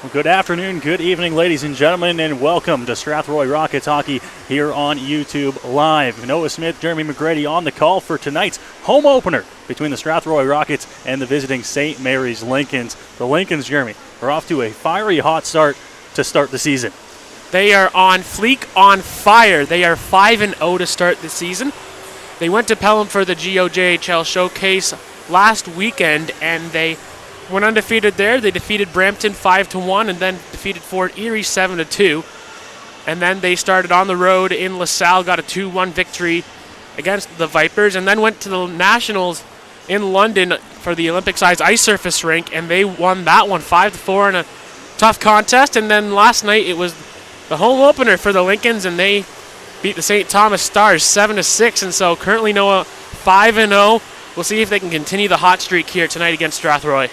Well, good afternoon, good evening, ladies and gentlemen, and welcome to Strathroy Rockets hockey here on YouTube Live. Noah Smith, Jermey McGrady on the call for tonight's home opener between the Strathroy Rockets and the visiting St. Mary's Lincolns. The Lincolns, Jeremy, are off to a fiery hot start to start the season. They are on fleek, on fire. They are 5-0 to start the season. They went to Pelham for the GOJHL showcase last weekend, and they went undefeated there. They defeated Brampton 5-1 and then defeated Fort Erie 7-2. And then they started on the road in LaSalle, got a 2-1 victory against the Vipers, and then went to the Nationals in London for the Olympic-sized ice surface rink, and they won that one 5-4 in a tough contest. And then last night it was the home opener for the Lincolns, and they beat the St. Thomas Stars 7-6, and so currently Noah 5-0. We'll see if they can continue the hot streak here tonight against Strathroy.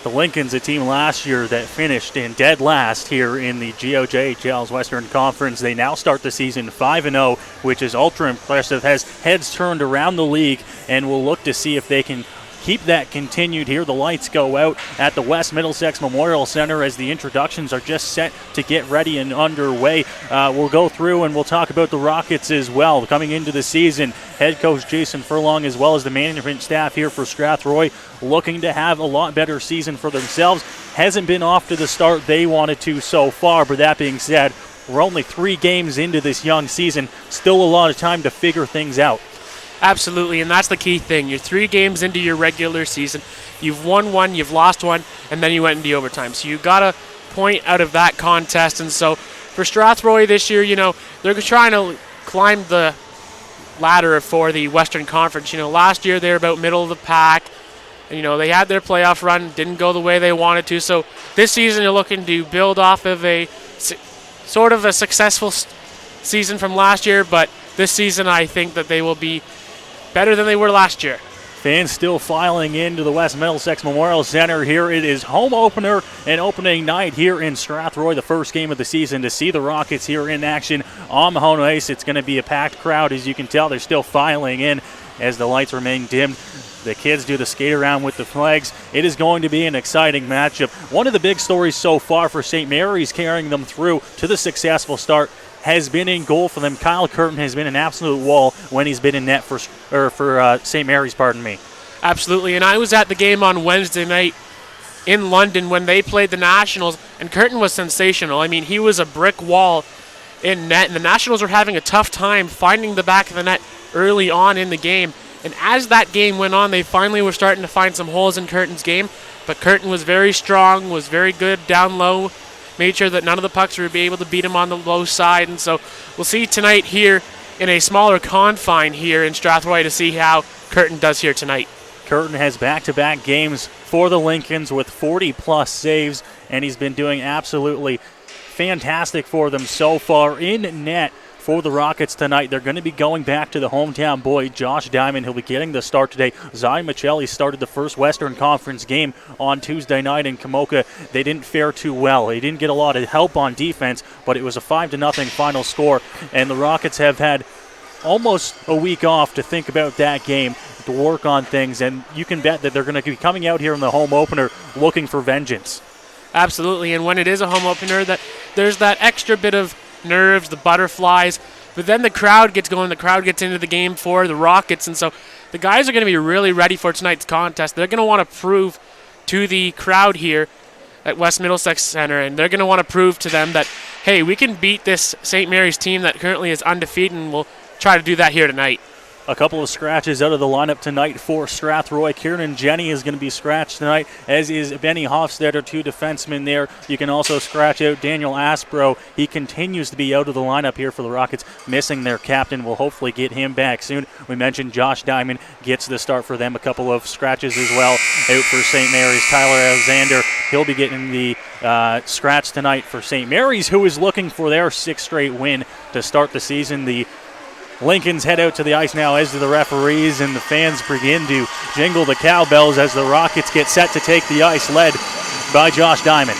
The Lincolns, a team last year that finished in dead last here in the GOJHL's Western Conference. They now start the season 5-0, which is ultra impressive, has heads turned around the league, and we'll look to see if they can keep that continued here. The lights go out at the West Middlesex Memorial Center as the introductions are just set to get ready and underway. We'll go through and we'll talk about the Rockets as well. Coming into the season, head coach Jason Furlong as well as the management staff here for Strathroy looking to have a lot better season for themselves. Hasn't been off to the start they wanted to so far, but that being said, we're only 3 games into this young season. Still a lot of time to figure things out. Absolutely, and that's the key thing. You're 3 games into your regular season. You've won 1, you've lost 1, and then you went into overtime. So you got a point out of that contest. And so for Strathroy this year, they're trying to climb the ladder for the Western Conference. Last year they were about middle of the pack. And, they had their playoff run, didn't go the way they wanted to. So this season you're looking to build off of a sort of a successful season from last year, but this season I think that they will be better than they were last year. Fans still filing into the West Middlesex Memorial Center here. It is home opener and opening night here in Strathroy, the first game of the season to see the Rockets here in action on the home ice. It's going to be a packed crowd. As you can tell, they're still filing in as the lights remain dimmed. The kids do the skate around with the flags. It is going to be an exciting matchup. One of the big stories so far for St. Mary's carrying them through to the successful start has been in goal for them. Kyle Curtin has been an absolute wall when he's been in net for St. Mary's, Absolutely, and I was at the game on Wednesday night in London when they played the Nationals, and Curtin was sensational. I mean, he was a brick wall in net, and the Nationals were having a tough time finding the back of the net early on in the game. And as that game went on, they finally were starting to find some holes in Curtin's game, but Curtin was very strong, was very good down low, made sure that none of the pucks would be able to beat him on the low side. And so we'll see tonight here in a smaller confine here in Strathroy to see how Curtin does here tonight. Curtin has back-to-back games for the Lincolns with 40-plus saves, and he's been doing absolutely fantastic for them so far in net. For the Rockets tonight, they're going to be going back to the hometown boy, Josh Diamond. He'll be getting the start today. Zion Michelli started the first Western Conference game on Tuesday night in Kamoka. They didn't fare too well. They didn't get a lot of help on defense, but it was a 5-0 final score, and the Rockets have had almost a week off to think about that game, to work on things, and you can bet that they're going to be coming out here in the home opener looking for vengeance. Absolutely, and when it is a home opener, that there's that extra bit of nerves, the butterflies, but then the crowd gets going, the crowd gets into the game for the Rockets, and so the guys are going to be really ready for tonight's contest. They're going to want to prove to the crowd here at West Middlesex Center, and they're going to want to prove to them that, hey, we can beat this St. Mary's team that currently is undefeated, and we'll try to do that here tonight. A couple of scratches out of the lineup tonight for Strathroy. Kieran Jenny is going to be scratched tonight, as is Benny Hofstetter, 2 defensemen there. You can also scratch out Daniel Aspro. He continues to be out of the lineup here for the Rockets, missing their captain. We'll hopefully get him back soon. We mentioned Josh Diamond gets the start for them. A couple of scratches as well out for St. Mary's. Tyler Alexander, he'll be getting the scratch tonight for St. Mary's, who is looking for their 6th straight win to start the season. The Lincolns head out to the ice now, as do the referees, and the fans begin to jingle the cowbells as the Rockets get set to take the ice, led by Josh Diamond.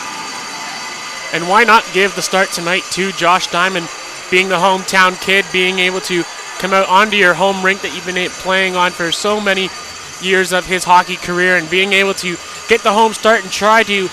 And why not give the start tonight to Josh Diamond, being the hometown kid, being able to come out onto your home rink that you've been playing on for so many years of his hockey career, and being able to get the home start and try to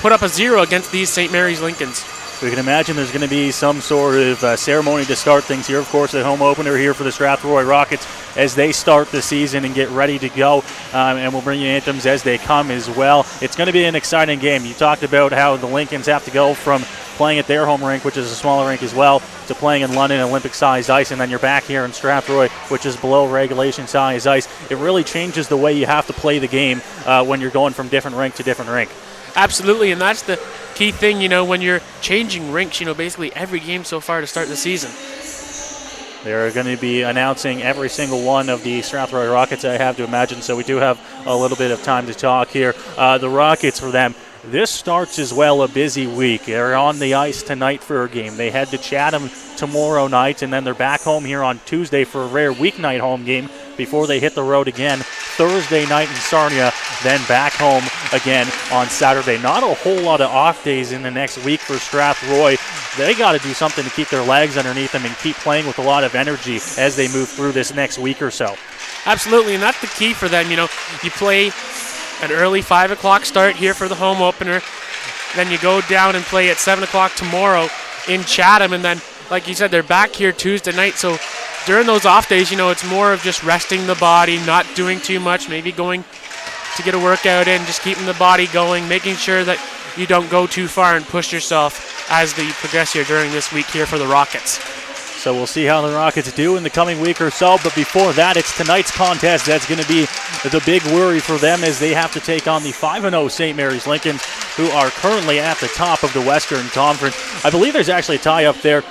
put up a 0 against these St. Mary's Lincolns. We can imagine there's going to be some sort of ceremony to start things here. Of course, the home opener here for the Strathroy Rockets as they start the season and get ready to go. And we'll bring you anthems as they come as well. It's going to be an exciting game. You talked about how the Lincolns have to go from playing at their home rink, which is a smaller rink as well, to playing in London Olympic-sized ice, and then you're back here in Strathroy, which is below regulation-sized ice. It really changes the way you have to play the game when you're going from different rink to different rink. Absolutely, and that's the key thing, when you're changing rinks, basically every game so far to start the season. They're going to be announcing every single one of the Strathroy Rockets, I have to imagine, so we do have a little bit of time to talk here. The Rockets, for them, this starts as well a busy week. They're on the ice tonight for a game. They head to Chatham tomorrow night, and then they're back home here on Tuesday for a rare weeknight home game before they hit the road again Thursday night in Sarnia, then back home again on Saturday. Not a whole lot of off days in the next week for Strathroy. They got to do something to keep their legs underneath them and keep playing with a lot of energy as they move through this next week or so. Absolutely, and that's the key for them. You play an early 5 o'clock start here for the home opener. Then you go down and play at 7 o'clock tomorrow in Chatham. And then, like you said, they're back here Tuesday night. So during those off days, it's more of just resting the body, not doing too much, maybe going to get a workout in, just keeping the body going, making sure that you don't go too far and push yourself as you progress here during this week here for the Rockets. So we'll see how the Rockets do in the coming week or so. But before that, it's tonight's contest that's going to be the big worry for them as they have to take on the 5-0 St. Mary's Lincolns, who are currently at the top of the Western Conference. I believe there's actually a tie up there.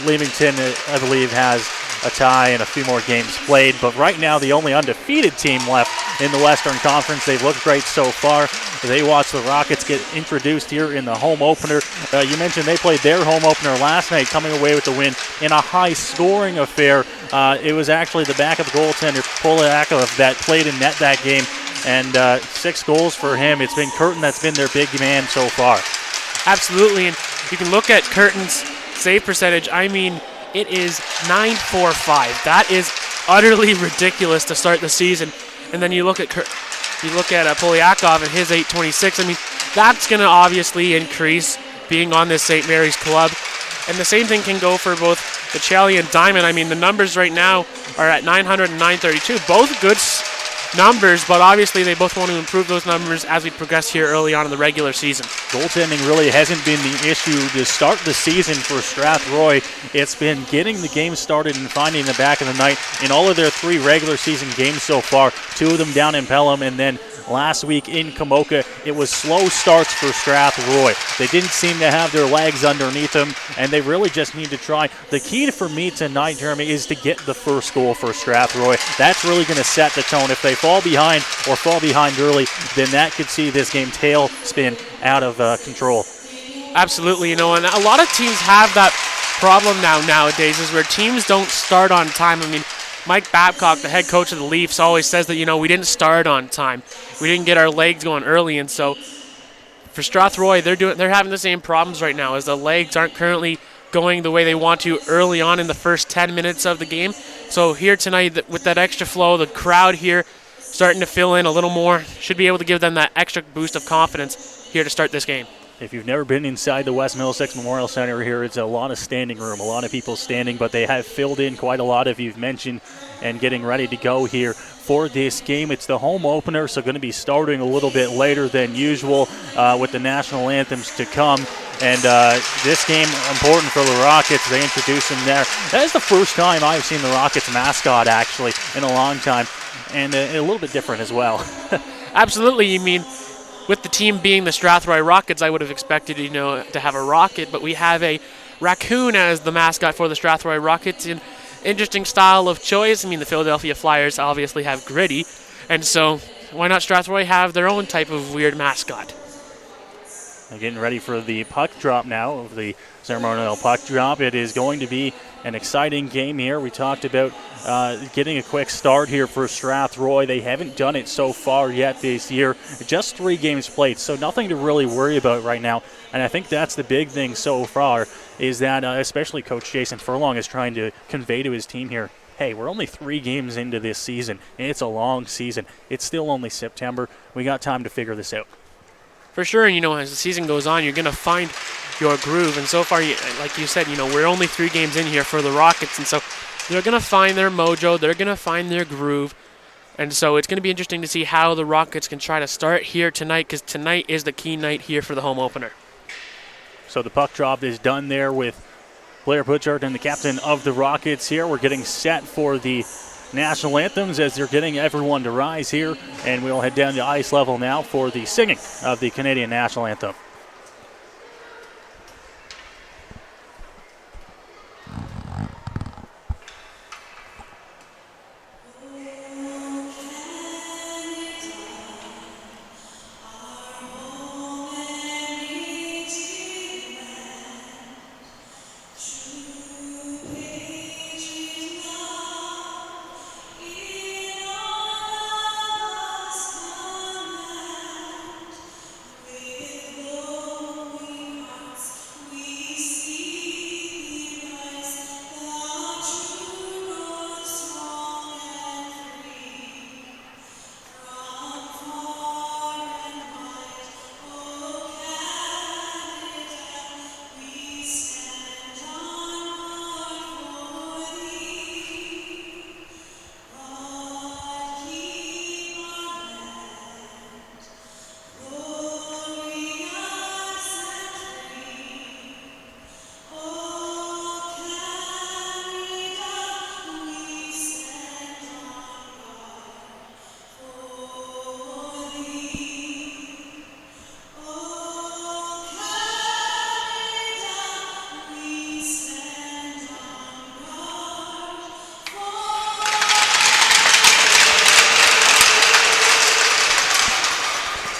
Leamington, I believe, has a tie and a few more games played. But right now, the only undefeated team left in the Western Conference. They've looked great so far. They watched the Rockets get introduced here in the home opener. You mentioned they played their home opener last night, coming away with the win in a high-scoring affair. It was actually the backup goaltender, Polakov, that played in net that game, and 6 goals for him. It's been Curtin that's been their big man so far. Absolutely, and you can look at Curtin's save percentage. It is .945. That is utterly ridiculous to start the season. And then you look at Polyakov and his .826. That's going to obviously increase being on this St. Mary's club. And the same thing can go for both the Chelly and Diamond. The numbers right now are at 900 and 932. Both good numbers, but obviously they both want to improve those numbers as we progress here early on in the regular season. Goaltending really hasn't been the issue to start the season for Strathroy. It's been getting the game started and finding the back of the net in all of their 3 regular season games so far, 2 of them down in Pelham, and then last week in Kamoka, it was slow starts for Strathroy. They didn't seem to have their legs underneath them, and they really just need to try. The key for me tonight, Jeremy, is to get the first goal for Strathroy. That's really going to set the tone. If they fall behind early, then that could see this game tailspin out of control. Absolutely, and a lot of teams have that problem nowadays is where teams don't start on time. Mike Babcock, the head coach of the Leafs, always says that, we didn't start on time. We didn't get our legs going early, and so for Strathroy, they're having the same problems right now as the legs aren't currently going the way they want to early on in the first 10 minutes of the game. So here tonight, with that extra flow, the crowd here starting to fill in a little more, should be able to give them that extra boost of confidence here to start this game. If you've never been inside the West Middlesex Memorial Center here, it's a lot of standing room, a lot of people standing, but they have filled in quite a lot, if you've mentioned, and getting ready to go here for this game. It's the home opener, so going to be starting a little bit later than usual with the national anthems to come. And this game, important for the Rockets. They introduce him there. That is the first time I've seen the Rockets mascot, actually, in a long time, and a little bit different as well. Absolutely. With the team being the Strathroy Rockets, I would have expected, to have a rocket, but we have a raccoon as the mascot for the Strathroy Rockets. An interesting style of choice. The Philadelphia Flyers obviously have Gritty, and so why not Strathroy have their own type of weird mascot? Getting ready for the puck drop now, of the ceremonial puck drop. It is going to be an exciting game here. We talked about getting a quick start here for Strathroy. They haven't done it so far yet this year. Just 3 games played, so nothing to really worry about right now. And I think that's the big thing so far, is that especially Coach Jason Furlong is trying to convey to his team here, hey, we're only 3 games into this season, and it's a long season. It's still only September. We got time to figure this out. for sure. And, as the season goes on, you're going to find your groove. And so far, like you said, we're only 3 games in here for the Rockets. And so they're going to find their mojo. They're going to find their groove. And so it's going to be interesting to see how the Rockets can try to start here tonight, because tonight is the key night here for the home opener. So the puck drop is done there with Blair Butchart and the captain of the Rockets here. We're getting set for the national anthems as they're getting everyone to rise here. And we'll head down to ice level now for the singing of the Canadian national anthem.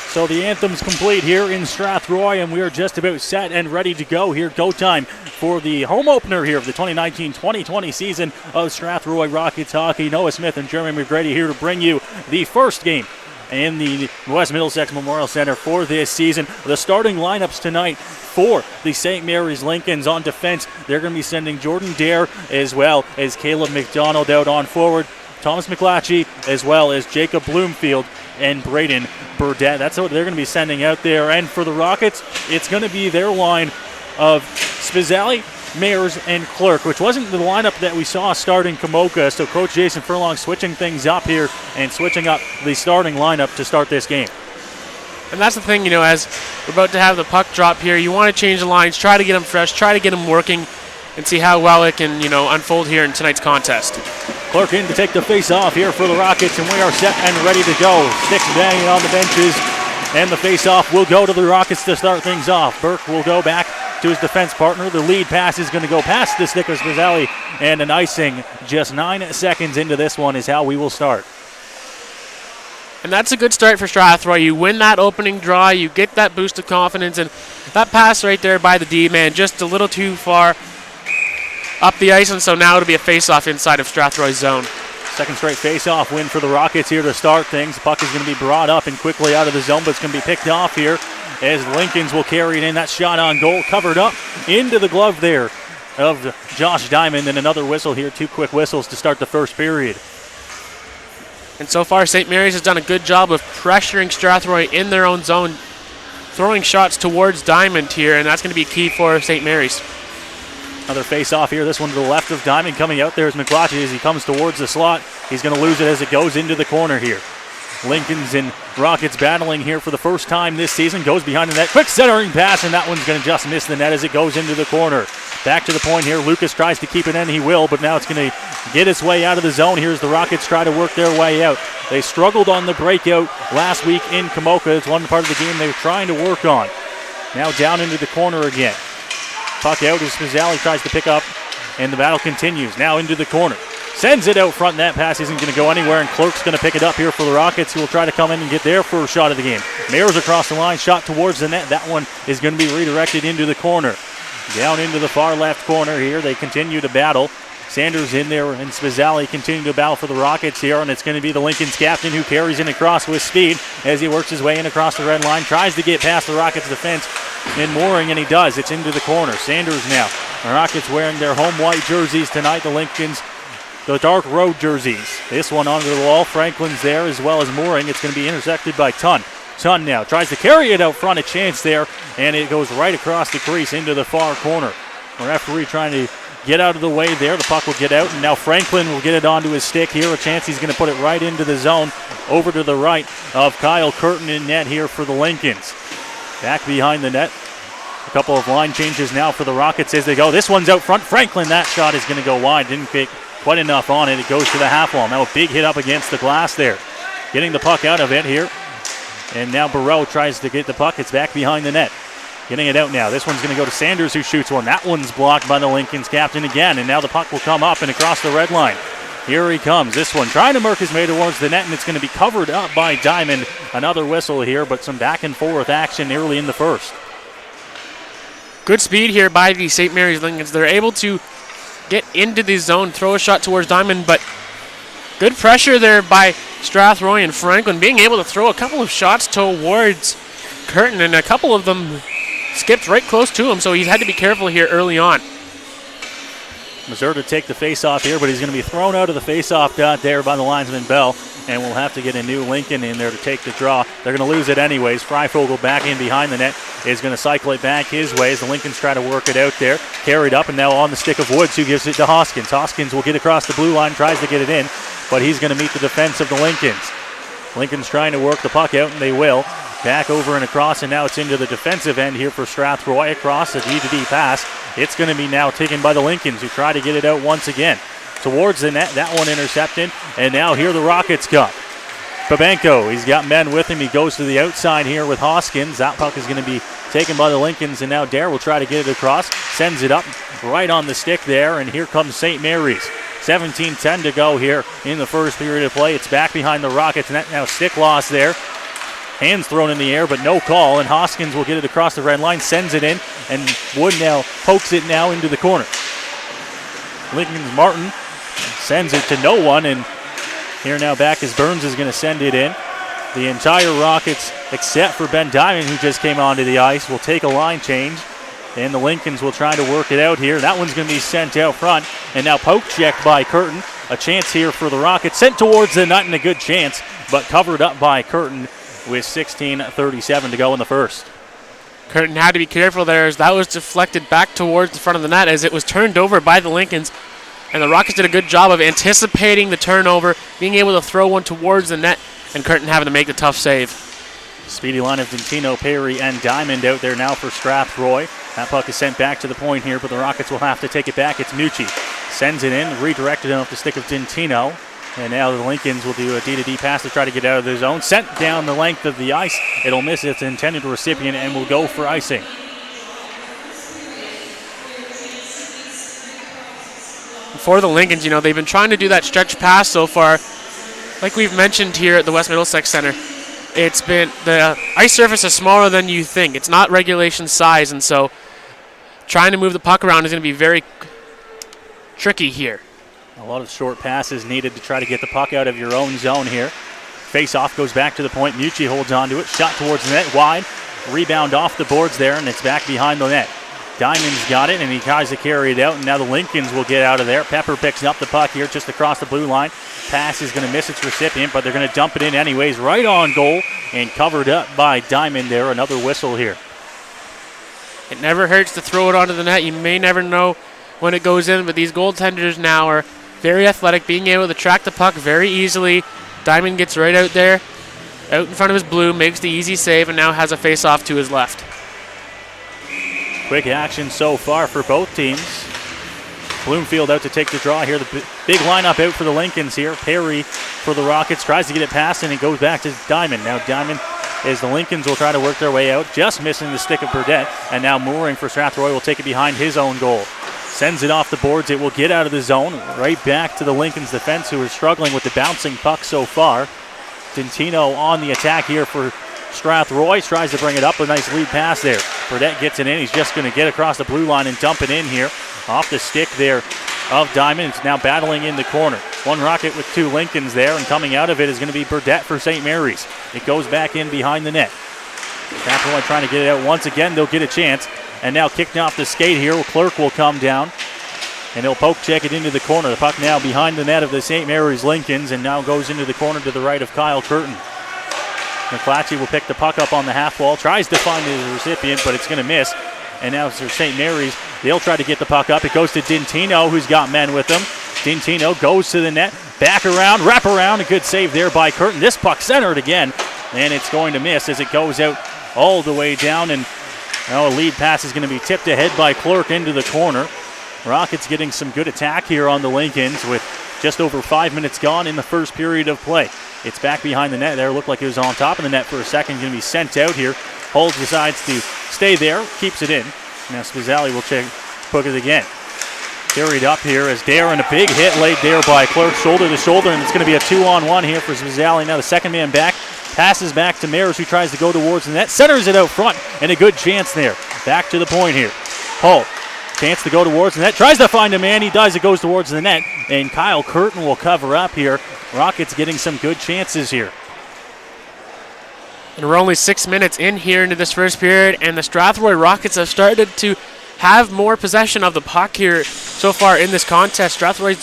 So the anthem's complete here in Strathroy, and we are just about set and ready to go here. Go time for the home opener here of the 2019-2020 season of Strathroy Rockets hockey. Noah Smith and Jermey McGrady here to bring you the first game in the West Middlesex Memorial Center for this season. The starting lineups tonight for the St. Mary's Lincolns. On defense, they're going to be sending Jordan Dare as well as Caleb McDonald out on forward. Thomas McClatchy as well as Jacob Bloomfield and Braden Burdett. That's what they're going to be sending out there. And for the Rockets, it's going to be their line of Spizzali, Mayers, and Clerk, which wasn't the lineup that we saw starting Kamoka. So Coach Jason Furlong switching things up here and switching up the starting lineup to start this game. And that's the thing, as we're about to have the puck drop here, you want to change the lines, try to get them fresh, try to get them working, and see how well it can, unfold here in tonight's contest. Clerk in to take the face-off here for the Rockets, and we are set and ready to go. Sticks banging on the benches, and the face-off will go to the Rockets to start things off. Burke will go back to his defense partner. The lead pass is going to go past the stick of Spizzali, and an icing just 9 seconds into this one is how we will start. And that's a good start for Strathroy. You win that opening draw, you get that boost of confidence, and that pass right there by the D-man just a little too far up the ice, and so now it'll be a face-off inside of Strathroy's zone. Second straight face-off win for the Rockets here to start things. The puck is going to be brought up and quickly out of the zone, but it's going to be picked off here as Lincolns will carry it in. That shot on goal covered up into the glove there of Josh Diamond, and another whistle here. 2 quick whistles to start the first period. And so far, St. Mary's has done a good job of pressuring Strathroy in their own zone, throwing shots towards Diamond here, and that's going to be key for St. Mary's. Another face-off here. This one to the left of Diamond. Coming out there is McClatchy as he comes towards the slot. He's going to lose it as it goes into the corner here. Lincolns and Rockets battling here for the first time this season. Goes behind the net. Quick centering pass, and that one's going to just miss the net as it goes into the corner. Back to the point here. Lucas tries to keep it in. He will, but now it's going to get its way out of the zone. Here's the Rockets try to work their way out. They struggled on the breakout last week in Kamoka. It's one part of the game they were trying to work on. Now down into the corner again. Puck out as Spizzali tries to pick up, and the battle continues. Now into the corner. Sends it out front, and that pass isn't going to go anywhere, and Clerk's going to pick it up here for the Rockets, who will try to come in and get their first shot of the game. Mayers across the line, shot towards the net. That one is going to be redirected into the corner. Down into the far left corner here. They continue to battle. Sanders in there and Spizzali continue to battle for the Rockets here, and it's going to be the Lincoln's captain who carries in across with speed as he works his way in across the red line, tries to get past the Rockets defense in mooring, and he does. It's into the corner. Sanders now. The Rockets wearing their home white jerseys tonight. The Lincolns, the dark road jerseys. This one onto the wall. Franklin's there as well as mooring. It's going to be intersected by Tunn. Ton now tries to carry it out front, a chance there, and it goes right across the crease into the far corner. The referee trying to get out of the way there. The puck will get out, and now Franklin will get it onto his stick here. A chance he's going to put it right into the zone, over to the right of Kyle Curtin in net here for the Lincolns. Back behind the net. A couple of line changes now for the Rockets as they go. This one's out front. Franklin, that shot is going to go wide. Didn't get quite enough on it. It goes to the half wall. Now a big hit up against the glass there. Getting the puck out of it here. And now Barreau tries to get the puck. It's back behind the net. Getting it out now. This one's going to go to Sanders, who shoots one. That one's blocked by the Lincoln's captain again. And now the puck will come up and across the red line. Here he comes. This one trying to work his way towards the net, and it's going to be covered up by Diamond. Another whistle here, but some back and forth action early in the first. Good speed here by the St. Mary's Lincolns. They're able to get into the zone, throw a shot towards Diamond, but good pressure there by Strathroy and Franklin, being able to throw a couple of shots towards Curtin, and a couple of them skipped right close to him, so he's had to be careful here early on. Missouri to take the face-off here, but he's going to be thrown out of the face-off dot there by the linesman Bell, and we'll have to get a new Lincoln in there to take the draw. They're going to lose it anyways. Freifogel back in behind the net is going to cycle it back his way as the Lincolns try to work it out there. Carried up and now on the stick of Woods, who gives it to Hoskins. Hoskins will get across the blue line, tries to get it in, but he's going to meet the defense of the Lincolns. Lincoln's trying to work the puck out, and they will. Back over and across, and now it's into the defensive end here for Strathroy. Across a D-to-D pass. It's going to be now taken by the Lincolns, who try to get it out once again. Towards the net, that one intercepted, and now here the Rockets come. Babenko, he's got men with him. He goes to the outside here with Hoskins. That puck is going to be taken by the Lincolns, and now Dare will try to get it across. Sends it up right on the stick there, and here comes St. Mary's. 17-10 to go here in the first period of play. It's back behind the Rockets, and that now stick loss there. Hands thrown in the air, but no call, and Hoskins will get it across the red line, sends it in, and Wood now pokes it now into the corner. Lincoln's Martin sends it to no one, and here now back as Burns is going to send it in. The entire Rockets, except for Ben Diamond, who just came onto the ice, will take a line change, and the Lincolns will try to work it out here. That one's going to be sent out front, and now poke checked by Curtin. A chance here for the Rockets, sent towards the net, and a good chance, but covered up by Curtin with 16:37 to go in the first. Curtin had to be careful there as that was deflected back towards the front of the net as it was turned over by the Lincolns. And the Rockets did a good job of anticipating the turnover, being able to throw one towards the net, and Curtin having to make the tough save. Speedy line of Dentino, Perry, and Diamond out there now for Strathroy. That puck is sent back to the point here, but the Rockets will have to take it back. It's Nucci. Sends it in, redirected off the stick of Dentino. And now the Lincolns will do a D-to-D pass to try to get out of the zone. Sent down the length of the ice. It'll miss its intended recipient and will go for icing. For the Lincolns, they've been trying to do that stretch pass so far. Like we've mentioned here at the West Middlesex Center, it's been the ice surface is smaller than you think. It's not regulation size, and so trying to move the puck around is going to be very tricky here. A lot of short passes needed to try to get the puck out of your own zone here. Face-off goes back to the point. Mucci holds on to it. Shot towards the net. Wide. Rebound off the boards there, and it's back behind the net. Diamond's got it, and he tries to carry it out, and now the Lincolns will get out of there. Pepper picks up the puck here just across the blue line. Pass is going to miss its recipient, but they're going to dump it in anyways. Right on goal, and covered up by Diamond there. Another whistle here. It never hurts to throw it onto the net. You may never know when it goes in, but these goaltenders now are very athletic, being able to track the puck very easily. Diamond gets right out there, out in front of his blue, makes the easy save, and now has a face-off to his left. Quick action so far for both teams. Bloomfield out to take the draw here. The big lineup out for the Lincolns here. Perry for the Rockets tries to get it past, and it goes back to Diamond. Now Diamond, as the Lincolns will try to work their way out, just missing the stick of Burdett, and now Mooring for Strathroy will take it behind his own goal. Sends it off the boards. It will get out of the zone. Right back to the Lincolns defense, who are struggling with the bouncing puck so far. Dentino on the attack here for Strathroy. Tries to bring it up. A nice lead pass there. Burdett gets it in. He's just going to get across the blue line and dump it in here. Off the stick there of Diamond. It's now battling in the corner. One Rocket with two Lincolns there, and coming out of it is going to be Burdett for St. Mary's. It goes back in behind the net. Strathroy trying to get it out once again. They'll get a chance. And now kicked off the skate here. Clerk will come down, and he'll poke check it into the corner. The puck now behind the net of the St. Mary's Lincolns, and now goes into the corner to the right of Kyle Curtin. McClatchy will pick the puck up on the half wall, tries to find the recipient, but it's going to miss. And now it's St. Mary's. They'll try to get the puck up. It goes to Dintino, who's got men with him. Dintino goes to the net, back around, wrap around. A good save there by Curtin. This puck centered again, and it's going to miss as it goes out all the way down. And now a lead pass is going to be tipped ahead by Clerk into the corner. Rockets getting some good attack here on the Lincolns with just over 5 minutes gone in the first period of play. It's back behind the net there. Looked like it was on top of the net for a second. Going to be sent out here. Hull decides to stay there, keeps it in. Now Spezialy will puck it again. Carried up here as Dare, and a big hit laid there by Clerk, shoulder to shoulder, and it's going to be a 2-on-1 here for Spezialy. Now the second man back, passes back to Mares, who tries to go towards the net, centers it out front, and a good chance there. Back to the point here. Hull, chance to go towards the net, tries to find a man, he does, it goes towards the net, and Kyle Curtin will cover up here. Rockets getting some good chances here. And we're only 6 minutes in here into this first period, and the Strathroy Rockets have started to have more possession of the puck here so far in this contest. Strathroy's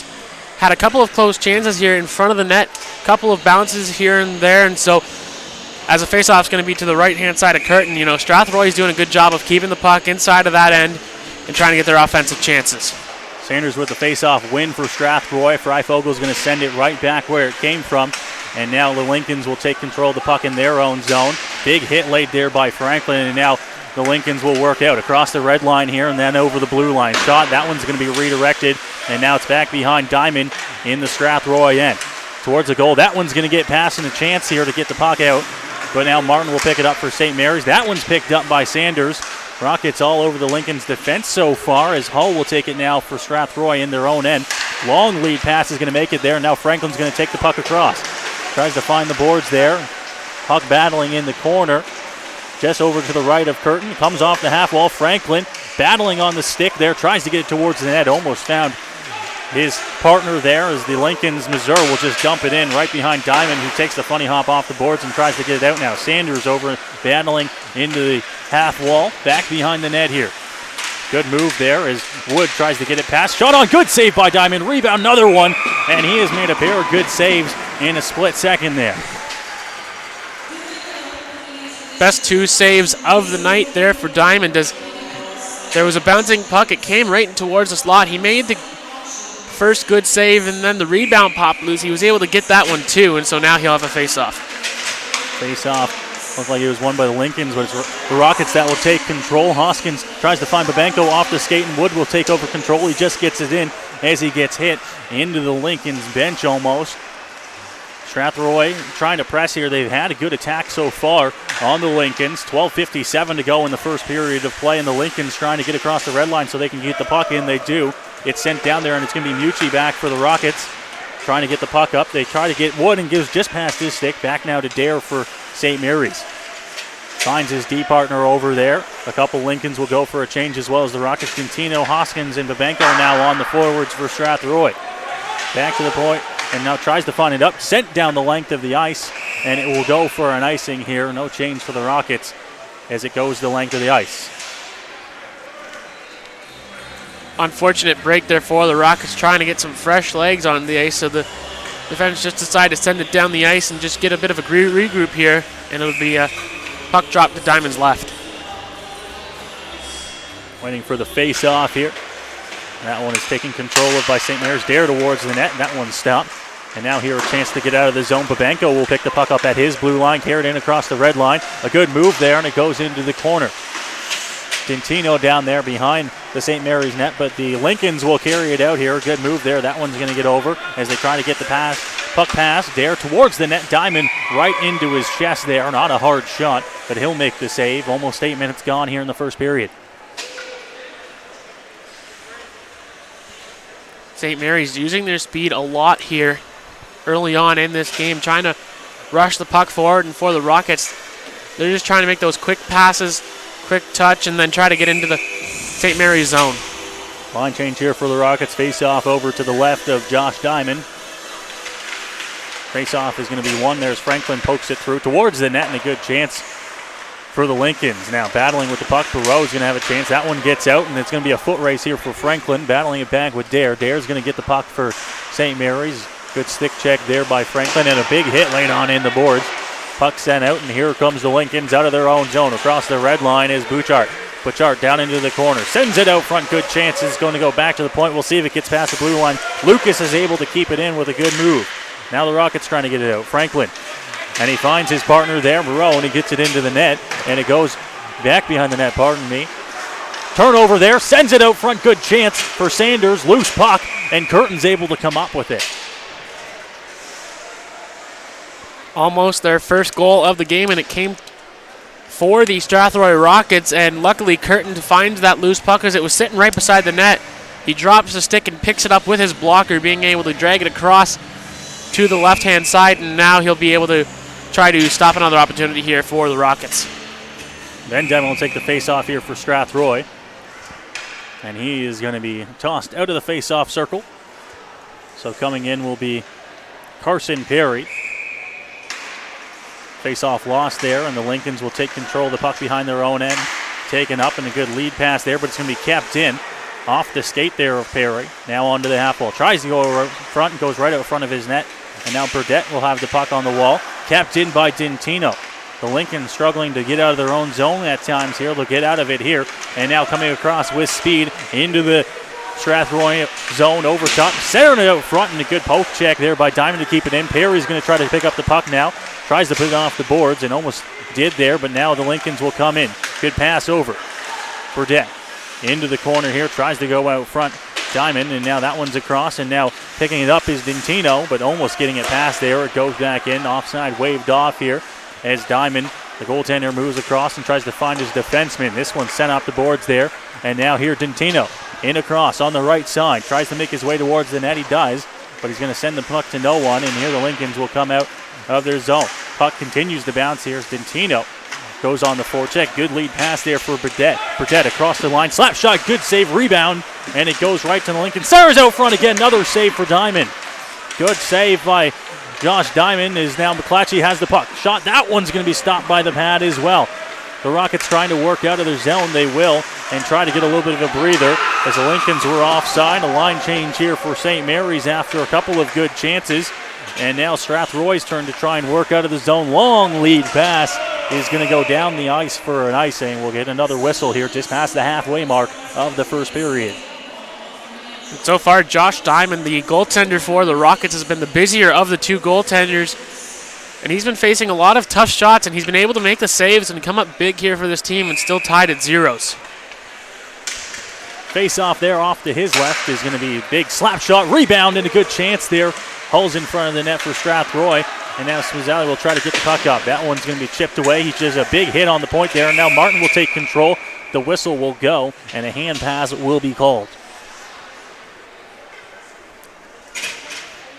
had a couple of close chances here in front of the net, a couple of bounces here and there, and so as a faceoff is going to be to the right-hand side of Curtin, you know, Strathroy's doing a good job of keeping the puck inside of that end and trying to get their offensive chances. Sanders with the face-off win for Strathroy. Freifogel's going to send it right back where it came from. And now the Lincolns will take control of the puck in their own zone. Big hit laid there by Franklin, and now the Lincolns will work out across the red line here and then over the blue line. Shot, that one's going to be redirected, and now it's back behind Diamond in the Strathroy end. Towards the goal, that one's going to get past and a chance here to get the puck out. But now Martin will pick it up for St. Mary's. That one's picked up by Sanders. Rockets all over the Lincolns' defense so far as Hull will take it now for Strathroy in their own end. Long lead pass is going to make it there. Now Franklin's going to take the puck across. Tries to find the boards there. Puck battling in the corner. Just over to the right of Curtin. Comes off the half wall. Franklin battling on the stick there. Tries to get it towards the net. Almost found his partner there as the Lincolns Missouri will just dump it in right behind Diamond, who takes the funny hop off the boards and tries to get it out now. Sanders over battling into the half wall. Back behind the net here. Good move there as Wood tries to get it past. Shot on. Good save by Diamond. Rebound. Another one. And he has made a pair of good saves in a split second there. Best two saves of the night there for Diamond. There was a bouncing puck. It came right in towards the slot. He made the first good save, and then the rebound popped loose. He was able to get that one too, and so now he'll have a face-off. Face-off. Looked like it was won by the Lincolns, but it's the Rockets that will take control. Hoskins tries to find Babenko off the skate, and Wood will take over control. He just gets it in as he gets hit into the Lincolns bench almost. Strathroy trying to press here. They've had a good attack so far on the Lincolns. 12:57 to go in the first period of play, and the Lincolns trying to get across the red line so they can get the puck in. They do. It's sent down there, and it's going to be Mucci back for the Rockets. Trying to get the puck up. They try to get Wood and gives just past his stick. Back now to Dare for St. Mary's. Finds his D partner over there. A couple Lincolns will go for a change as well as the Rockets. Quintino, Hoskins, and Babenko now on the forwards for Strathroy. Back to the point, and now tries to find it up. Sent down the length of the ice, and it will go for an icing here. No change for the Rockets as it goes the length of the ice. Unfortunate break there for the Rockets, trying to get some fresh legs on the ice, so the defense just decided to send it down the ice and just get a bit of a regroup here, and it'll be a puck drop to Diamond's left. Waiting for the face-off here. That one is taken control of by St. Mary's. Dare towards the net. That one's stopped. And now here a chance to get out of the zone. Babenko will pick the puck up at his blue line, carried in across the red line. A good move there, and it goes into the corner. Dintino down there behind the St. Mary's net, but the Lincolns will carry it out here. Good move there. That one's going to get over as they try to get the puck pass. Dare towards the net. Diamond right into his chest there. Not a hard shot, but he'll make the save. Almost 8 minutes gone here in the first period. St. Mary's using their speed a lot here early on in this game, trying to rush the puck forward, and for the Rockets, they're just trying to make those quick passes, quick touch, and then try to get into the St. Mary's zone. Line change here for the Rockets. Face-off over to the left of Josh Diamond. Face-off is going to be won. There's Franklin, pokes it through towards the net, and a good chance for the Lincolns. Now battling with the puck. Perreault's going to have a chance. That one gets out, and it's going to be a foot race here for Franklin. Battling it back with Dare. Dare's going to get the puck for St. Mary's. Good stick check there by Franklin, and a big hit laid on in the boards. Puck sent out, and here comes the Lincolns out of their own zone. Across the red line is Bouchard. Bouchard down into the corner. Sends it out front. Good chance. It's going to go back to the point. We'll see if it gets past the blue line. Lucas is able to keep it in with a good move. Now the Rockets trying to get it out. Franklin. And he finds his partner there, Moreau, and he gets it into the net. And it goes back behind the net, pardon me. Turnover there. Sends it out front. Good chance for Sanders. Loose puck. And Curtin's able to come up with it. Almost their first goal of the game, and it came for the Strathroy Rockets, and luckily Curtin finds that loose puck as it was sitting right beside the net. He drops the stick and picks it up with his blocker, being able to drag it across to the left-hand side, and now he'll be able to try to stop another opportunity here for the Rockets. Ben Devon will take the face-off here for Strathroy, and he is going to be tossed out of the face-off circle. So coming in will be Carson Perry. Face-off lost there, and the Lincolns will take control of the puck behind their own end. Taken up, and a good lead pass there, but it's going to be kept in. Off the skate there of Perry. Now onto the half wall. Tries to go front and goes right out front of his net. And now Burdette will have the puck on the wall. Kept in by Dintino. The Lincolns struggling to get out of their own zone at times here. They'll get out of it here. And now coming across with speed into the Strathroy zone over top. Centering it out front, and a good poke check there by Diamond to keep it in. Perry's going to try to pick up the puck now. Tries to put it off the boards and almost did there, but now the Lincolns will come in. Good pass over. Burdette into the corner here. Tries to go out front. Diamond, and now that one's across, and now picking it up is Dintino, but almost getting it past there. It goes back in. Offside waved off here as Diamond, the goaltender, moves across and tries to find his defenseman. This one sent off the boards there, and now here Dintino in across on the right side. Tries to make his way towards the net. He does, but he's going to send the puck to no one, and here the Lincolns will come out of their zone. Puck continues to bounce here as Dintino goes on the forecheck. Good lead pass there for Burdette. Burdette across the line. Slap shot. Good save. Rebound. And it goes right to the Lincoln. Sayers out front again. Another save for Diamond. Good save by Josh Diamond. Is now McClatchy has the puck. Shot. That one's going to be stopped by the pad as well. The Rockets trying to work out of their zone. They will. And try to get a little bit of a breather as the Lincolns were offside. A line change here for St. Mary's after a couple of good chances. And now Strathroy's turn to try and work out of the zone. Long lead pass is going to go down the ice for an icing. We'll get another whistle here just past the halfway mark of the first period. And so far, Josh Diamond, the goaltender for the Rockets, has been the busier of the two goaltenders. And he's been facing a lot of tough shots, and he's been able to make the saves and come up big here for this team and still tied at zeros. Face off there off to his left is going to be a big slap shot. Rebound and a good chance there. Hulls in front of the net for Strathroy. And now Smazzali will try to get the puck up. That one's going to be chipped away. He just a big hit on the point there. And now Martin will take control. The whistle will go, and a hand pass will be called.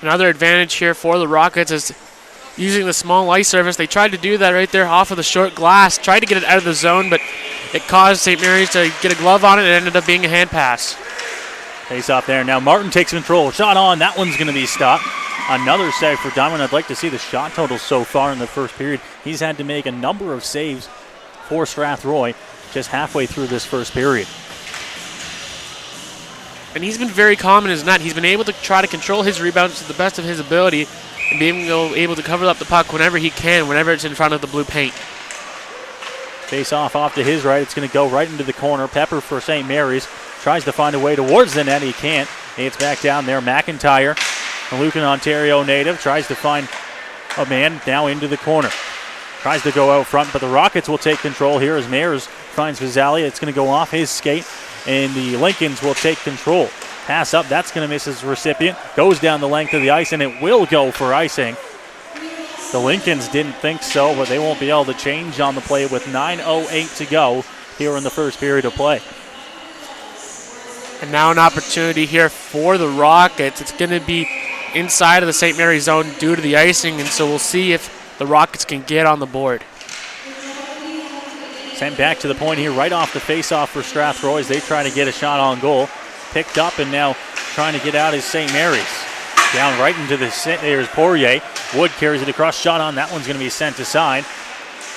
Another advantage here for the Rockets is using the small ice surface. They tried to do that right there off of the short glass. Tried to get it out of the zone, but it caused St. Mary's to get a glove on it. It ended up being a hand pass. Face off there. Now Martin takes control. Shot on. That one's going to be stopped. Another save for Diamond. I'd like to see the shot total so far in the first period. He's had to make a number of saves for Strathroy just halfway through this first period. And he's been very calm in his net. He's been able to try to control his rebounds to the best of his ability and being able to cover up the puck whenever he can, whenever it's in front of the blue paint. Face off to his right. It's going to go right into the corner. Pepper for St. Mary's. Tries to find a way towards the net. He can't. It's back down there. McIntyre, a Lucan, Ontario native, tries to find a man now into the corner. Tries to go out front, but the Rockets will take control here as Mayers finds Vizali. It's going to go off his skate, and the Lincolns will take control. Pass up. That's going to miss his recipient. Goes down the length of the ice, and it will go for icing. The Lincolns didn't think so, but they won't be able to change on the play with 9:08 to go here in the first period of play. And now an opportunity here for the Rockets. It's going to be inside of the St. Mary's zone due to the icing, and so we'll see if the Rockets can get on the board. Sent back to the point here right off the face-off for Strathroy as they try to get a shot on goal. Picked up and now trying to get out is St. Mary's. Down right into the there's Poirier. Wood carries it across. Shot on. That one's going to be sent aside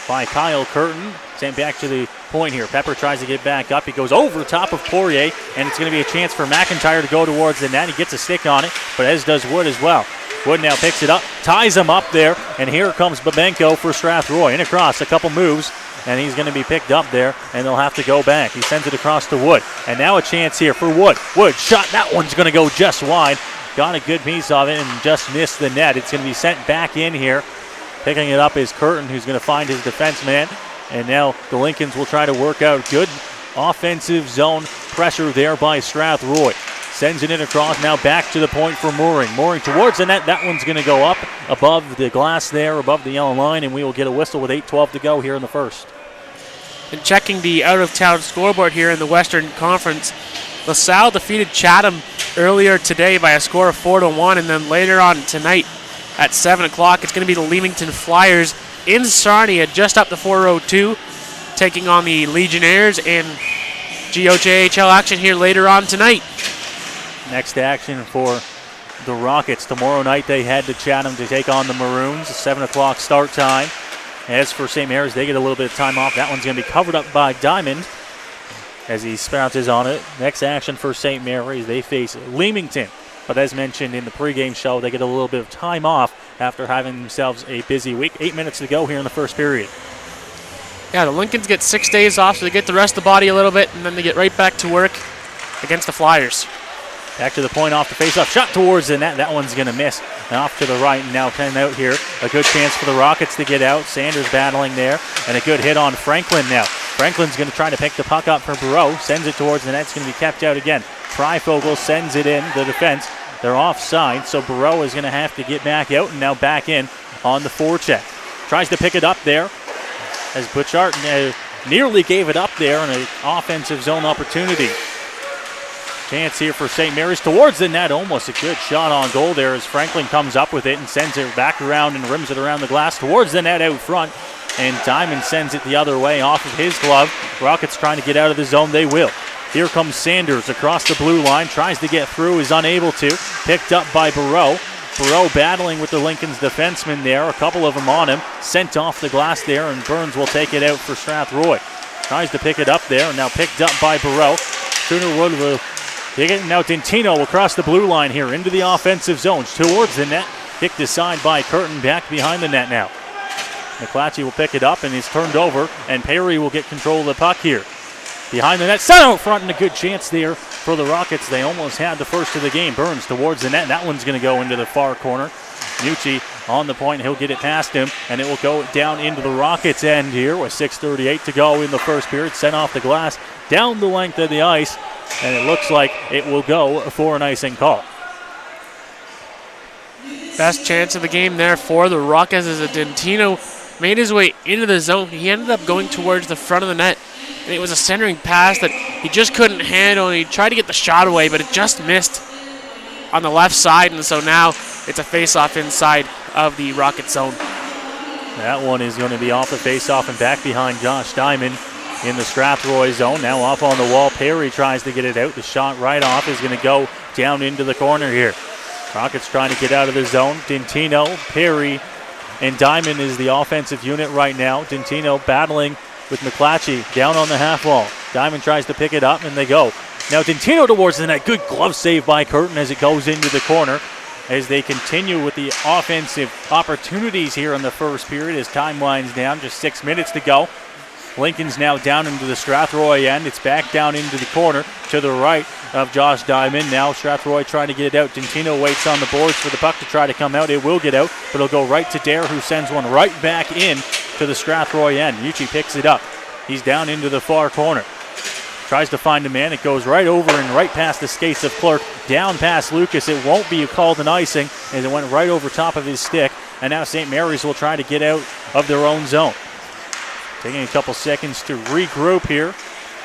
by Kyle Curtin. Sent back to the point here. Pepper tries to get back up. He goes over top of Poirier, and it's going to be a chance for McIntyre to go towards the net. He gets a stick on it, but as does Wood as well. Wood now picks it up, ties him up there, and here comes Babenko for Strathroy. In across, a couple moves, and he's going to be picked up there, and they'll have to go back. He sends it across to Wood, and now a chance here for Wood. Wood shot, that one's going to go just wide. Got a good piece of it and just missed the net. It's going to be sent back in here. Picking it up is Curtin, who's going to find his defense man. And now the Lincolns will try to work out good offensive zone pressure there by Strathroy. Sends it in across, now back to the point for Mooring. Mooring towards the net. That one's going to go up above the glass there, above the yellow line, and we will get a whistle with 8:12 to go here in the first. And checking the out-of-town scoreboard here in the Western Conference, LaSalle defeated Chatham earlier today by a score of 4-1, and then later on tonight at 7 o'clock, it's going to be the Leamington Flyers in Sarnia, just up to 402, taking on the Legionnaires in GOJHL action here later on tonight. Next action for the Rockets. Tomorrow night they head to Chatham to take on the Maroons. A 7 o'clock start time. As for St. Mary's, they get a little bit of time off. That one's going to be covered up by Diamond as he bounces on it. Next action for St. Mary's, they face Leamington. But as mentioned in the pregame show, they get a little bit of time off after having themselves a busy week. 8 minutes to go here in the first period. Yeah, the Lincolns get 6 days off, so they get to rest the body a little bit, and then they get right back to work against the Flyers. Back to the point off the faceoff. Shot towards the net. That one's going to miss. And off to the right. And now 10 out here. A good chance for the Rockets to get out. Sanders battling there. And a good hit on Franklin now. Franklin's going to try to pick the puck up for Bureau. Sends it towards the net. It's going to be kept out again. Trifogel sends it in. The defense. They're offside. So Bureau is going to have to get back out. And now back in on the forecheck. Tries to pick it up there. As Butchart nearly gave it up there in an offensive zone opportunity. Chance here for St. Mary's towards the net. Almost a good shot on goal there as Franklin comes up with it and sends it back around and rims it around the glass towards the net out front. And Diamond sends it the other way off of his glove. Rockets trying to get out of the zone. They will. Here comes Sanders across the blue line. Tries to get through. Is unable to. Picked up by Bureau. Bureau battling with the Lincoln's defenseman there. A couple of them on him. Sent off the glass there, and Burns will take it out for Strathroy. Tries to pick it up there. Now picked up by Bureau. Sooner will take it. Now Dentino across the blue line here into the offensive zone. Towards the net. Kicked aside by Curtin. Back behind the net now. McClatchy will pick it up, and he's turned over. And Perry will get control of the puck here. Behind the net. Set out front, and a good chance there for the Rockets. They almost had the first of the game. Burns towards the net. That one's going to go into the far corner. Nucci on the point. He'll get it past him, and it will go down into the Rockets' end here with 6:38 to go in the first period. Sent off the glass down the length of the ice, and it looks like it will go for an icing call. Best chance of the game there for the Rockets as Dentino made his way into the zone. He ended up going towards the front of the net, and it was a centering pass that he just couldn't handle, and he tried to get the shot away, but it just missed on the left side, and so now it's a face-off inside of the Rocket zone. That one is going to be off the face-off and back behind Josh Diamond in the Strathroy zone. Now off on the wall. Perry tries to get it out. The shot right off is going to go down into the corner here. Rockets trying to get out of the zone. Dentino, Perry, and Diamond is the offensive unit right now. Dentino battling with McClatchy down on the half wall. Diamond tries to pick it up, and they go. Now Dentino towards the net. Good glove save by Curtin as it goes into the corner. As they continue with the offensive opportunities here in the first period as time winds down. Just 6 minutes to go. Lincoln's now down into the Strathroy end. It's back down into the corner to the right of Josh Diamond. Now Strathroy trying to get it out. Dentino waits on the boards for the puck to try to come out. It will get out, but it'll go right to Dare, who sends one right back in to the Strathroy end. Yuchi picks it up. He's down into the far corner. Tries to find a man. It goes right over and right past the skates of Clark. Down past Lucas. It won't be called an icing as it went right over top of his stick. And now St. Mary's will try to get out of their own zone. Taking a couple seconds to regroup here.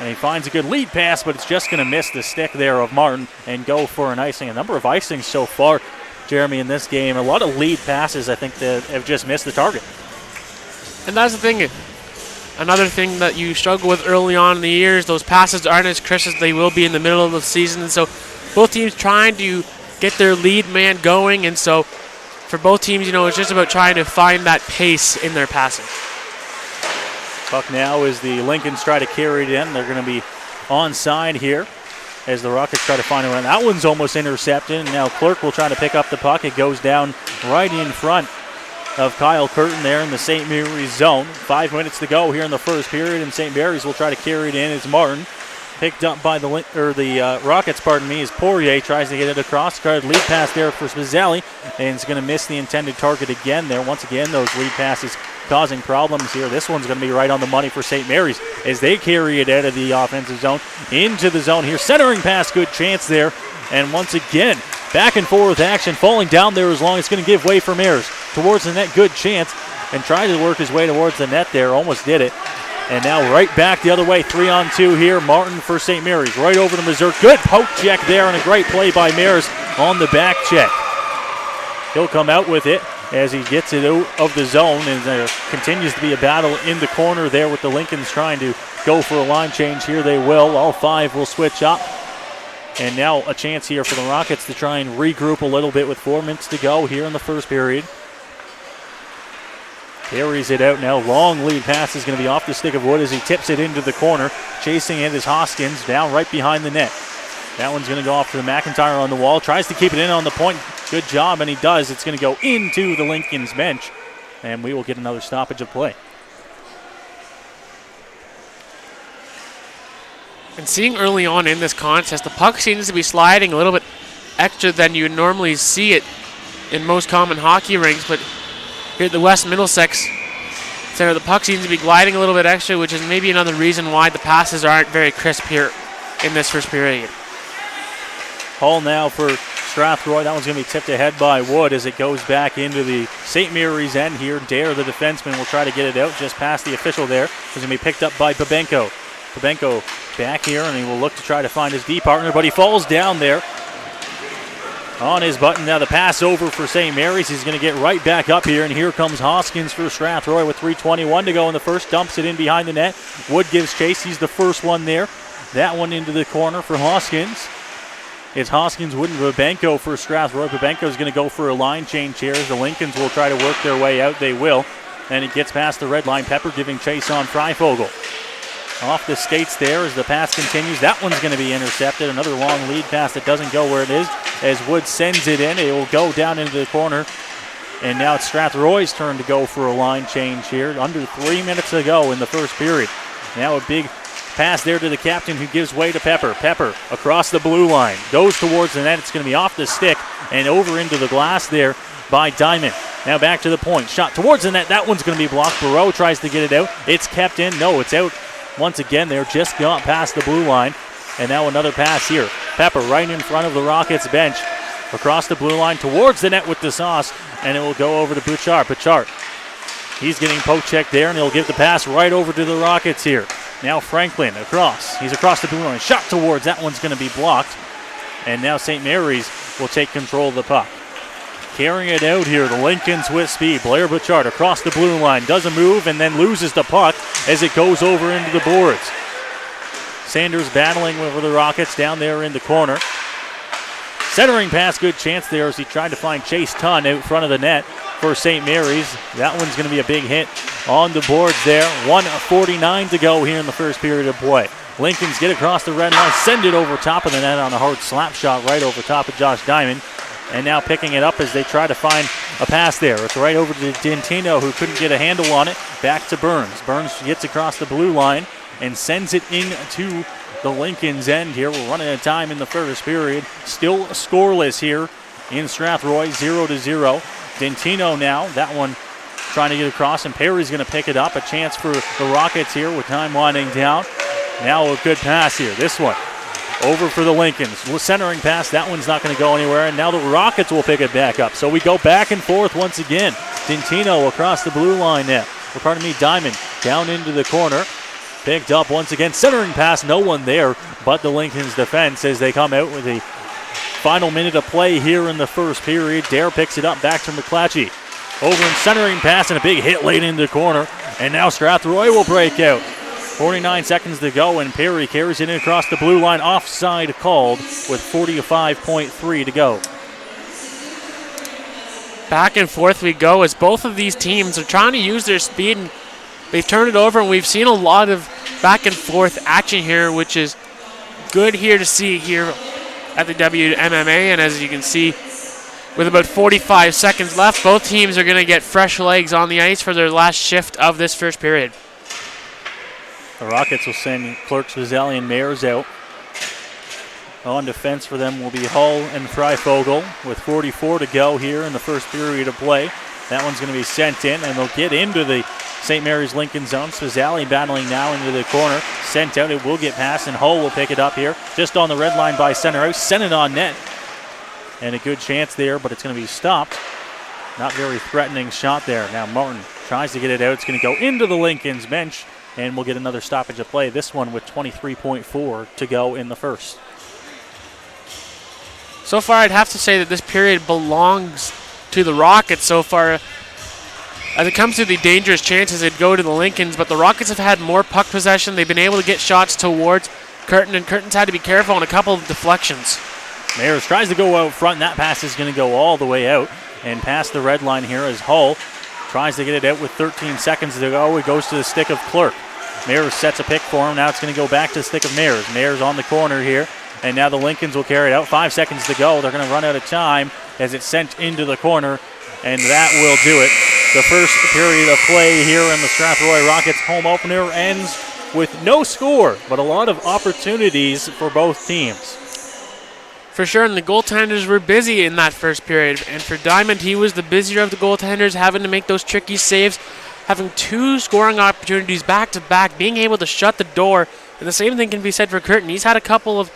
And he finds a good lead pass, but it's just going to miss the stick there of Martin and go for an icing. A number of icings so far, Jeremy, in this game. A lot of lead passes, I think, that have just missed the target. And that's the thing. Another thing that you struggle with early on in the years, those passes aren't as crisp as they will be in the middle of the season. And so both teams trying to get their lead man going. And so for both teams, it's just about trying to find that pace in their passing. Puck now as the Lincolns try to carry it in. They're going to be onside here as the Rockets try to find a run. That one's almost intercepted. And now Clerk will try to pick up the puck. It goes down right in front of Kyle Curtin there in the St. Mary's zone. 5 minutes to go here in the first period, and St. Mary's will try to carry it in as Martin. Picked up by the Rockets, as Poirier tries to get it across. Card lead pass there for Spizzelli, and it's going to miss the intended target again there. Once again, those lead passes causing problems here. This one's going to be right on the money for St. Mary's as they carry it out of the offensive zone into the zone here. Centering pass, good chance there. And once again, back and forth action, falling down there as long. It's going to give way for Mares towards the net, good chance, and trying to work his way towards the net there. Almost did it. And now right back the other way, 3-on-2 here. Martin for St. Mary's, right over to Missouri. Good poke check there, and a great play by Mares on the back check. He'll come out with it as he gets it out of the zone, and there continues to be a battle in the corner there with the Lincolns trying to go for a line change here. They will. All five will switch up. And now a chance here for the Rockets to try and regroup a little bit with 4 minutes to go here in the first period. Carries it out now. Long lead pass is going to be off the stick of Wood as he tips it into the corner. Chasing it is Hoskins down right behind the net. That one's going to go off to the McIntyre on the wall. Tries to keep it in on the point. Good job, and he does. It's going to go into the Lincoln's bench, and we will get another stoppage of play. And seeing early on in this contest, the puck seems to be sliding a little bit extra than you would normally see it in most common hockey rinks, but here at the West Middlesex Center, the puck seems to be gliding a little bit extra, which is maybe another reason why the passes aren't very crisp here in this first period. Hall now for Strathroy. That one's going to be tipped ahead by Wood as it goes back into the St. Mary's end here. Dare, the defenseman, will try to get it out just past the official there. It's going to be picked up by Babenko. Babenko back here, and he will look to try to find his D partner, but he falls down there on his button. Now the pass over for St. Mary's. He's going to get right back up here, and here comes Hoskins for Strathroy with 3:21 to go in the first. Dumps it in behind the net. Wood gives chase. He's the first one there. That one into the corner for Hoskins. It's Hoskins, Wood, and Babenko for Strathroy. Babenko's going to go for a line change here. The Lincolns will try to work their way out. They will. And it gets past the red line. Pepper giving chase on Freifogel. Off the skates there as the pass continues. That one's going to be intercepted. Another long lead pass that doesn't go where it is. As Wood sends it in, it will go down into the corner. And now it's Strathroy's turn to go for a line change here. Under 3 minutes to go in the first period. Now a big pass there to the captain who gives way to Pepper. Pepper across the blue line. Goes towards the net. It's going to be off the stick and over into the glass there by Diamond. Now back to the point. Shot towards the net. That one's going to be blocked. Barreau tries to get it out. It's kept in. No, it's out. Once again, they're just got past the blue line. And now another pass here. Pepper right in front of the Rockets bench. Across the blue line towards the net with the sauce. And it will go over to Bouchard. Bouchard, he's getting poke checked there, and he'll give the pass right over to the Rockets here. Now Franklin across. He's across the blue line. Shot towards. That one's going to be blocked. And now St. Mary's will take control of the puck. Carrying it out here, the Lincolns with speed. Blair Bouchard across the blue line. Does a move and then loses the puck as it goes over into the boards. Sanders battling over the Rockets down there in the corner. Centering pass, good chance there as he tried to find Chase Tunn out front of the net for St. Mary's. That one's going to be a big hit on the boards there. 1:49 to go here in the first period of play. Lincolns get across the red line, send it over top of the net on a hard slap shot right over top of Josh Diamond. And now picking it up as they try to find a pass there. It's right over to Dentino, who couldn't get a handle on it. Back to Burns. Burns gets across the blue line and sends it into the Lincoln's end here. We're running out of time in the first period. Still scoreless here in Strathroy, 0-0. Dentino now, that one trying to get across, and Perry's going to pick it up. A chance for the Rockets here with time winding down. Now a good pass here. This one over for the Lincolns. Centering pass, that one's not going to go anywhere, and now the Rockets will pick it back up. So we go back and forth once again. Dentino across the blue line now. Or pardon me, Diamond down into the corner. Picked up once again. Centering pass, no one there but the Lincolns defense as they come out with the final minute of play here in the first period. Dare picks it up back to McClatchy. Over and centering pass and a big hit late into the corner. And now Strathroy will break out. 49 seconds to go, and Perry carries it in across the blue line. Offside called with 45.3 to go. Back and forth we go as both of these teams are trying to use their speed, and they've turned it over, and we've seen a lot of back and forth action here, which is good here to see here at the WMMA. And as you can see, with about 45 seconds left. Both teams are going to get fresh legs on the ice for their last shift of this first period. The Rockets will send Clerks, Vizeli, and Mayers out. On defense for them will be Hull and Freifogel with 44 to go here in the first period of play. That one's going to be sent in, and they'll get into the St. Mary's Lincoln zone. Vizeli battling now into the corner. Sent out, it will get past, and Hull will pick it up here. Just on the red line by center ice. Sent it on net. And a good chance there, but it's going to be stopped. Not very threatening shot there. Now Martin tries to get it out. It's going to go into the Lincoln's bench, and we'll get another stoppage of play. This one with 23.4 to go in the first. So far, I'd have to say that this period belongs to the Rockets so far. As it comes to the dangerous chances, it'd go to the Lincolns, but the Rockets have had more puck possession. They've been able to get shots towards Curtin, and Curtin's had to be careful on a couple of deflections. Mayers tries to go out front, and that pass is going to go all the way out and past the red line here as Hull tries to get it out with 13 seconds to go. It goes to the stick of Clerk. Mayers sets a pick for him. Now it's going to go back to the stick of Mayers. Mayers on the corner here. And now the Lincolns will carry it out. 5 seconds to go. They're going to run out of time as it's sent into the corner, and that will do it. The first period of play here in the Strathroy Rockets home opener ends with no score, but a lot of opportunities for both teams. For sure, and the goaltenders were busy in that first period. And for Diamond, he was the busier of the goaltenders, having to make those tricky saves, having 2 scoring opportunities back-to-back, being able to shut the door. And the same thing can be said for Curtin. He's had a couple of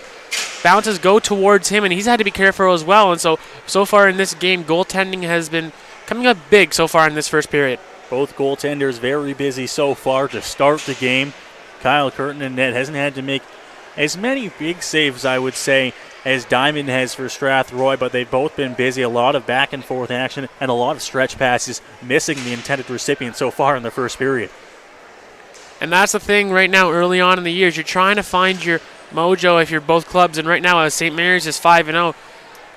bounces go towards him, and he's had to be careful as well. And so far in this game, goaltending has been coming up big so far in this first period. Both goaltenders very busy so far to start the game. Kyle Curtin and net hasn't had to make as many big saves, I would say, as Diamond has for Strathroy, but they've both been busy. A lot of back and forth action and a lot of stretch passes, missing the intended recipient so far in the first period. And that's the thing right now, early on in the years, you're trying to find your mojo if you're both clubs. And right now, as St. Mary's is 5-0,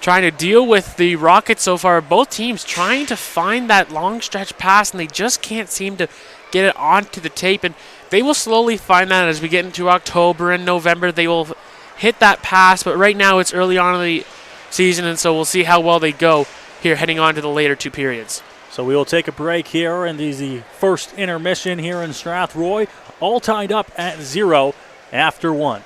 trying to deal with the Rockets so far. Both teams trying to find that long stretch pass, and they just can't seem to get it onto the tape. And they will slowly find that as we get into October and November. They will hit that pass, but right now it's early on in the season, and so we'll see how well they go here heading on to the later 2 periods. So we will take a break here, and this is the first intermission here in Strathroy, all tied up at 0 after 1.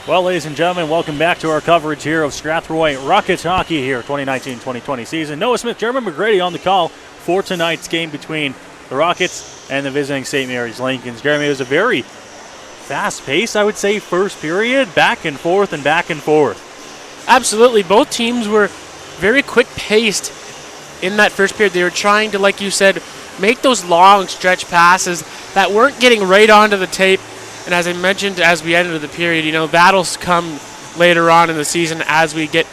Well, ladies and gentlemen, welcome back to our coverage here of Strathroy Rockets hockey here, 2019-2020 season. Noah Smith, Jermey McGrady on the call for tonight's game between the Rockets and the visiting St. Mary's Lincolns. Jeremy, it was a very fast-paced, I would say, first period, back and forth and back and forth. Absolutely. Both teams were very quick-paced in that first period. They were trying to, like you said, make those long stretch passes that weren't getting right onto the tape. And as I mentioned, as we ended the period, that'll come later on in the season as we get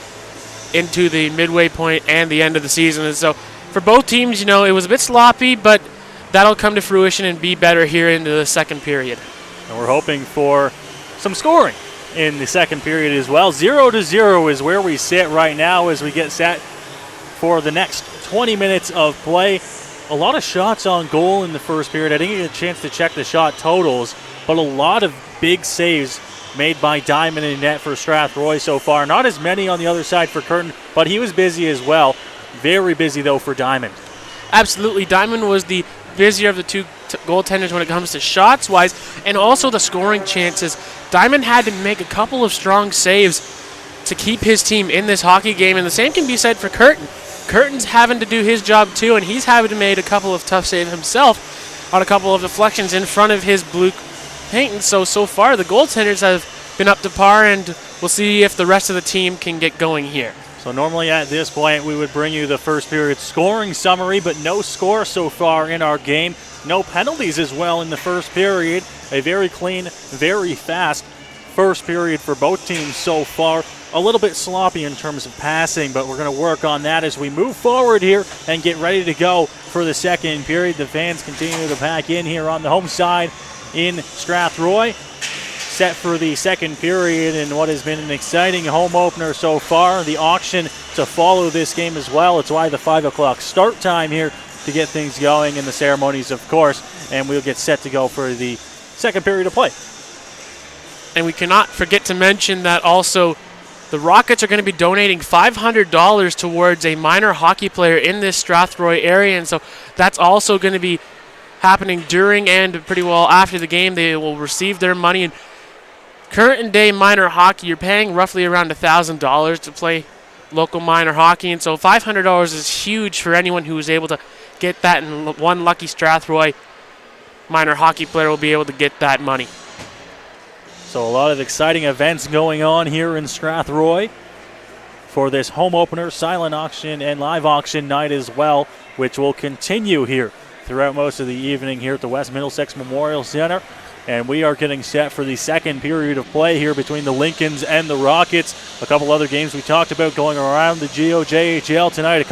into the midway point and the end of the season. And so for both teams, it was a bit sloppy, but that'll come to fruition and be better here into the second period. And we're hoping for some scoring in the second period as well. 0-0 is where we sit right now as we get set for the next 20 minutes of play. A lot of shots on goal in the first period. I didn't get a chance to check the shot totals, but a lot of big saves made by Diamond in net for Strathroy so far. Not as many on the other side for Curtin, but he was busy as well. Very busy, though, for Diamond. Absolutely. Diamond was the busier of the two goaltenders when it comes to shots-wise, and also the scoring chances. Diamond had to make a couple of strong saves to keep his team in this hockey game, and the same can be said for Curtin. Curtin's having to do his job, too, and he's having to make a couple of tough saves himself on a couple of deflections in front of his blue paint. And so far, the goaltenders have been up to par, and we'll see if the rest of the team can get going here. So normally at this point, we would bring you the first period scoring summary, but no score so far in our game. No penalties as well in the first period. A very clean, very fast first period for both teams so far. A little bit sloppy in terms of passing, but we're going to work on that as we move forward here and get ready to go for the second period. The fans continue to pack in here on the home side in Strathroy. Set for the second period in what has been an exciting home opener so far. The auction to follow this game as well. It's why the 5 o'clock start time here to get things going in the ceremonies, of course. And we'll get set to go for the second period of play. And we cannot forget to mention that also the Rockets are going to be donating $500 towards a minor hockey player in this Strathroy area. And so that's also going to be happening during and pretty well after the game. They will receive their money. And current day minor hockey, you're paying roughly around $1,000 to play local minor hockey. And so $500 is huge for anyone who is able to get that. And one lucky Strathroy minor hockey player will be able to get that money. So a lot of exciting events going on here in Strathroy for this home opener, silent auction, and live auction night as well, which will continue here throughout most of the evening here at the West Middlesex Memorial Center. And we are getting set for the second period of play here between the Lincolns and the Rockets. A couple other games we talked about going around the GOJHL tonight.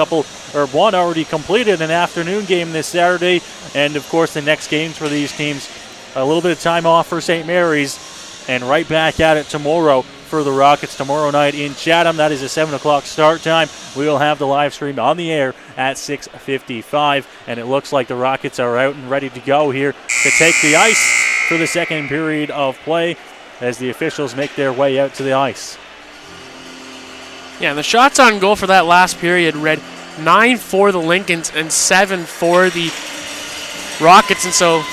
One already completed, an afternoon game this Saturday. And, of course, the next games for these teams, a little bit of time off for St. Mary's. And right back at it tomorrow for the Rockets tomorrow night in Chatham. That is a 7 o'clock start time. We will have the live stream on the air at 6:55. And it looks like the Rockets are out and ready to go here to take the ice for the second period of play as the officials make their way out to the ice. Yeah, and the shots on goal for that last period read 9 for the Lincolns and 7 for the Rockets. And so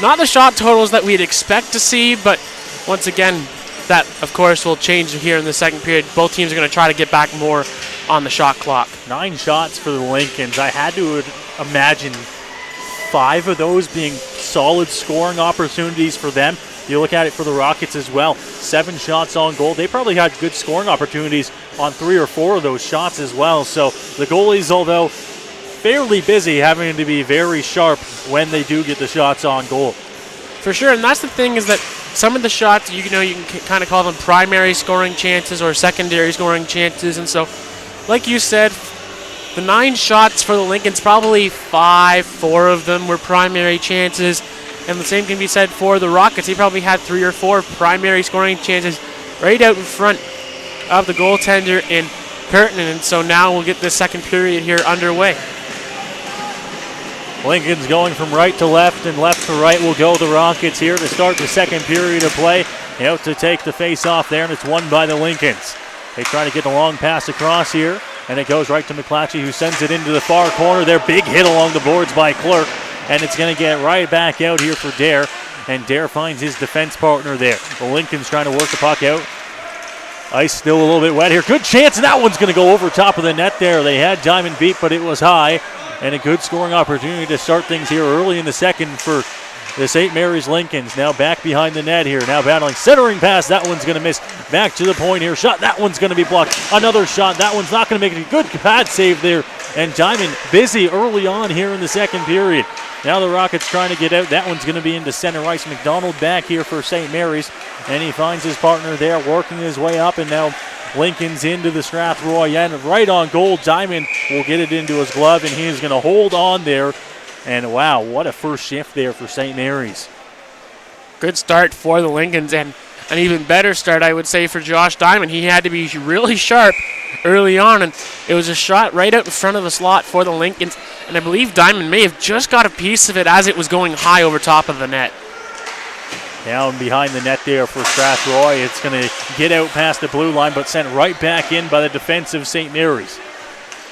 not the shot totals that we'd expect to see, but once again, that, of course, will change here in the second period. Both teams are going to try to get back more on the shot clock. 9 shots for the Lincolns. I had to imagine 5 of those being solid scoring opportunities for them. You look at it for the Rockets as well. 7 shots on goal. They probably had good scoring opportunities on 3 or 4 of those shots as well. So the goalies, although fairly busy, having to be very sharp when they do get the shots on goal. For sure, and that's the thing is that some of the shots, you can kind of call them primary scoring chances or secondary scoring chances. And so, like you said, the 9 shots for the Lincolns, probably 4 of them were primary chances. And the same can be said for the Rockets. He probably had 3 or 4 primary scoring chances right out in front of the goaltender in Curtin. And so now we'll get this second period here underway. Lincoln's going from right to left, and left to right will go the Rockets here to start the second period of play. Out to take the face-off there, and it's won by the Lincolns. They try to get the long pass across here, and it goes right to McClatchy, who sends it into the far corner. Their big hit along the boards by Clerk, and it's going to get right back out here for Dare. and Dare finds his defense partner there. The Lincoln's trying to work the puck out. Ice still a little bit wet here. Good chance, and that one's going to go over top of the net there. They had Diamond beat, but it was high, and a good scoring opportunity to start things here early in the second for the St. Mary's Lincolns. Now back behind the net here. Now battling. Centering pass. That one's going to miss. Back to the point here. Shot. That one's going to be blocked. Another shot. That one's not going to make it. Good pad save there. And Diamond busy early on here in the second period. Now the Rockets trying to get out. That one's going to be into center ice. McDonald back here for St. Mary's. And he finds his partner there working his way up. And now Lincoln's into the Strathroy end. Right on goal. Diamond will get it into his glove. And he is going to hold on there. And wow, what a first shift there for St. Mary's. Good start for the Lincolns, and an even better start, I would say, for Josh Diamond. He had to be really sharp early on, and it was a shot right out in front of the slot for the Lincolns, and I believe Diamond may have just got a piece of it as it was going high over top of the net. Down behind the net there for Strathroy. It's going to get out past the blue line, but sent right back in by the defense of St. Mary's.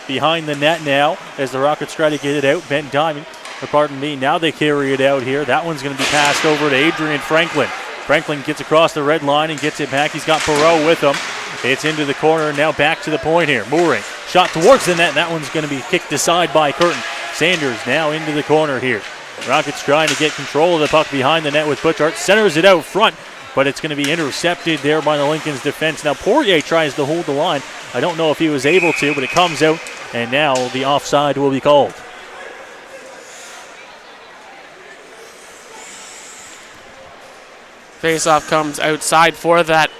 Behind the net now as the Rockets try to get it out. Ben Diamond. Now they carry it out here. That one's going to be passed over to Adrian Franklin. Franklin gets across the red line and gets it back. He's got Perreault with him. It's into the corner. Now back to the point here. Mooring. Shot towards the net. And that one's going to be kicked aside by Curtin. Sanders now into the corner here. Rockets trying to get control of the puck behind the net with Butchart. Centers it out front, but it's going to be intercepted there by the Lincoln's defense. Now Poirier tries to hold the line. I don't know if he was able to, but it comes out, and now the offside will be called. Faceoff comes outside for that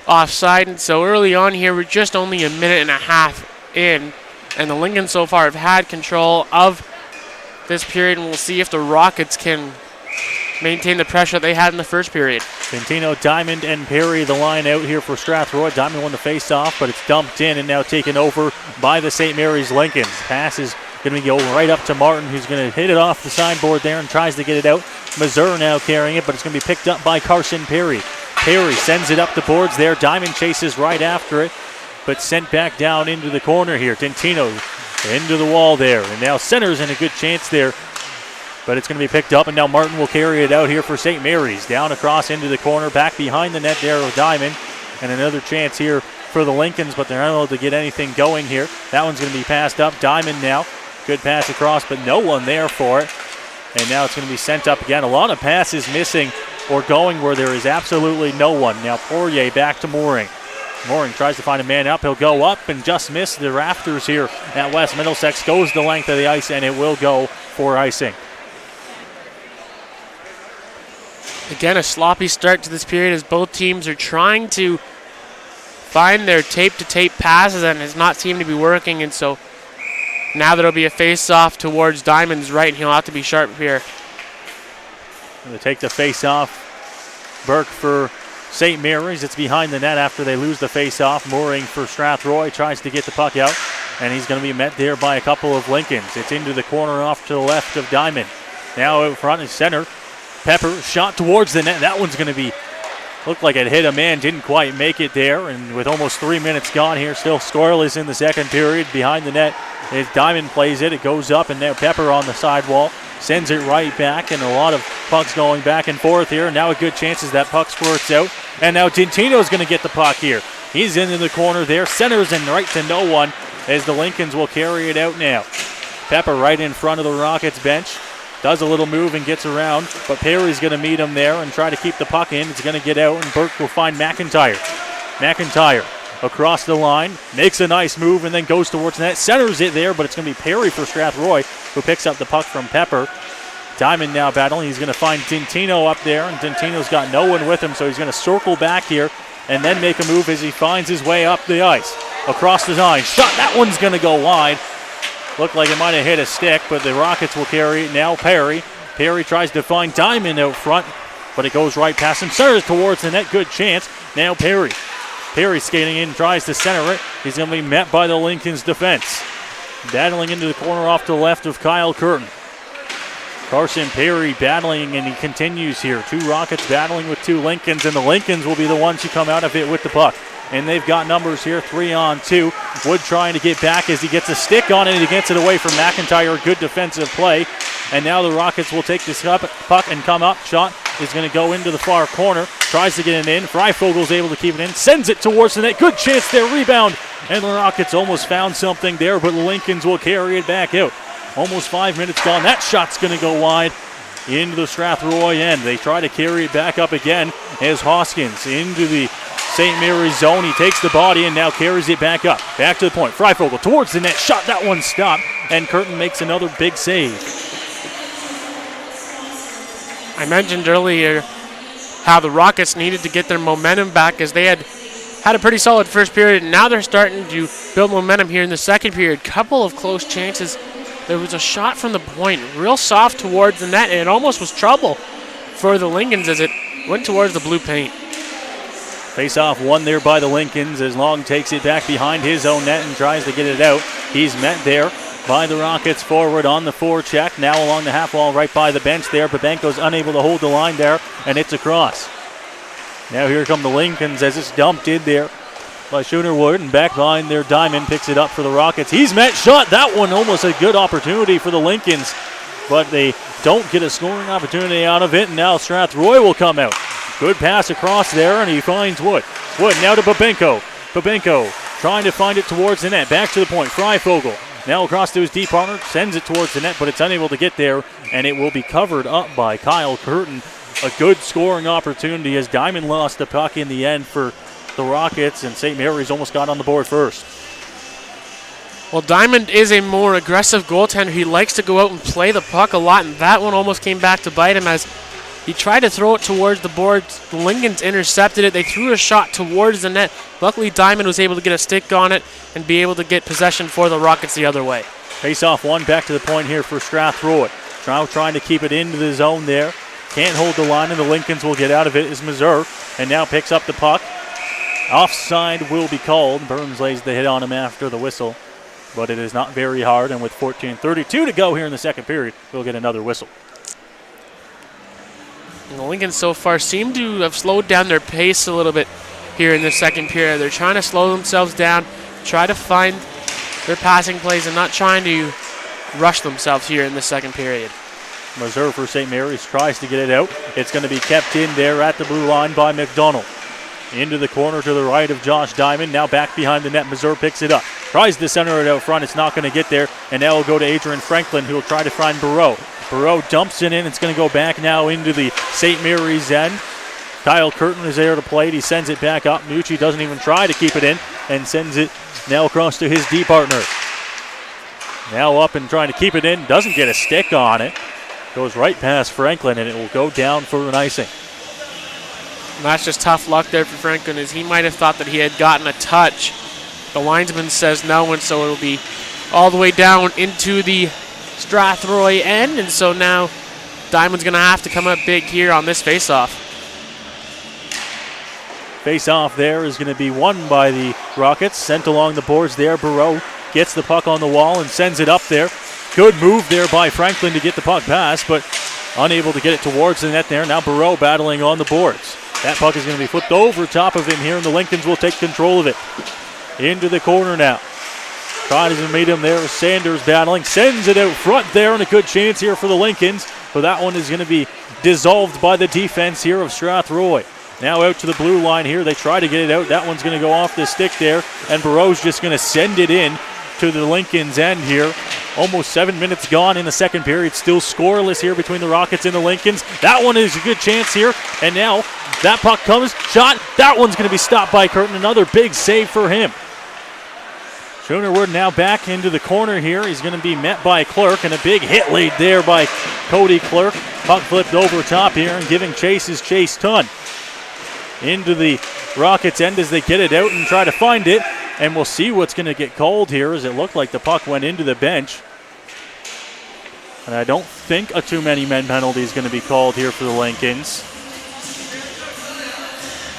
offside, and so early on here, we're just only a minute and a half in, and the Lincolns so far have had control of this period, and we'll see if the Rockets can maintain the pressure they had in the first period. Centino, Diamond, and Perry the line out here for Strathroy. Diamond won the face-off, but it's dumped in and now taken over by the St. Mary's Lincolns. Pass is going to go right up to Martin, who's going to hit it off the signboard there and tries to get it out. Mazur now carrying it, but it's going to be picked up by Carson Perry. Perry sends it up the boards there. Diamond chases right after it, but sent back down into the corner here. Tintino into the wall there, and now centers in a good chance there, but it's going to be picked up, and now Martin will carry it out here for St. Mary's. Down across into the corner, back behind the net there with Diamond, and another chance here for the Lincolns, but they're not able to get anything going here. That one's going to be passed up. Diamond now. Good pass across, but no one there for it. And now it's going to be sent up again. A lot of passes missing or going where there is absolutely no one. Now Poirier back to Mooring. Mooring tries to find a man up. He'll go up and just miss the rafters here at West Middlesex. Goes the length of the ice, and it will go for icing. Again, a sloppy start to this period as both teams are trying to find their tape-to-tape passes, and it's not seeming to be working, and so now there'll be a face-off towards Diamond's right, and he'll have to be sharp here. They take the face-off. Burke for St. Mary's. It's behind the net after they lose the face-off. Mooring for Strathroy tries to get the puck out, and he's going to be met there by a couple of Lincolns. It's into the corner off to the left of Diamond. Now out front and center. Pepper shot towards the net. That one's going to be, looked like it hit a man, didn't quite make it there, and with almost 3 minutes gone here, still scoreless in the second period. Behind the net, as Diamond plays it, it goes up, and now Pepper on the sidewall sends it right back, and a lot of pucks going back and forth here. Now a good chance as that puck squirts out, and now Tintino's going to get the puck here. He's into the corner there, centers and right to no one as the Lincolns will carry it out now. Pepper right in front of the Rockets bench. Does a little move and gets around, but Perry's going to meet him there and try to keep the puck in. It's going to get out, and Burke will find McIntyre. McIntyre across the line, makes a nice move, and then goes towards the net. Centers it there, but it's going to be Perry for Strathroy, who picks up the puck from Pepper. Diamond now battling. He's going to find Tintino up there, and Tintino's got no one with him, so he's going to circle back here and then make a move as he finds his way up the ice. Across the line. Shot. That one's going to go wide. Looked like it might have hit a stick, but the Rockets will carry it now. Perry. Perry tries to find Diamond out front, but it goes right past him. Centers towards the net. Good chance. Now Perry. Perry skating in, tries to center it. He's going to be met by the Lincoln's defense. Battling into the corner off to the left of Kyle Curtin. Carson Perry battling, and he continues here. Two Rockets battling with two Lincolns, and the Lincolns will be the ones who come out of it with the puck. And they've got numbers here, 3-on-2. Wood trying to get back as he gets a stick on it, and he gets it away from McIntyre. Good defensive play. And now the Rockets will take this puck and come up. Shot is going to go into the far corner. Tries to get it in. Freifogel's able to keep it in. Sends it towards the net. Good chance there. Rebound. And the Rockets almost found something there, but the Lincolns will carry it back out. Almost 5 minutes gone. That shot's going to go wide into the Strathroy end. They try to carry it back up again as Hoskins into the St. Mary's zone. He takes the body and now carries it back up. Back to the point. Freifogel towards the net. Shot. That one stopped. And Curtin makes another big save. I mentioned earlier how the Rockets needed to get their momentum back as they had a pretty solid first period, and now they're starting to build momentum here in the second period. Couple of close chances. There was a shot from the point, real soft towards the net, and it almost was trouble for the Lincolns as it went towards the blue paint. Face-off won there by the Lincolns as Long takes it back behind his own net and tries to get it out. He's met there by the Rockets forward on the forecheck. Now along the half wall right by the bench there. Babenko's unable to hold the line there, and it's across. Now here come the Lincolns as it's dumped in there by Schoonerwood, and back behind there Diamond picks it up for the Rockets. He's met. Shot. That one almost a good opportunity for the Lincolns, but they don't get a scoring opportunity out of it, and now Strathroy will come out. Good pass across there, and he finds Wood. Wood now to Babenko. Babenko trying to find it towards the net. Back to the point. Freifogel now across to his deep partner. Sends it towards the net, but it's unable to get there, and it will be covered up by Kyle Curtin. A good scoring opportunity as Diamond lost the puck in the end for the Rockets, and St. Mary's almost got on the board first. Well, Diamond is a more aggressive goaltender. He likes to go out and play the puck a lot, and that one almost came back to bite him as he tried to throw it towards the boards. The Lincolns intercepted it. They threw a shot towards the net. Luckily, Diamond was able to get a stick on it and be able to get possession for the Rockets the other way. Face-off one, back to the point here for Strathroy. Now trying to keep it into the zone there. Can't hold the line, and the Lincolns will get out of it as Missouri, and now picks up the puck. Offside will be called. Burns lays the hit on him after the whistle, but it is not very hard, and with 14:32 to go here in the second period, we'll get another whistle. And the Lincolns so far seem to have slowed down their pace a little bit here in the second period. They're trying to slow themselves down, try to find their passing plays, and not trying to rush themselves here in the second period. Missouri for St. Mary's tries to get it out. It's going to be kept in there at the blue line by McDonald. Into the corner to the right of Josh Diamond. Now back behind the net. Missouri picks it up. Tries to center it out front. It's not going to get there. And now we'll go to Adrian Franklin, who will try to find Barreau. Barreau dumps it in. It's going to go back now into the St. Mary's end. Kyle Curtin is there to play it. He sends it back up. Nucci doesn't even try to keep it in and sends it now across to his D partner. Now up and trying to keep it in. Doesn't get a stick on it. Goes right past Franklin, and it will go down for an icing. And that's just tough luck there for Franklin, as he might have thought that he had gotten a touch. The linesman says no, and so it'll be all the way down into the Strathroy end, and so now Diamond's going to have to come up big here on this face-off. Face-off there is going to be won by the Rockets. Sent along the boards there. Barreau gets the puck on the wall and sends it up there. Good move there by Franklin to get the puck past, but unable to get it towards the net there. Now Barreau battling on the boards. That puck is going to be flipped over top of him here, and the Lincolns will take control of it. Into the corner now. Tries to meet him there. Sanders battling. Sends it out front there, and a good chance here for the Lincolns. But that one is going to be dissolved by the defense here of Strathroy. Now out to the blue line here. They try to get it out. That one's going to go off the stick there, and Barreau's just going to send it in to the Lincolns' end here. Almost 7 minutes gone in the second period. Still scoreless here between the Rockets and the Lincolns. That one is a good chance here. And now that puck comes. Shot. That one's going to be stopped by Curtin. Another big save for him. Schoonerwood now back into the corner here. He's going to be met by Clerk, and a big hit lead there by Cody Clerk. Puck flipped over top here, and giving chase is Chase Tunn. Into the Rockets' end as they get it out and try to find it. And we'll see what's going to get called here, as it looked like the puck went into the bench. And I don't think a too many men penalty is going to be called here for the Lincolns.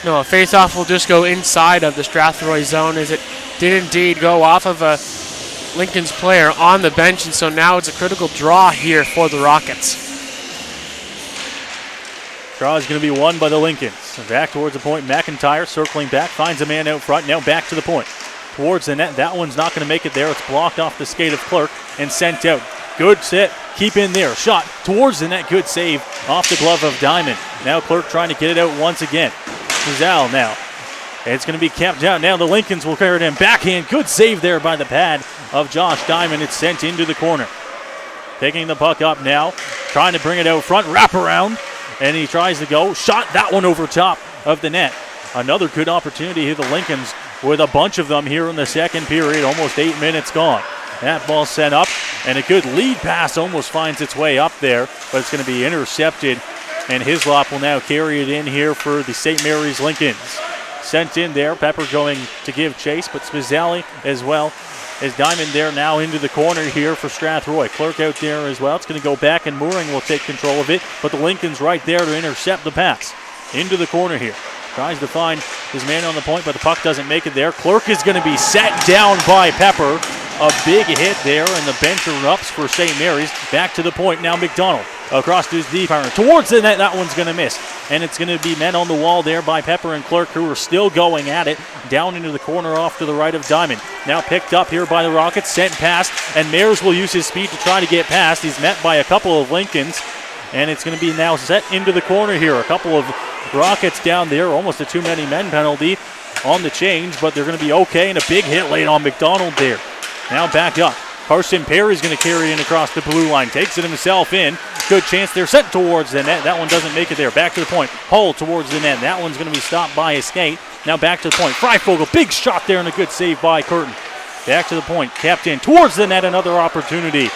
No, a face-off will just go inside of the Strathroy zone, as it did indeed go off of a Lincoln's player on the bench, and so now it's a critical draw here for the Rockets. Draw is going to be won by the Lincolns. Back towards the point. McIntyre circling back, finds a man out front. Now back to the point. Towards the net. That one's not going to make it there. It's blocked off the skate of Clerk and sent out. Good set. Keep in there. Shot towards the net. Good save off the glove of Diamond. Now Clerk trying to get it out once again. Chazal now. It's going to be kept down. Now the Lincolns will carry it in. Backhand. Good save there by the pad of Josh Diamond. It's sent into the corner. Picking the puck up now. Trying to bring it out front. Wrap around. And he tries to go. Shot that one over top of the net. Another good opportunity here. The Lincolns with a bunch of them here in the second period. Almost 8 minutes gone. That ball sent up. And a good lead pass almost finds its way up there. But it's going to be intercepted. And Hislop will now carry it in here for the St. Mary's Lincolns. Sent in there. Pepper going to give chase, but Spizzali as well as Diamond there now into the corner here for Strathroy. Clerk out there as well. It's going to go back, and Mooring will take control of it, but the Lincolns right there to intercept the pass. Into the corner here. Tries to find his man on the point, but the puck doesn't make it there. Clerk is going to be set down by Pepper. A big hit there, and the bench erupts for St. Mary's. Back to the point now, McDonald. Across to his deep iron. Towards the net, that one's going to miss. And it's going to be met on the wall there by Pepper and Clerk, who are still going at it. Down into the corner off to the right of Diamond. Now picked up here by the Rockets. Sent past, and Mayers will use his speed to try to get past. He's met by a couple of Lincolns. And it's going to be now set into the corner here. A couple of Rockets down there. Almost a too many men penalty on the change, but they're going to be okay. And a big hit laid on McDonald there. Now back up. Carson Perry's going to carry it in across the blue line. Takes it himself in. Good chance there. Sent towards the net. That one doesn't make it there. Back to the point. Hull towards the net. That one's going to be stopped by a skate. Now back to the point. Freifogel. Big shot there and a good save by Curtin. Back to the point. Kept in towards the net. Another opportunity.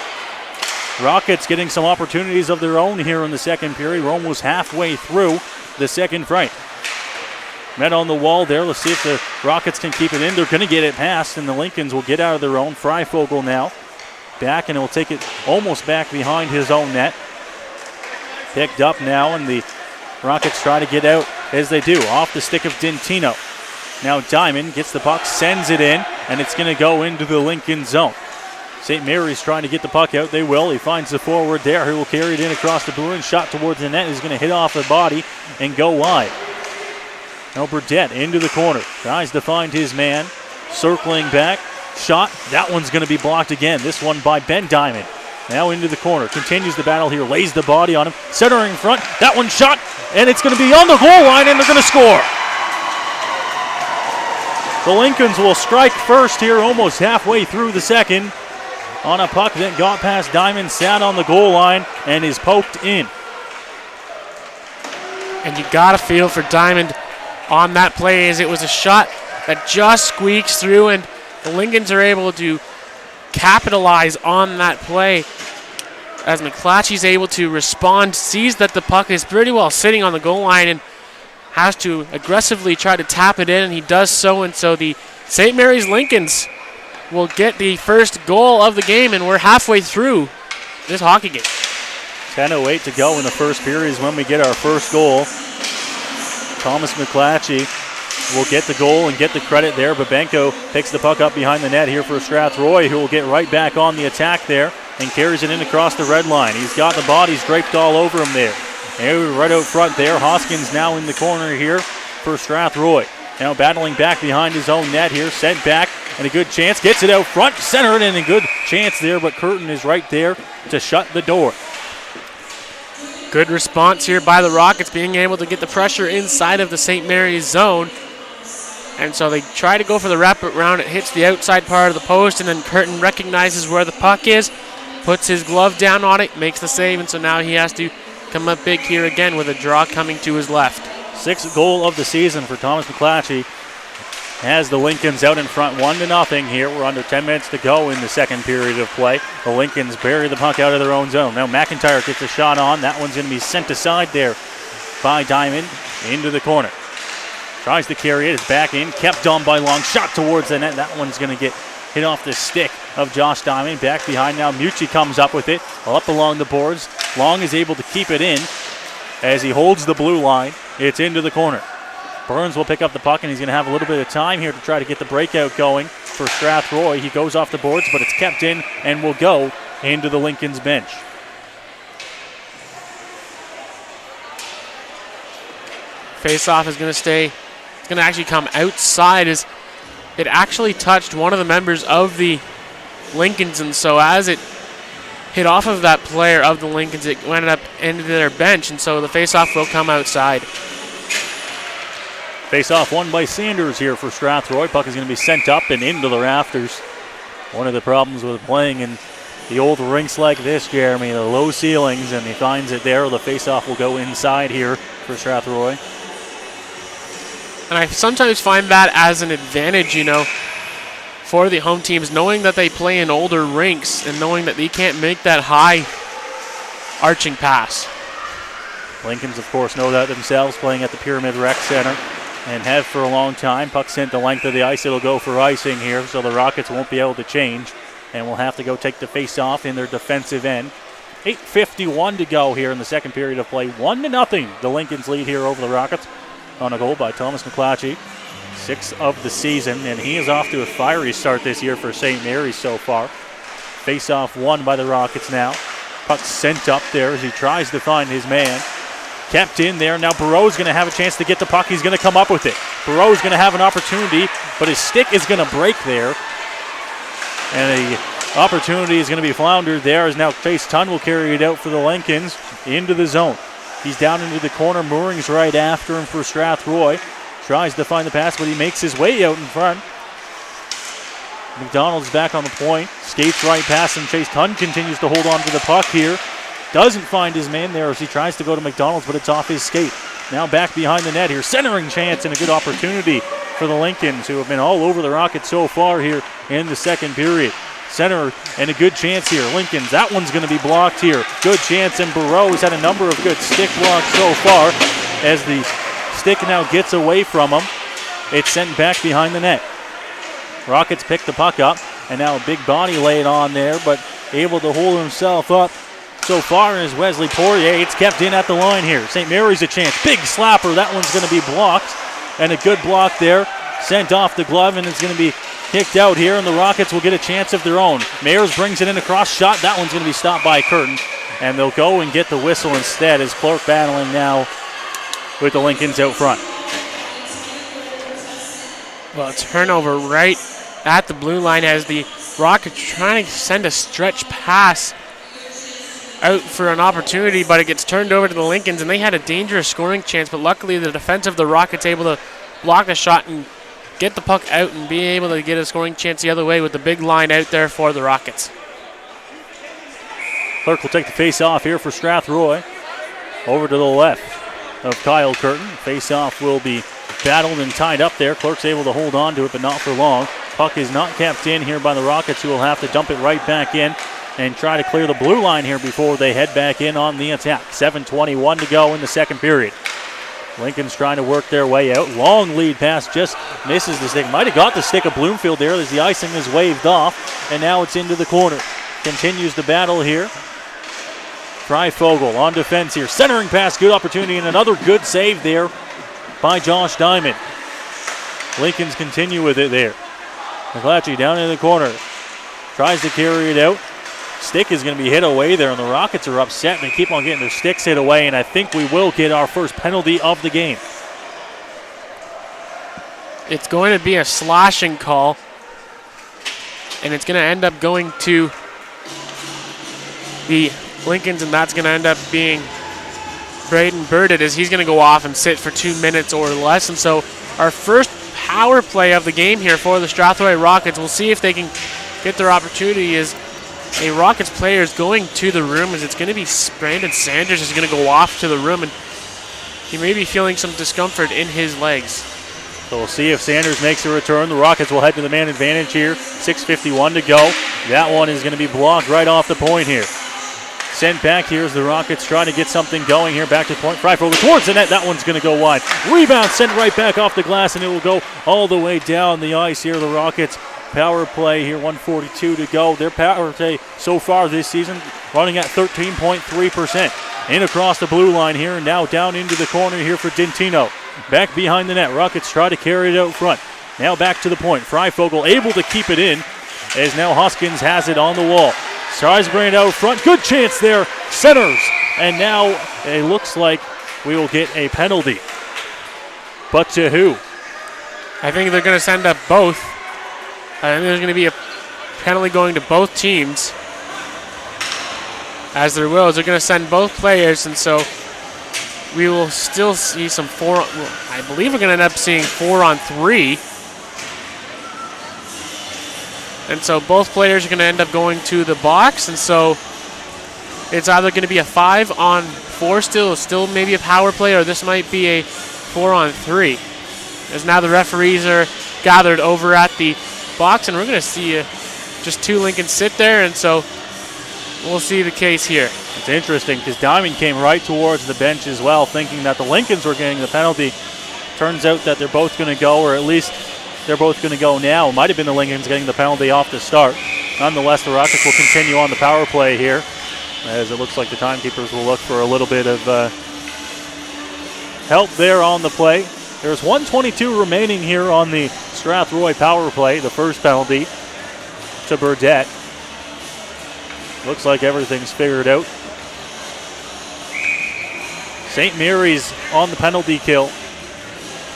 Rockets getting some opportunities of their own here in the second period. We're almost halfway through the second frame. Met on the wall there. Let's see if the Rockets can keep it in. They're going to get it past, and the Lincolns will get out of their own. Freifogel now back, and he'll take it almost back behind his own net. Picked up now, and the Rockets try to get out as they do. Off the stick of Dintino. Now Diamond gets the puck, sends it in, and it's going to go into the Lincoln zone. St. Mary's trying to get the puck out. They will. He finds the forward there. He will carry it in across the blue line. Shot towards the net is going to hit off the body and go wide. Now Burdett into the corner. Tries to find his man. Circling back. Shot. That one's going to be blocked again. This one by Ben Diamond. Now into the corner. Continues the battle here. Lays the body on him. Centering front. That one shot. And it's going to be on the goal line, and they're going to score. The Lincolns will strike first here almost halfway through the second. On a puck that got past Diamond. Sat on the goal line and is poked in. And you got to feel for Diamond on that play, as it was a shot that just squeaks through, and the Lincolns are able to capitalize on that play as McClatchy's able to respond, sees that the puck is pretty well sitting on the goal line and has to aggressively try to tap it in, and he does so, and so the St. Mary's Lincolns will get the first goal of the game, and we're halfway through this hockey game. 10:08 to go in the first period is when we get our first goal. Thomas McClatchy will get the goal and get the credit there. Babenko picks the puck up behind the net here for Strathroy, who will get right back on the attack there and carries it in across the red line. He's got the bodies draped all over him there. And right out front there, Hoskins now in the corner here for Strathroy. Now battling back behind his own net here, sent back, and a good chance. Gets it out front, center it in, a good chance there, but Curtin is right there to shut the door. Good response here by the Rockets, being able to get the pressure inside of the St. Mary's zone. And so they try to go for the wrap around. It hits the outside part of the post, and then Curtin recognizes where the puck is, puts his glove down on it, makes the save, and so now he has to come up big here again with a draw coming to his left. Sixth goal of the season for Thomas McClatchy. Has the Lincolns out in front 1-0 here. We're under 10 minutes to go in the second period of play. The Lincolns bury the puck out of their own zone. Now McIntyre gets a shot on. That one's going to be sent aside there by Diamond into the corner. Tries to carry it. It's back in. Kept on by Long. Shot towards the net. That one's going to get hit off the stick of Josh Diamond. Back behind now. Mucci comes up with it. Up along the boards. Long is able to keep it in as he holds the blue line. It's into the corner. Burns will pick up the puck, and he's going to have a little bit of time here to try to get the breakout going for Strathroy. He goes off the boards, but it's kept in and will go into the Lincoln's bench. Face-off is going to stay. It's going to actually come outside, as it actually touched one of the members of the Lincolns, and so as it hit off of that player of the Lincolns. It went up into their bench, and so the faceoff will come outside. Face-off won by Sanders here for Strathroy. Puck is going to be sent up and into the rafters. One of the problems with playing in the old rinks like this, Jeremy, the low ceilings, and he finds it there. The face-off will go inside here for Strathroy. And I sometimes find that as an advantage, for the home teams, knowing that they play in older rinks and knowing that they can't make that high arching pass. Lincolns, of course, know that themselves, playing at the Pyramid Rec Center, and have for a long time. Puck sent the length of the ice. It'll go for icing here, so the Rockets won't be able to change, and will have to go take the face-off in their defensive end. 8:51 to go here in the second period of play. 1-0, the Lincolns lead here over the Rockets on a goal by Thomas McClatchy. 6th of the season, and he is off to a fiery start this year for St. Mary's so far. Face-off won by the Rockets now. Puck sent up there as he tries to find his man. Kept in there. Now Barreau's going to have a chance to get the puck. He's going to come up with it. Barreau's going to have an opportunity, but his stick is going to break there. And the opportunity is going to be floundered there as now Chase Tunn will carry it out for the Lincolns into the zone. He's down into the corner. Mooring's right after him for Strathroy. Tries to find the pass, but he makes his way out in front. McDonald's back on the point. Skates right past him. Chase Tunn continues to hold on to the puck here. Doesn't find his man there as he tries to go to McDonald's, but it's off his skate. Now back behind the net here. Centering chance and a good opportunity for the Lincolns, who have been all over the Rockets so far here in the second period. Center and a good chance here. Lincolns, that one's going to be blocked here. Good chance, and Barreau's had a number of good stick blocks so far as the stick now gets away from him. It's sent back behind the net. Rockets pick the puck up, and now a big body laid on there, but able to hold himself up so far is Wesley Poirier. It's kept in at the line here. St. Mary's a chance. Big slapper. That one's going to be blocked, and a good block there. Sent off the glove, and it's going to be kicked out here, and the Rockets will get a chance of their own. Mayers brings it in across shot. That one's going to be stopped by Curtin, and they'll go and get the whistle instead as Clark battling now with the Lincolns out front. Well, a turnover right at the blue line as the Rockets trying to send a stretch pass out for an opportunity, but it gets turned over to the Lincolns, and they had a dangerous scoring chance, but luckily the defense of the Rockets able to block the shot and get the puck out and be able to get a scoring chance the other way with the big line out there for the Rockets. Clark will take the face-off here for Strathroy. Over to the left of Kyle Curtin. Face-off will be battled and tied up there. Clark's able to hold on to it, but not for long. Puck is not kept in here by the Rockets, who will have to dump it right back in and try to clear the blue line here before they head back in on the attack. 7:21 to go in the second period. Lincoln's trying to work their way out. Long lead pass, just misses the stick. Might have got the stick of Bloomfield there as the icing is waved off, and now it's into the corner. Continues the battle here. Freifogel on defense here. Centering pass, good opportunity, and another good save there by Josh Diamond. Lincolns continue with it there. McClatchy down in the corner. Tries to carry it out. Stick is going to be hit away there, and the Rockets are upset. They keep on getting their sticks hit away, and I think we will get our first penalty of the game. It's going to be a slashing call, and it's going to end up going to the Lincolns, and that's going to end up being Braden Burdett, as he's going to go off and sit for 2 minutes or less. And so our first power play of the game here for the Strathroy Rockets. We'll see if they can get their opportunity as a Rockets player is going to the room, as it's going to be Brandon Sanders is going to go off to the room, and he may be feeling some discomfort in his legs. So we'll see if Sanders makes a return. The Rockets will head to the man advantage here. 6:51 to go. That one is going to be blocked right off the point here. Sent back here as the Rockets trying to get something going here. Back to the point. Freifogel towards the net. That one's going to go wide. Rebound sent right back off the glass, and it will go all the way down the ice here. The Rockets power play here, 1:42 to go. Their power play so far this season running at 13.3%. In across the blue line here, and now down into the corner here for Dintino. Back behind the net. Rockets try to carry it out front. Now back to the point. Freifogel able to keep it in, as now Hoskins has it on the wall. Tries to bring it out front. Good chance there. Centers. And now it looks like we will get a penalty. But to who? I think they're going to send up both. I think there's going to be a penalty going to both teams. as there will. They're going to send both players, and so we will still see some I believe we're going to end up seeing 4-on-3. And so both players are going to end up going to the box, and so it's either going to be a 5-on-4 still maybe a power play, or this might be a 4-on-3. As now the referees are gathered over at the box, and we're going to see just two Lincolns sit there, and so we'll see the case here. It's interesting because Diamond came right towards the bench as well, thinking that the Lincolns were getting the penalty. Turns out that they're both going to go, or at least they're both going to go now. It might have been the Lincolns getting the penalty off the start. Nonetheless, the Rockets will continue on the power play here, as it looks like the timekeepers will look for a little bit of help there on the play. There's 1:22 remaining here on the Strathroy power play, the first penalty to Burdette. Looks like everything's figured out. St. Mary's on the penalty kill.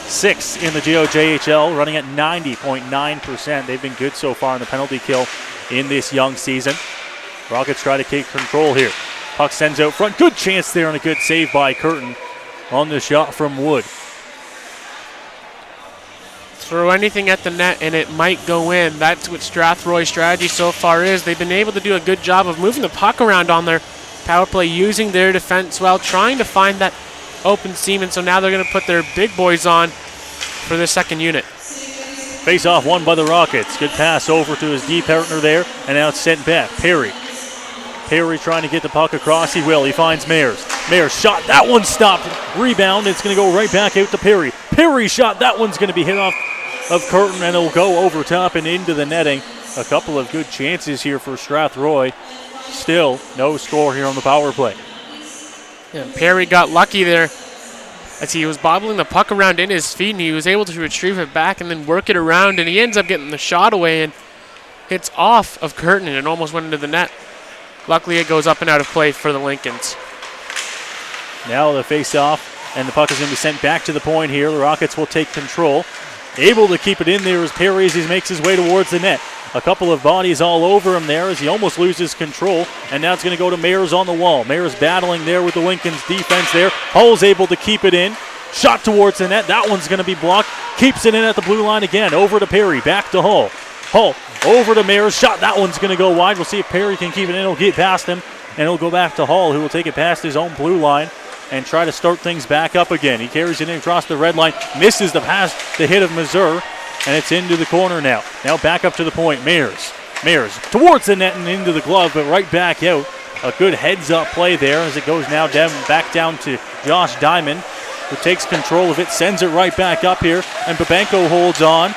6 in the GOJHL, running at 90.9%. They've been good so far in the penalty kill in this young season. Rockets try to take control here. Puck sends out front. Good chance there and a good save by Curtin on the shot from Wood. Throw anything at the net and it might go in. That's what Strathroy's strategy so far is. They've been able to do a good job of moving the puck around on their power play, using their defense well, trying to find that open seam, and so now they're going to put their big boys on for the second unit. Face-off won by the Rockets. Good pass over to his D partner there, and now it's sent back. Perry trying to get the puck across. He will. He finds Mayers. Mayers shot. That one stopped. Rebound. It's going to go right back out to Perry. Perry shot. That one's going to be hit off of Curtin, and it'll go over top and into the netting. A couple of good chances here for Strathroy. Still no score here on the power play. Yeah, Perry got lucky there as he was bobbling the puck around in his feet, and he was able to retrieve it back and then work it around, and he ends up getting the shot away and hits off of Curtin, and it almost went into the net. Luckily, it goes up and out of play for the Lincolns. Now the face-off, and the puck is going to be sent back to the point here. The Rockets will take control. Able to keep it in there as Perry as he makes his way towards the net. A couple of bodies all over him there as he almost loses control. And now it's going to go to Mayers on the wall. Mayers battling there with the Lincolns defense there. Hull's able to keep it in. Shot towards the net. That one's going to be blocked. Keeps it in at the blue line again. Over to Perry. Back to Hull. Hull over to Mayers. Shot. That one's going to go wide. We'll see if Perry can keep it in. It'll get past him. And it'll go back to Hull, who will take it past his own blue line and try to start things back up again. He carries it in across the red line. Misses the pass, the hit of Missouri. And it's into the corner now. Now back up to the point. Mayers towards the net and into the glove, but right back out. A good heads-up play there as it goes now back down to Josh Diamond, who takes control of it, sends it right back up here, and Babenko holds on.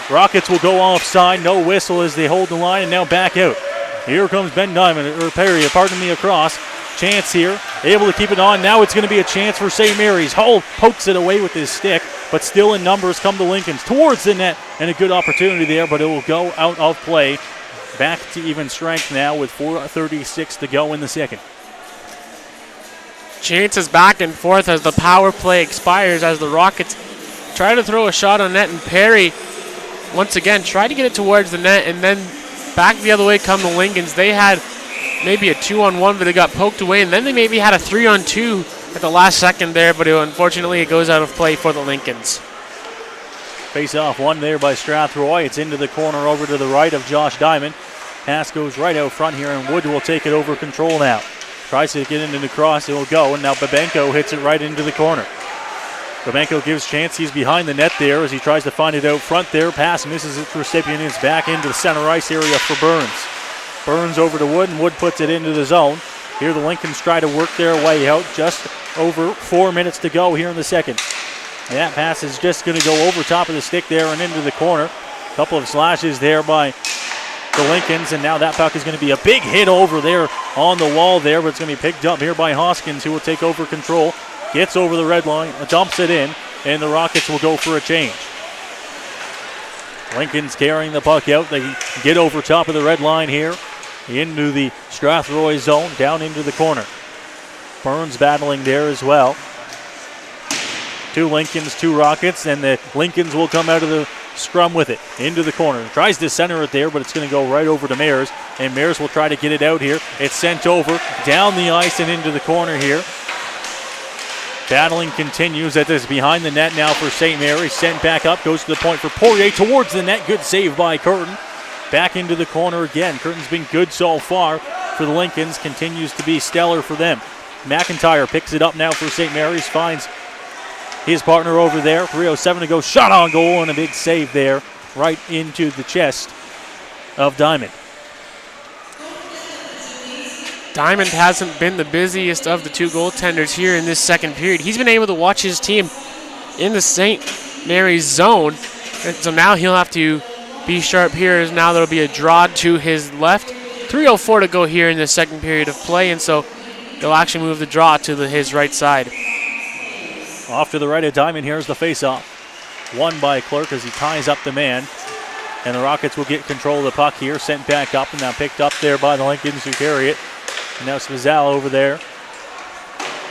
Rockets will go offside. No whistle as they hold the line, and now back out. Here comes Ben Diamond, or Perry, across. Chance here, able to keep it on. Now it's going to be a chance for St. Mary's. Hull pokes it away with his stick, but still in numbers come the Lincolns towards the net, and a good opportunity there, but it will go out of play. Back to even strength now with 4:36 to go in the second. Chances back and forth as the power play expires, as the Rockets try to throw a shot on net, and Perry once again tried to get it towards the net, and then back the other way come the Lincolns. They had maybe a 2-on-1, but they got poked away, and then they maybe had a 3-on-2 at the last second there, but unfortunately it goes out of play for the Lincolns. Face-off won there by Strathroy. It's into the corner over to the right of Josh Diamond. Pass goes right out front here, and Wood will take it over control now. Tries to get into the cross. It will go, and now Babenko hits it right into the corner. Babenko gives chance. He's behind the net there as he tries to find it out front there. Pass misses its recipient. It's back into the center ice area for Burns. Burns over to Wood, and Wood puts it into the zone. Here the Lincolns try to work their way out. Just over 4 minutes to go here in the second. And that pass is just going to go over top of the stick there and into the corner. A couple of slashes there by the Lincolns, and now that puck is going to be a big hit over there on the wall there, but it's going to be picked up here by Hoskins, who will take over control. Gets over the red line, dumps it in, and the Rockets will go for a change. Lincoln's carrying the puck out. They get over top of the red line here into the Strathroy zone, down into the corner. Burns battling there as well. 2 Lincolns, 2 Rockets, and the Lincolns will come out of the scrum with it into the corner. Tries to center it there, but it's going to go right over to Mayers, and Mayers will try to get it out here. It's sent over down the ice and into the corner here. Battling continues. That is behind the net now for St. Mary's. Sent back up, goes to the point for Poirier towards the net. Good save by Curtin. Back into the corner again. Curtin's been good so far for the Lincolns. Continues to be stellar for them. McIntyre picks it up now for St. Mary's. Finds his partner over there. 3:07 to go. Shot on goal and a big save there right into the chest of Diamond. Diamond hasn't been the busiest of the two goaltenders here in this second period. He's been able to watch his team in the St. Mary's zone. And so now he'll have to be sharp here, as now there'll be a draw to his left. 3:04 to go here in the second period of play, and so they'll actually move the draw to his right side. Off to the right of Diamond. Here's the faceoff. Won by Clerk as he ties up the man. And the Rockets will get control of the puck here. Sent back up and now picked up there by the Lincolns who carry it. And now Spazal over there.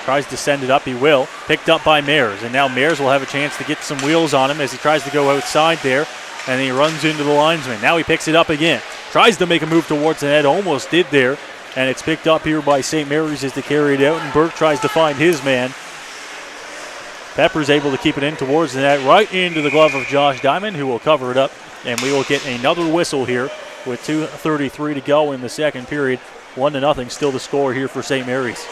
Tries to send it up. He will. Picked up by Mayers. And now Mayers will have a chance to get some wheels on him as he tries to go outside there. And he runs into the linesman. Now he picks it up again. Tries to make a move towards the net. Almost did there. And it's picked up here by St. Mary's as they carry it out. And Burke tries to find his man. Pepper's able to keep it in towards the net. Right into the glove of Josh Diamond, who will cover it up. And we will get another whistle here with 2:33 to go in the second period. 1-0 still the score here for St. Mary's.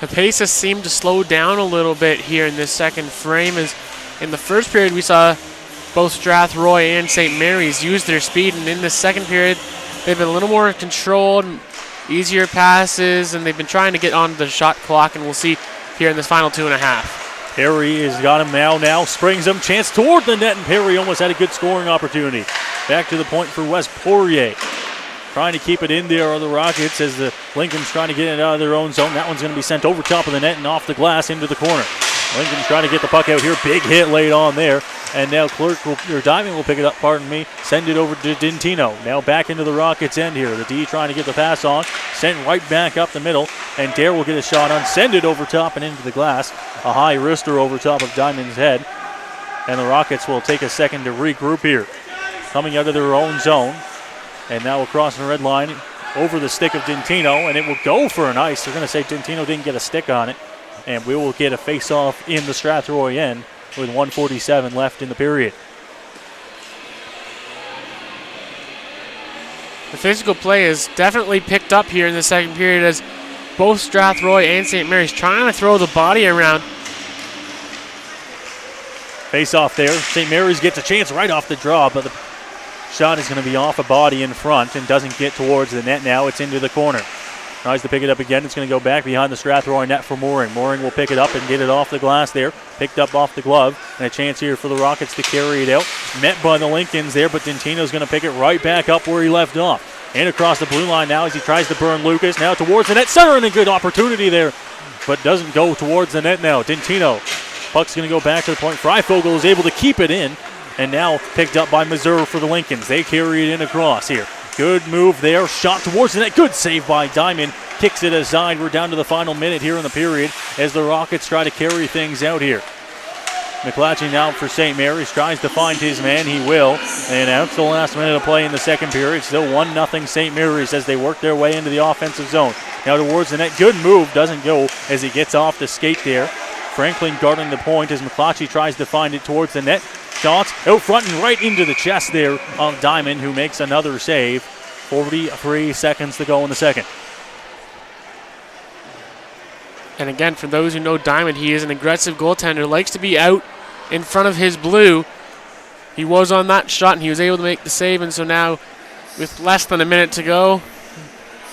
The pace has seemed to slow down a little bit here in this second frame. As in the first period, we saw both Strathroy and St. Mary's use their speed, and in the second period, they've been a little more controlled, easier passes, and they've been trying to get onto the shot clock, and we'll see here in this final 2.5. Perry has got him now springs him, chance toward the net, and Perry almost had a good scoring opportunity. Back to the point for Wes Poirier. Trying to keep it in there are the Rockets as the Lincoln's trying to get it out of their own zone. That one's going to be sent over top of the net and off the glass into the corner. Lincoln's trying to get the puck out here. Big hit laid on there. And now Diamond will pick it up, send it over to Dintino. Now back into the Rockets' end here. The D trying to get the pass on. Sent right back up the middle. And Dare will get a shot on. Send it over top and into the glass. A high wrister over top of Diamond's head. And the Rockets will take a second to regroup here. Coming out of their own zone. And now across the red line over the stick of Dintino. And it will go for an ice. They're going to say Dintino didn't get a stick on it. And we will get a face-off in the Strathroy end with 1:47 left in the period. The physical play is definitely picked up here in the second period as both Strathroy and St. Mary's trying to throw the body around. Face-off there. St. Mary's gets a chance right off the draw, but the shot is going to be off a body in front and doesn't get towards the net now. It's into the corner. Tries to pick it up again. It's going to go back behind the Strathroy net for Mooring. Mooring will pick it up and get it off the glass there. Picked up off the glove. And a chance here for the Rockets to carry it out. Met by the Lincolns there, but Dintino's going to pick it right back up where he left off. And across the blue line now as he tries to burn Lucas. Now towards the net. Center, and a good opportunity there, but doesn't go towards the net now. Dintino. Puck's going to go back to the point. Freifogel is able to keep it in. And now picked up by Missouri for the Lincolns. They carry it in across here. Good move there. Shot towards the net. Good save by Diamond. Kicks it aside. We're down to the final minute here in the period as the Rockets try to carry things out here. McClatchy now for St. Mary's. Tries to find his man. He will. And that's the last minute of play in the second period. Still 1-0 St. Mary's as they work their way into the offensive zone. Now towards the net. Good move. Doesn't go as he gets off the skate there. Franklin guarding the point as McClatchy tries to find it towards the net. Shots out front and right into the chest there of Diamond, who makes another save. 43 seconds to go in the second. And again, for those who know Diamond, he is an aggressive goaltender, likes to be out in front of his blue. He was on that shot and he was able to make the save, and so now with less than a minute to go,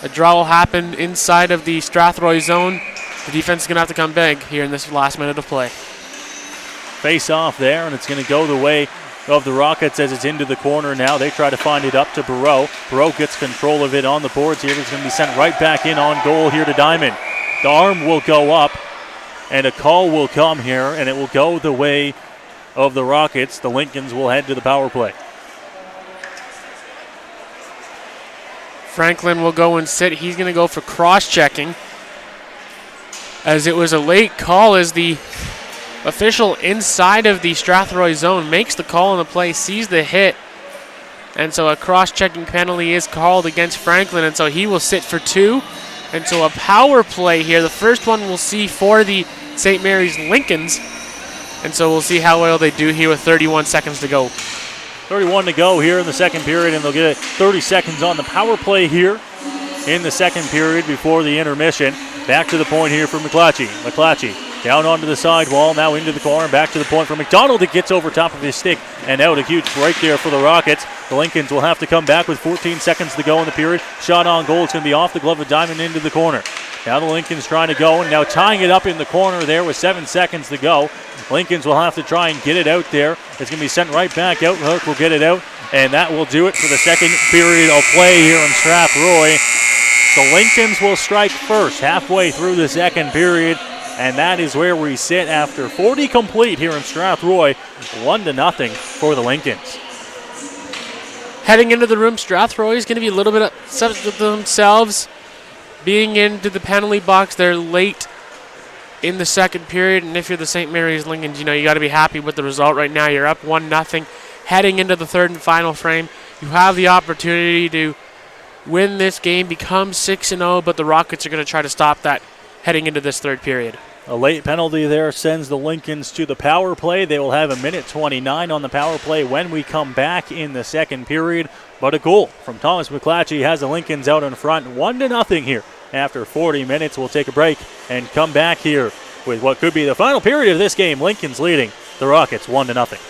a draw will happen inside of the Strathroy zone. The defense is going to have to come big here in this last minute of play. Face off there, and it's going to go the way of the Rockets as it's into the corner now. They try to find it up to Barreau. Barreau gets control of it on the boards here. It's going to be sent right back in on goal here to Diamond. The arm will go up, and a call will come here, and it will go the way of the Rockets. The Lincolns will head to the power play. Franklin will go and sit. He's going to go for cross-checking, as it was a late call as the official inside of the Strathroy zone makes the call on the play, sees the hit, and so a cross-checking penalty is called against Franklin, and so he will sit for 2. And so a power play here. The first one we'll see for the St. Mary's Lincolns, and so we'll see how well they do here with 31 seconds to go. 31 to go here in the second period, and they'll get 30 seconds on the power play here in the second period before the intermission. Back to the point here for McClatchy. McClatchy down onto the sidewall, now into the corner, back to the point for McDonald. It gets over top of his stick and out. A huge break there for the Rockets. The Lincolns will have to come back with 14 seconds to go in the period. Shot on goal. It's going to be off the glove of Diamond into the corner. Now the Lincolns trying to go, and now tying it up in the corner there with 7 seconds to go. Lincolns will have to try and get it out there. It's going to be sent right back out. Hook will get it out, and that will do it for the second period of play here in Strathroy. The Lincolns will strike first halfway through the second period, and that is where we sit after 40 complete here in Strathroy. 1-0 for the Lincolns. Heading into the room, Strathroy is going to be a little bit upset with themselves being into the penalty box. They're late in the second period, and if you're the St. Mary's Lincolns, you got to be happy with the result right now. You're up 1-0. Heading into the third and final frame, you have the opportunity to win this game, become 6-0, but the Rockets are going to try to stop that heading into this third period. A late penalty there sends the Lincolns to the power play. They will have 1:29 on the power play when we come back in the second period. But a goal from Thomas McClatchy has the Lincolns out in front, 1-0 here. After 40 minutes, we'll take a break and come back here with what could be the final period of this game. Lincoln's leading the Rockets 1-0.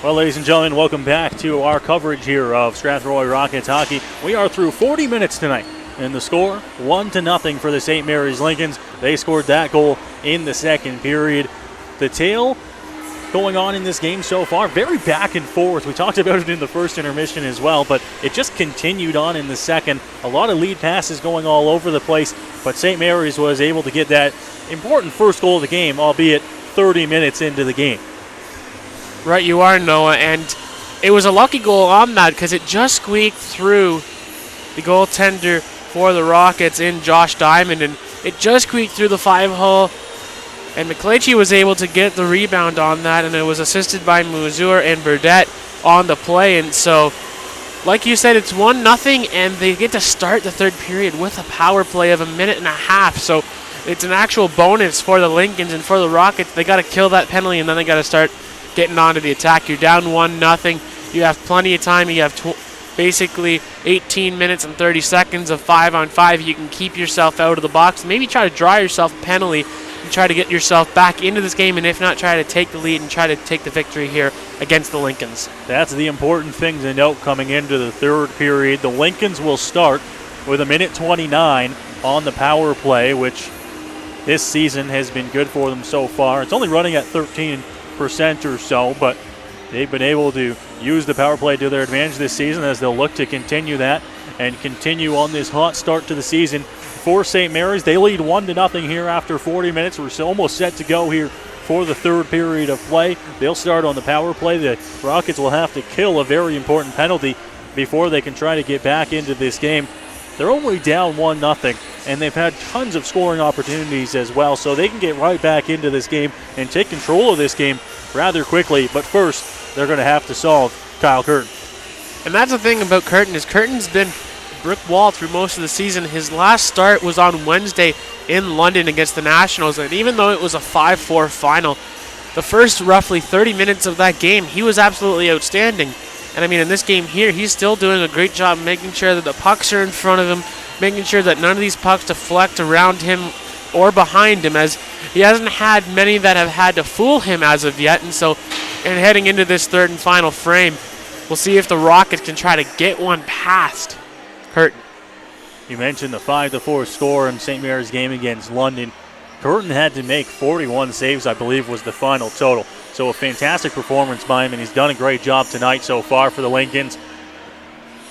Well, ladies and gentlemen, welcome back to our coverage here of Strathroy Rockets hockey. We are through 40 minutes tonight, and the score 1-0 for the St. Mary's Lincolns. They scored that goal in the second period. The tale going on in this game so far, very back and forth. We talked about it in the first intermission as well, but it just continued on in the second. A lot of lead passes going all over the place, but St. Mary's was able to get that important first goal of the game, albeit 30 minutes into the game. Right, you are, Noah, and it was a lucky goal on that because it just squeaked through the goaltender for the Rockets in Josh Diamond, and it just squeaked through the 5-hole, and McClatchy was able to get the rebound on that, and it was assisted by Mazur and Burdette on the play. And so, like you said, it's 1-0, and they get to start the third period with a power play of 1.5 minutes. So it's an actual bonus for the Lincolns, and for the Rockets, they got to kill that penalty, and then they got to start getting on to the attack. You're down 1-0. You have plenty of time. You have basically 18 minutes and 30 seconds of 5-on-5. You can keep yourself out of the box. Maybe try to draw yourself a penalty and try to get yourself back into this game, and if not, try to take the lead and try to take the victory here against the Lincolns. That's the important thing to note coming into the third period. The Lincolns will start with 1:29 on the power play, which this season has been good for them so far. It's only running at 13% or so, but they've been able to use the power play to their advantage this season as they'll look to continue that and continue on this hot start to the season. For St. Mary's, they lead 1-0 here after 40 minutes. We're almost set to go here for the third period of play. They'll start on the power play. The Rockets will have to kill a very important penalty before they can try to get back into this game. They're only down 1-0, and they've had tons of scoring opportunities as well, so they can get right back into this game and take control of this game rather quickly. But first, they're going to have to solve Kyle Curtin. And that's the thing about Curtin, is Curtin's been brick wall through most of the season. His last start was on Wednesday in London against the Nationals, and even though it was a 5-4 final, the first roughly 30 minutes of that game, he was absolutely outstanding. And I mean, in this game here, he's still doing a great job making sure that the pucks are in front of him, making sure that none of these pucks deflect around him or behind him, as he hasn't had many that have had to fool him as of yet. And so, and heading into this third and final frame, we'll see if the Rockets can try to get one past Curtin. You mentioned the 5-4 score in St. Mary's game against London. Curtin had to make 41 saves, I believe, was the final total. So a fantastic performance by him, and he's done a great job tonight so far for the Lincolns.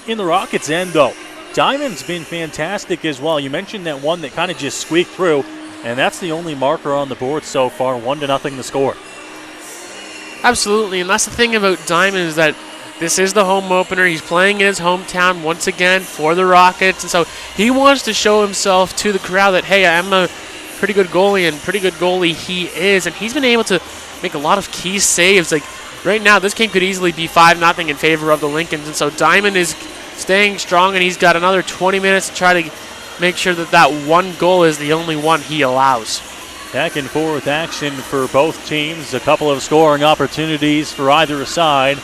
In the Rockets' end, though, Diamond's been fantastic as well. You mentioned that one that kind of just squeaked through, and that's the only marker on the board so far, 1-0 the score. Absolutely, and that's the thing about Diamond, is that this is the home opener. He's playing in his hometown once again for the Rockets, and so he wants to show himself to the crowd that, hey, I'm a pretty good goalie, and pretty good goalie he is, and he's been able to make a lot of key saves. Like right now, this game could easily be 5-0 in favor of the Lincolns, and so Diamond is staying strong, and he's got another 20 minutes to try to make sure that that one goal is the only one he allows. Back and forth action for both teams, a couple of scoring opportunities for either side.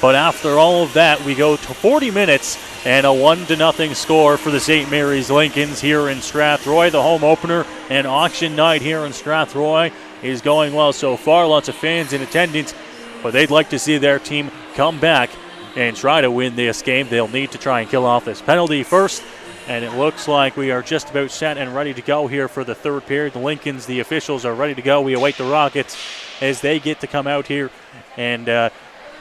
But after all of that, we go to 40 minutes and a 1-0 score for the St. Mary's Lincolns here in Strathroy. The home opener and auction night here in Strathroy is going well so far. Lots of fans in attendance, but they'd like to see their team come back and try to win this game. They'll need to try and kill off this penalty first, and it looks like we are just about set and ready to go here for the third period. The Lincolns, the officials, are ready to go. We await the Rockets as they get to come out here and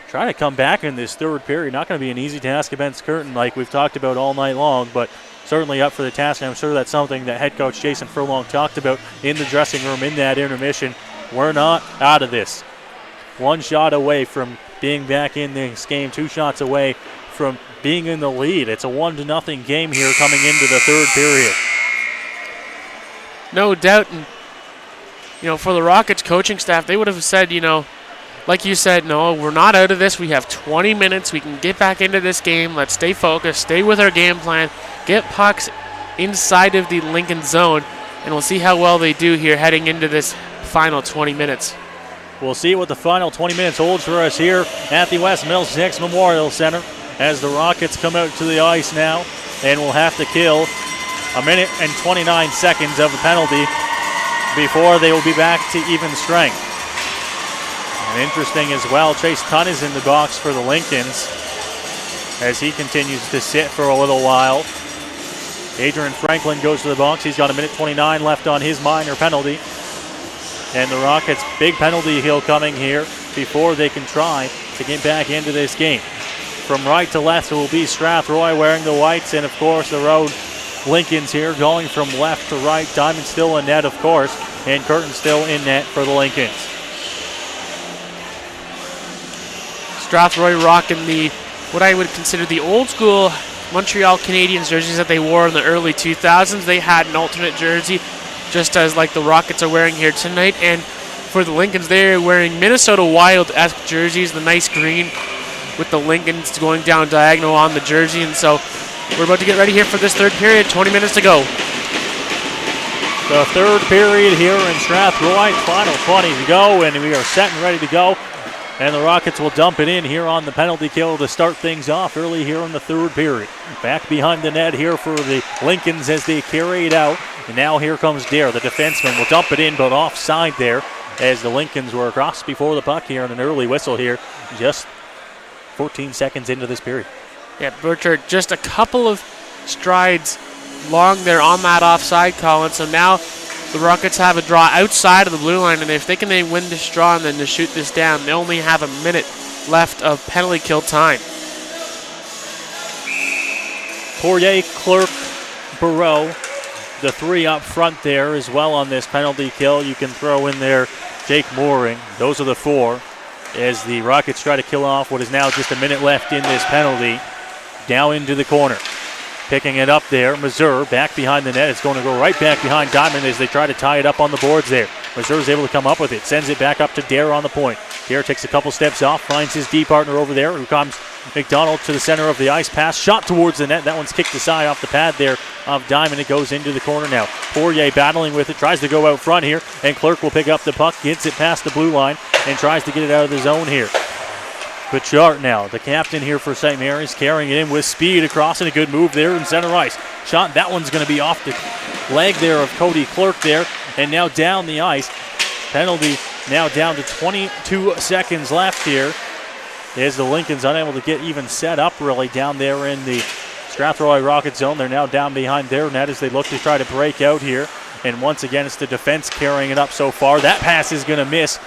try to come back in this third period. Not going to be an easy task against Curtin like we've talked about all night long, but certainly up for the task, and I'm sure that's something that head coach Jason Furlong talked about in the dressing room in that intermission. We're not out of this. One shot away from being back in this game, 2 shots away from being in the lead. It's a 1-0 game here coming into the third period. No doubt, and for the Rockets coaching staff, they would have said, like you said, no, we're not out of this. We have 20 minutes. We can get back into this game. Let's stay focused, stay with our game plan, get pucks inside of the Lincoln zone, and we'll see how well they do here heading into this final 20 minutes. We'll see what the final 20 minutes holds for us here at the West Middlesex Memorial Center as the Rockets come out to the ice now, and will have to kill 1 minute and 29 seconds of a penalty before they will be back to even strength. And interesting as well, Chase Tunn is in the box for the Lincolns as he continues to sit for a little while. Adrian Franklin goes to the box. He's got a minute 29 left on his minor penalty. And the Rockets, big penalty hill coming here before they can try to get back into this game. From right to left, it will be Strathroy wearing the whites, and of course the road Lincolns here going from left to right. Diamond still in net, of course, and Curtin still in net for the Lincolns. Strathroy rocking what I would consider the old school Montreal Canadiens jerseys that they wore in the early 2000s. They had an alternate jersey, just as like the Rockets are wearing here tonight. And for the Lincolns, they're wearing Minnesota Wild-esque jerseys, the nice green with the Lincolns going down diagonal on the jersey. And so we're about to get ready here for this third period, 20 minutes to go. The third period here in Strathroy, final 20 to go, and we are set and ready to go. And the Rockets will dump it in here on the penalty kill to start things off early here in the third period. Back behind the net here for the Lincolns as they carry it out. And now here comes Dare, the defenseman, will dump it in, but offside there as the Lincolns were across before the puck here, and an early whistle here just 14 seconds into this period. Yeah, Burchard just a couple of strides long there on that offside call, and so now the Rockets have a draw outside of the blue line, and if they can win this draw and then to shoot this down, they only have a minute left of penalty kill time. Poirier, Clerk, Barreau, the three up front there as well on this penalty kill. You can throw in there Jake Mooring. Those are the four as the Rockets try to kill off what is now just a minute left in this penalty. Down into the corner. Picking it up there, Mazur back behind the net. It's going to go right back behind Diamond as they try to tie it up on the boards there. Mazur's able to come up with it, sends it back up to Dare on the point. Dare takes a couple steps off, finds his D partner over there. Who comes McDonald to the center of the ice, pass, shot towards the net. That one's kicked aside off the pad there of Diamond. It goes into the corner now. Poirier battling with it, tries to go out front here, and Clerk will pick up the puck, gets it past the blue line, and tries to get it out of the zone here. Bouchard now, the captain here for St. Mary's, carrying it in with speed across, and a good move there in center ice. Shot, that one's going to be off the leg there of Cody Clerk there, and now down the ice. Penalty now down to 22 seconds left here as the Lincolns unable to get even set up really down there in the Strathroy Rockets zone. They're now down behind their net as they look to try to break out here. And once again, it's the defense carrying it up so far. That pass is going to miss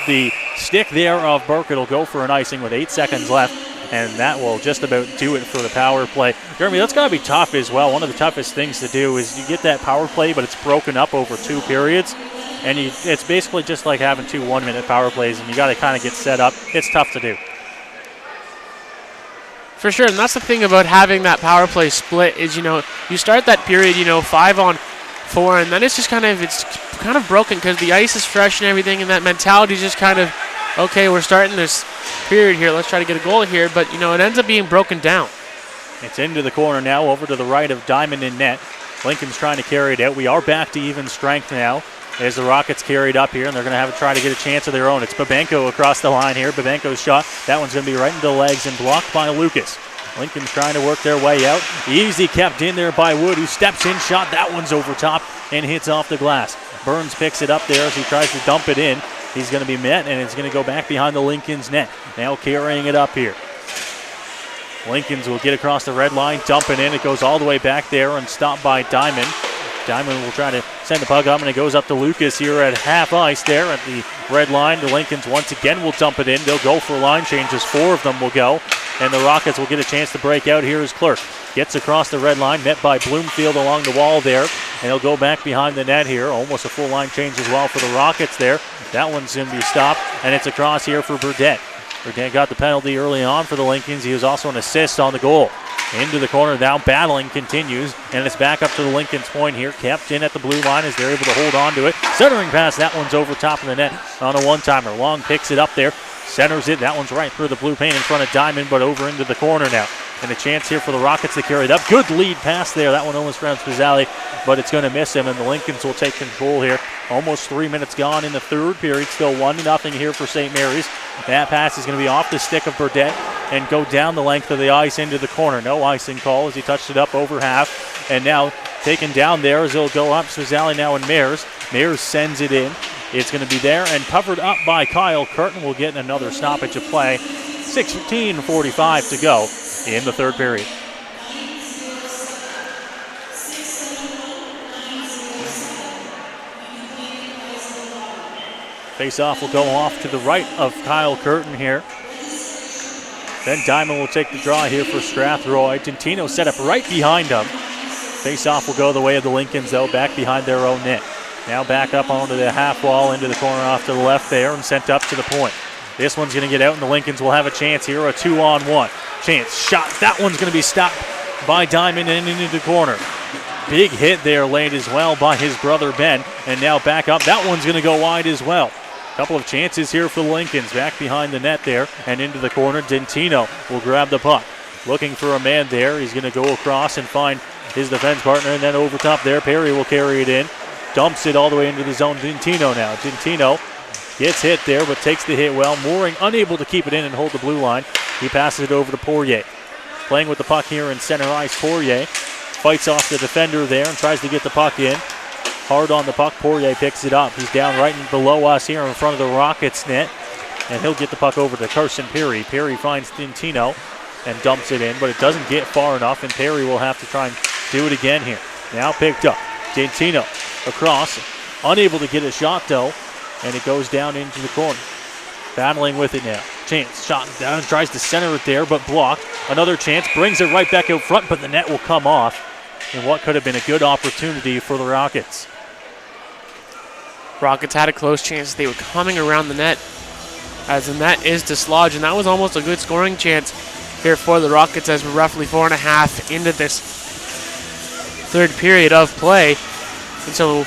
the stick there of Burke. It'll go for an icing with 8 seconds left, and that will just about do it for the power play. Jeremy, that's got to be tough as well. One of the toughest things to do is you get that power play, but it's broken up over 2 periods. And it's basically just like having 2 1-minute power plays, and you got to kind of get set up. It's tough to do. For sure, and that's the thing about having that power play split is, you start that period, 5-on-4, and then it's kind of broken because the ice is fresh and everything, and that mentality is just kind of, okay, we're starting this period here, let's try to get a goal here, but it ends up being broken down. It's into the corner now, over to the right of Diamond in net. Lincoln's trying to carry it out. We are back to even strength now as the Rockets carry it up here, and they're going to have to try to get a chance of their own. It's Babenko across the line here. Babenko's shot, that one's going to be right into the legs and blocked by Lucas. Lincoln's trying to work their way out. Easy kept in there by Wood, who steps in, shot. That one's over top and hits off the glass. Burns picks it up there as he tries to dump it in. He's going to be met, and it's going to go back behind the Lincoln's net. Now carrying it up here. Lincolns will get across the red line, dump it in. It goes all the way back there and stopped by Diamond. Diamond will try to send the puck up, and it goes up to Lucas here at half ice there at the red line. The Lincolns once again will dump it in. They'll go for line changes. 4 of them will go, and the Rockets will get a chance to break out. Here is Clerk. Gets across the red line, met by Bloomfield along the wall there, and he'll go back behind the net here. Almost a full line change as well for the Rockets there. That one's going to be stopped, and it's across here for Burdett. Burdett got the penalty early on for the Lincolns. He was also an assist on the goal. Into the corner now, battling continues, and it's back up to the Lincoln's point here. Kept in at the blue line as they're able to hold on to it. Centering pass, that one's over top of the net on a one-timer. Long picks it up there, centers it. That one's right through the blue paint in front of Diamond, but over into the corner now. And a chance here for the Rockets to carry it up. Good lead pass there. That one almost rounds Pizzali, but it's going to miss him, and the Lincolns will take control here. Almost 3 minutes gone in the third period. Still 1-0 here for St. Mary's. That pass is going to be off the stick of Burdett and go down the length of the ice into the corner. No icing call as he touched it up over half. And now taken down there as it'll go up. Pizzali now and Mayers. Mayers sends it in. It's going to be there and covered up by Kyle Curtin. We'll get another stoppage of play. 16:45 to go in the third period. Face-off will go off to the right of Kyle Curtin here. Then Diamond will take the draw here for Strathroy. Tintino set up right behind him. Face-off will go the way of the Lincolns, though, back behind their own net. Now back up onto the half wall, into the corner off to the left there, and sent up to the point. This one's going to get out, and the Lincolns will have a chance here, a 2-on-1. Chance, shot. That one's going to be stopped by Diamond and into the corner. Big hit there laid as well by his brother Ben, and now back up. That one's going to go wide as well. Couple of chances here for the Lincolns, back behind the net there and into the corner. Dentino will grab the puck. Looking for a man there. He's going to go across and find his defense partner, and then over top there, Perry will carry it in. Dumps it all the way into the zone. Dentino now. Dentino gets hit there, but takes the hit well. Mooring unable to keep it in and hold the blue line. He passes it over to Poirier. Playing with the puck here in center ice, Poirier fights off the defender there and tries to get the puck in. Hard on the puck, Poirier picks it up. He's down right below us here in front of the Rockets net. And he'll get the puck over to Carson Perry. Perry finds Dentino and dumps it in, but it doesn't get far enough, and Perry will have to try and do it again here. Now picked up. Dentino across. Unable to get a shot, though, and it goes down into the corner. Battling with it now. Chance, shot down, tries to center it there, but blocked. Another chance, brings it right back out front, but the net will come off in what could have been a good opportunity for the Rockets. Rockets had a close chance. They were coming around the net as the net is dislodged, and that was almost a good scoring chance here for the Rockets as we're roughly 4.5 into this third period of play. And so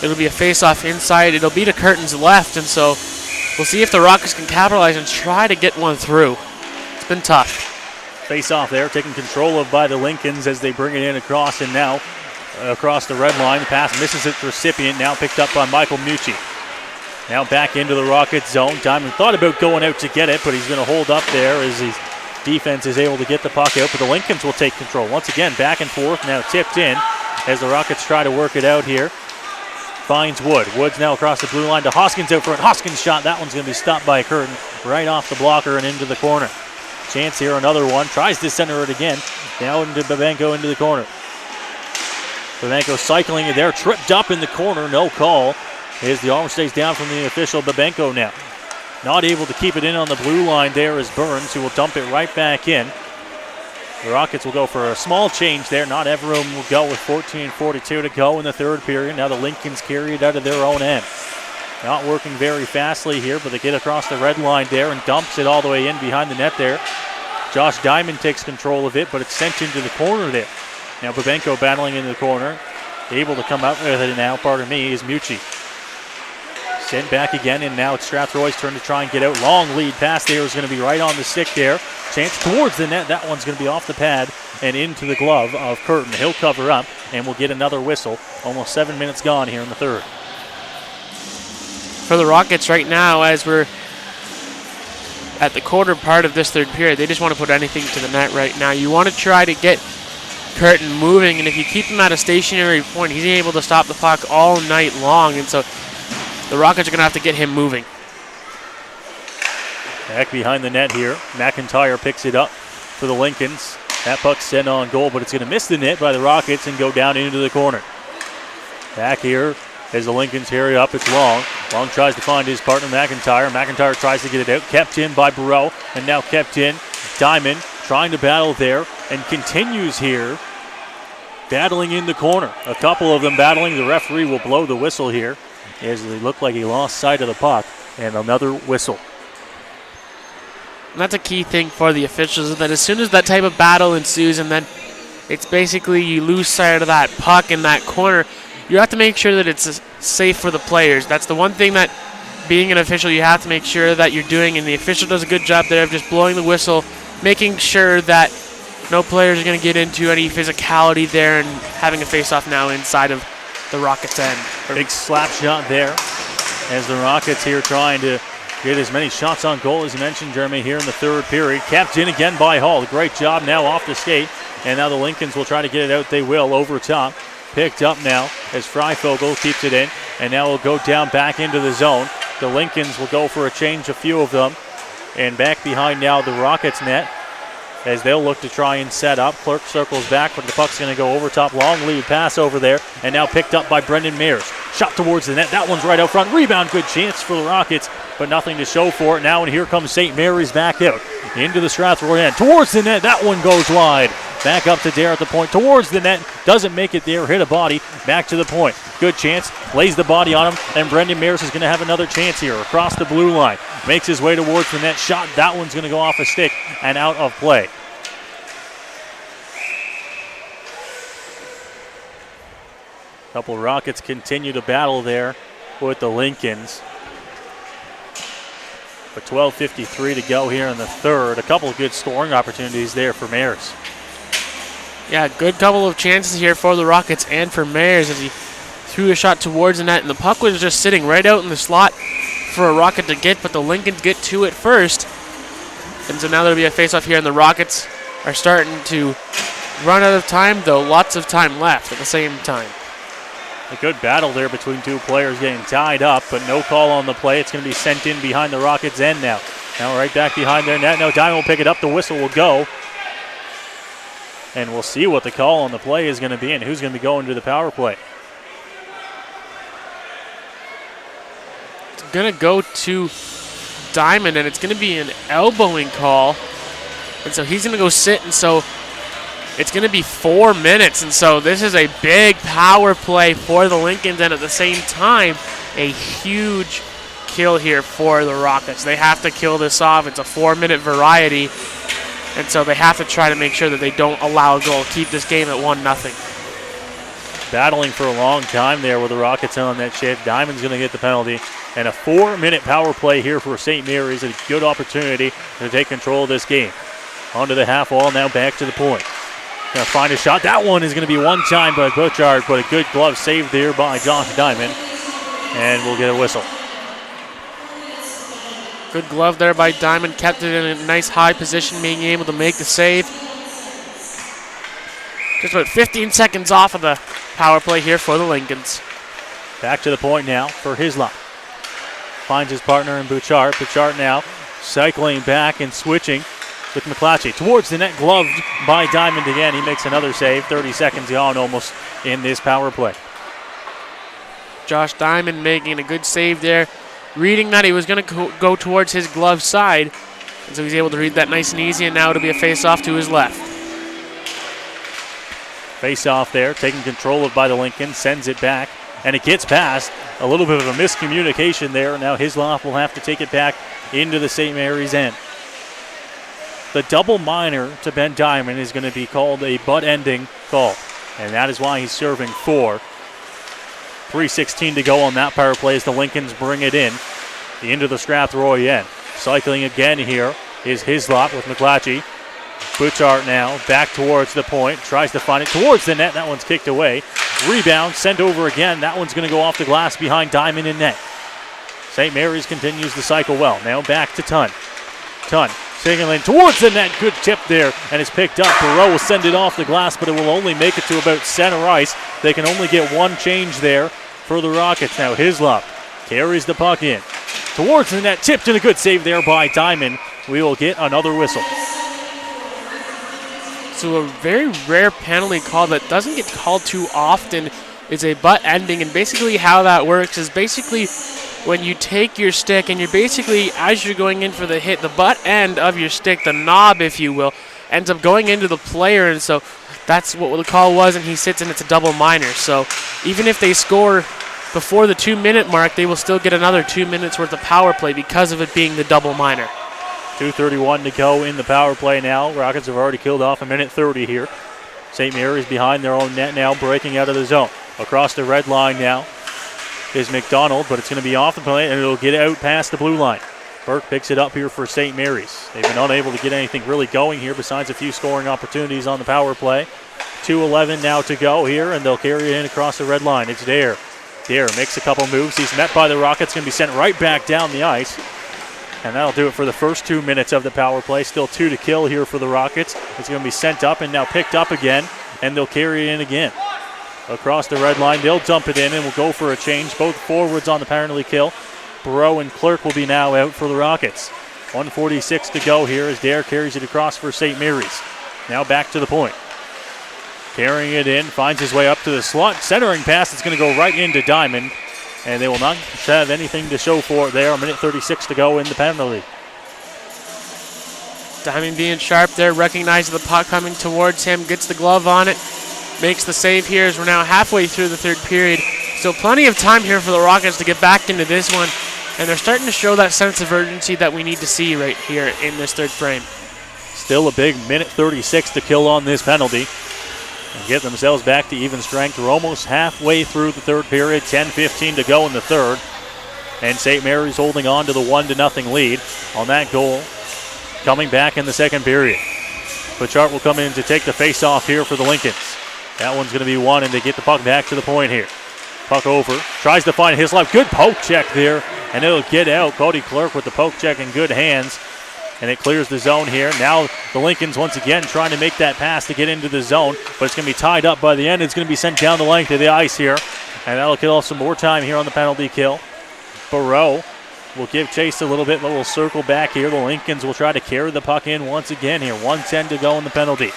it'll be a face-off inside. It'll be to Curtin's left, and so we'll see if the Rockets can capitalize and try to get one through. It's been tough. Face-off there, taken control of by the Lincolns as they bring it in across, and now across the red line. The pass misses its recipient, now picked up by Michael Mucci. Now back into the Rockets zone. Diamond thought about going out to get it, but he's going to hold up there as his defense is able to get the puck out, but the Lincolns will take control. Once again, back and forth, now tipped in as the Rockets try to work it out here. Finds Wood. Wood's now across the blue line to Hoskins out front. Hoskins shot. That one's going to be stopped by Curtin right off the blocker and into the corner. Chance here, another one. Tries to center it again. Now into Babenko into the corner. Babenko cycling it there. Tripped up in the corner. No call. As the arm stays down from the official. Babenko now not able to keep it in on the blue line there is Burns, who will dump it right back in. The Rockets will go for a small change there. Not everyone will go with 14:42 to go in the third period. Now the Lincolns carry it out of their own end. Not working very fastly here, but they get across the red line there and dumps it all the way in behind the net there. Josh Diamond takes control of it, but it's sent into the corner there. Now Babenko battling into the corner. Able to come out with it now, is Mucci. Sent back again, and now it's Strathroy's turn to try and get out. Long lead pass there is going to be right on the stick there. Chance towards the net. That one's going to be off the pad and into the glove of Curtin. He'll cover up, and we'll get another whistle. Almost 7 minutes gone here in the third. For the Rockets right now, as we're at the quarter part of this third period, they just want to put anything to the net right now. You want to try to get Curtin moving, and if you keep him at a stationary point, he's able to stop the puck all night long, and so the Rockets are going to have to get him moving. Back behind the net here. McIntyre picks it up for the Lincolns. That puck's sent on goal, but it's going to miss the net by the Rockets and go down into the corner. Back here as the Lincolns hurry up. It's Long. Long tries to find his partner, McIntyre. McIntyre tries to get it out. Kept in by Barreau, and now kept in. Diamond trying to battle there and continues here, battling in the corner. A couple of them battling. The referee will blow the whistle here as they look like he lost sight of the puck, and another whistle. And that's a key thing for the officials, is that as soon as that type of battle ensues and then it's basically you lose sight of that puck in that corner, you have to make sure that it's safe for the players. That's the one thing that being an official you have to make sure that you're doing, and the official does a good job there of just blowing the whistle, making sure that no players are going to get into any physicality there and having a face-off now inside of the Rockets' end. Big slap shot there as the Rockets here trying to get as many shots on goal as you mentioned, Jeremy, here in the third period. Capped in again by Hall. Great job now off the skate. And now the Lincolns will try to get it out. They will over top. Picked up now as Freifogel keeps it in. and now will go down back into the zone. The Lincolns will go for a change, a few of them. And back behind now the Rockets net as they'll look to try and set up. Clerk circles back, but the puck's going to go over top. Long lead pass over there, and now picked up by Brendan Mears. Shot towards the net. That one's right out front. Rebound, good chance for the Rockets, but nothing to show for it now. And here comes St. Mary's back out into the Strathroy end. Towards the net. That one goes wide. Back up to Dare at the point. Towards the net. Doesn't make it there. Hit a body. Back to the point. Good chance. Lays the body on him. And Brendan Mears is going to have another chance here. Across the blue line. Makes his way towards the net. Shot. That one's going to go off a stick and out of play. Couple Rockets continue to battle there with the Lincolns. But 12:53 to go here in the third. A couple of good scoring opportunities there for Mares. Yeah, good couple of chances here for the Rockets and for Mares as he threw a shot towards the net, and the puck was just sitting right out in the slot for a Rocket to get, but the Lincolns get to it first. And so now there'll be a face-off here, and the Rockets are starting to run out of time, though lots of time left at the same time. A good battle there between two players getting tied up, but no call on the play. It's going to be sent in behind the Rockets' end now. Now right back behind their net. Now Diamond will pick it up. The whistle will go. And we'll see what the call on the play is going to be and who's going to be going to the power play. It's going to go to Diamond, and it's going to be an elbowing call. And so he's going to go sit, and so it's going to be 4 minutes, and so this is a big power play for the Lincolns, and at the same time, a huge kill here for the Rockets. They have to kill this off. It's a 4-minute variety, and so they have to try to make sure that they don't allow a goal, keep this game at 1-0. Battling for a long time there with the Rockets on that shift. Diamond's going to get the penalty, and a 4-minute power play here for St. Mary's. A good opportunity to take control of this game. Onto the half wall, now back to the point. Going to find a shot. That one is going to be one time by Butchard, but a good glove save there by Josh Diamond. And we'll get a whistle. Good glove there by Diamond. Kept it in a nice high position, being able to make the save. Just about 15 seconds off of the power play here for the Lincolns. Back to the point now for Hislop. Finds his partner in Bouchard. Bouchard now cycling back and switching with McClatchy. Towards the net, gloved by Diamond again. He makes another save. 30 seconds gone almost in this power play. Josh Diamond making a good save there. Reading that he was going to go towards his glove side. And so he's able to read that nice and easy, and now it'll be a face-off to his left. Face-off there, taking control of by the Lincoln. Sends it back, and it gets past. A little bit of a miscommunication there. Now Hislop will have to take it back into the St. Mary's end. The double minor to Ben Diamond is going to be called a butt-ending call, and that is why he's serving 4. 3:16 to go on that power play as the Lincolns bring it in into the Strathroy end. Cycling again here is Hislop with McClatchy. Butchart now back towards the point, tries to find it towards the net. That one's kicked away. Rebound sent over again. That one's going to go off the glass behind Diamond in net. St. Mary's continues the cycle well. Now back to Tunn. Tunn signaling towards the net. Good tip there, and it's picked up. Barreau will send it off the glass, but it will only make it to about center ice. They can only get one change there for the Rockets. Now Hislop carries the puck in towards the net. Tipped, and a good save there by Diamond. We will get another whistle. So a very rare penalty call that doesn't get called too often is a butt ending, and basically how that works is basically when you take your stick and you're basically, as you're going in for the hit, the butt end of your stick, the knob if you will, ends up going into the player, and so that's what the call was, and he sits and it's a double minor. So even if they score before the 2-minute mark, they will still get another 2 minutes worth of power play because of it being the double minor. 2:31 to go in the power play now. Rockets have already killed off 1:30 here. St. Mary's behind their own net now, breaking out of the zone. Across the red line now is McDonald, but it's going to be off the play, and it'll get out past the blue line. Burke picks it up here for St. Mary's. They've been unable to get anything really going here besides a few scoring opportunities on the power play. 2:11 now to go here, and they'll carry it in across the red line. It's Dare. Dare makes a couple moves. He's met by the Rockets, going to be sent right back down the ice. And that'll do it for the first 2 minutes of the power play. Still 2 to kill here for the Rockets. It's going to be sent up and now picked up again, and they'll carry it in again. across the red line. They'll dump it in and will go for a change. Both forwards on the penalty kill. Burrow and Clerk will be now out for the Rockets. 1:46 to go here as Dare carries it across for St. Mary's. Now back to the point. Carrying it in, finds his way up to the slot. Centering pass, it's going to go right into Diamond. And they will not have anything to show for it there. A minute 36 to go in the penalty. Diamond being sharp there, recognizing the puck coming towards him, gets the glove on it, makes the save here as we're now halfway through the third period. So plenty of time here for the Rockets to get back into this one. And they're starting to show that sense of urgency that we need to see right here in this third frame. Still a big minute 36 to kill on this penalty. And get themselves back to even strength. We're almost halfway through the third period. 10-15 to go in the third. And St. Mary's holding on to the 1-0 lead on that goal. Coming back in the second period. Butchart will come in to take the face-off here for the Lincolns. That one's going to be one, and they get the puck back to the point here. Puck over. Tries to find his left. Good poke check there. And it'll get out. Cody Clerk with the poke check in good hands. And it clears the zone here. Now the Lincolns once again trying to make that pass to get into the zone. But it's going to be tied up by the end. It's going to be sent down the length of the ice here. And that'll kill off some more time here on the penalty kill. Burrow will give chase a little bit, but we'll circle back here. The Lincolns will try to carry the puck in once again here. 1:10 to go in the penalty.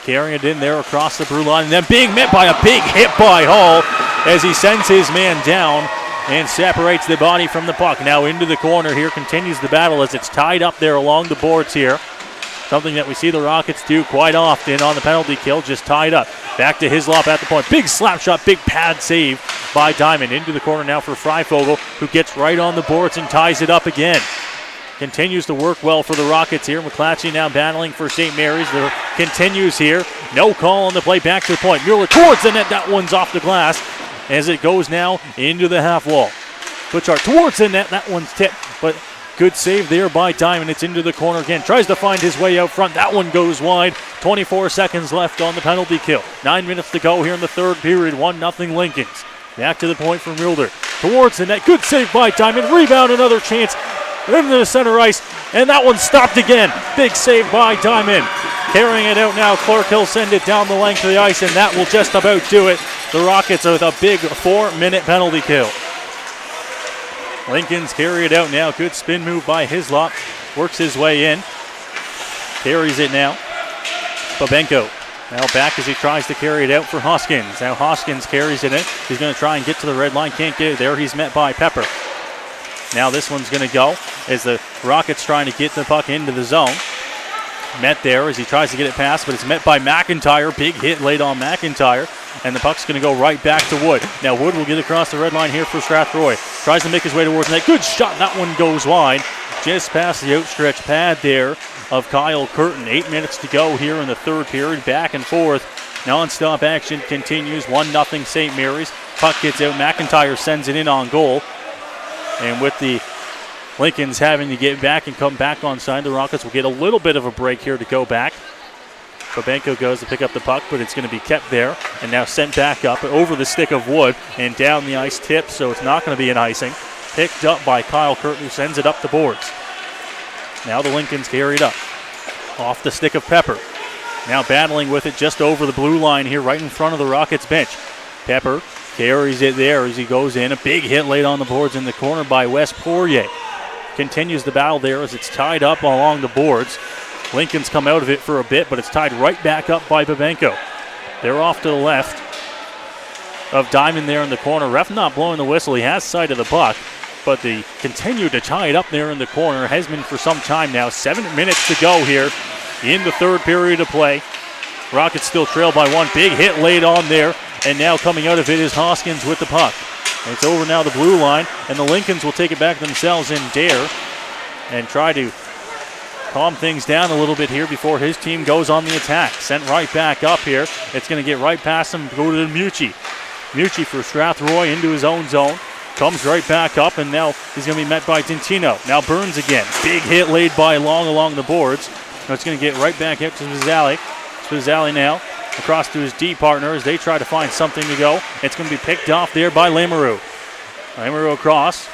Carrying it in there across the blue line. And then being met by a big hit by Hall as he sends his man down and separates the body from the puck. Now into the corner here, continues the battle as it's tied up there along the boards here. Something that we see the Rockets do quite often on the penalty kill, just tied up. Back to Hislop at the point. Big slap shot, big pad save by Diamond. Into the corner now for Freifogel, who gets right on the boards and ties it up again. Continues to work well for the Rockets here. McClatchy now battling for St. Mary's. There continues here. No call on the play. Back to the point. Mueller towards the net. That one's off the glass as it goes now into the half wall. Butchart towards the net. That one's tipped, but good save there by Diamond. It's into the corner again. Tries to find his way out front. That one goes wide. 24 seconds left on the penalty kill. 9 minutes to go here in the third period. 1-0 Lincolns. Back to the point for Mulder. Towards the net. Good save by Diamond. Rebound, another chance. Into the center ice. And that one stopped again. Big save by Diamond. Carrying it out now. Clark Hill send it down the length of the ice, and that will just about do it. The Rockets with a big 4-minute penalty kill. Lincolns carry it out now. Good spin move by Hislop. Works his way in. Carries it now. Babenko now back as he tries to carry it out for Hoskins. Now Hoskins carries it in. He's going to try and get to the red line. Can't get it there. He's met by Pepper. Now this one's going to go as the Rockets trying to get the puck into the zone. Met there as he tries to get it past, but it's met by McIntyre. Big hit laid on McIntyre. And the puck's going to go right back to Wood. Now Wood will get across the red line here for Strathroy. Tries to make his way towards the net. Good shot. That one goes wide. Just past the outstretched pad there of Kyle Curtin. 8 minutes to go here in the third period. Back and forth. Non-stop action continues. 1-0 St. Mary's. Puck gets out. McIntyre sends it in on goal. And with the Lincolns having to get back and come back on side, the Rockets will get a little bit of a break here to go back. Babenko goes to pick up the puck, but it's going to be kept there and now sent back up over the stick of Wood and down the ice tip, so it's not going to be an icing. Picked up by Kyle Curtin, who sends it up the boards. Now the Lincolns carry it up. Off the stick of Pepper. Now battling with it just over the blue line here, right in front of the Rockets bench. Pepper carries it there as he goes in. A big hit laid on the boards in the corner by Wes Poirier. Continues the battle there as it's tied up along the boards. Lincoln's come out of it for a bit, but it's tied right back up by Babenko. They're off to the left of Diamond there in the corner. Ref not blowing the whistle. He has sight of the puck, but they continue to tie it up there in the corner. Has been for some time now. 7 minutes to go here in the third period of play. Rockets still trail by one. Big hit laid on there, and now coming out of it is Hoskins with the puck. It's over now the blue line, and the Lincolns will take it back themselves in Dare and try to calm things down a little bit here before his team goes on the attack. Sent right back up here. It's going to get right past him, go to Mucci. Mucci for Strathroy into his own zone. Comes right back up, and now he's going to be met by Tintino. Now Burns again. Big hit laid by Long along the boards. Now it's going to get right back up to Spazzali. Spazzali now across to his D partner as they try to find something to go. It's going to be picked off there by Lamoureux. Lamoureux across.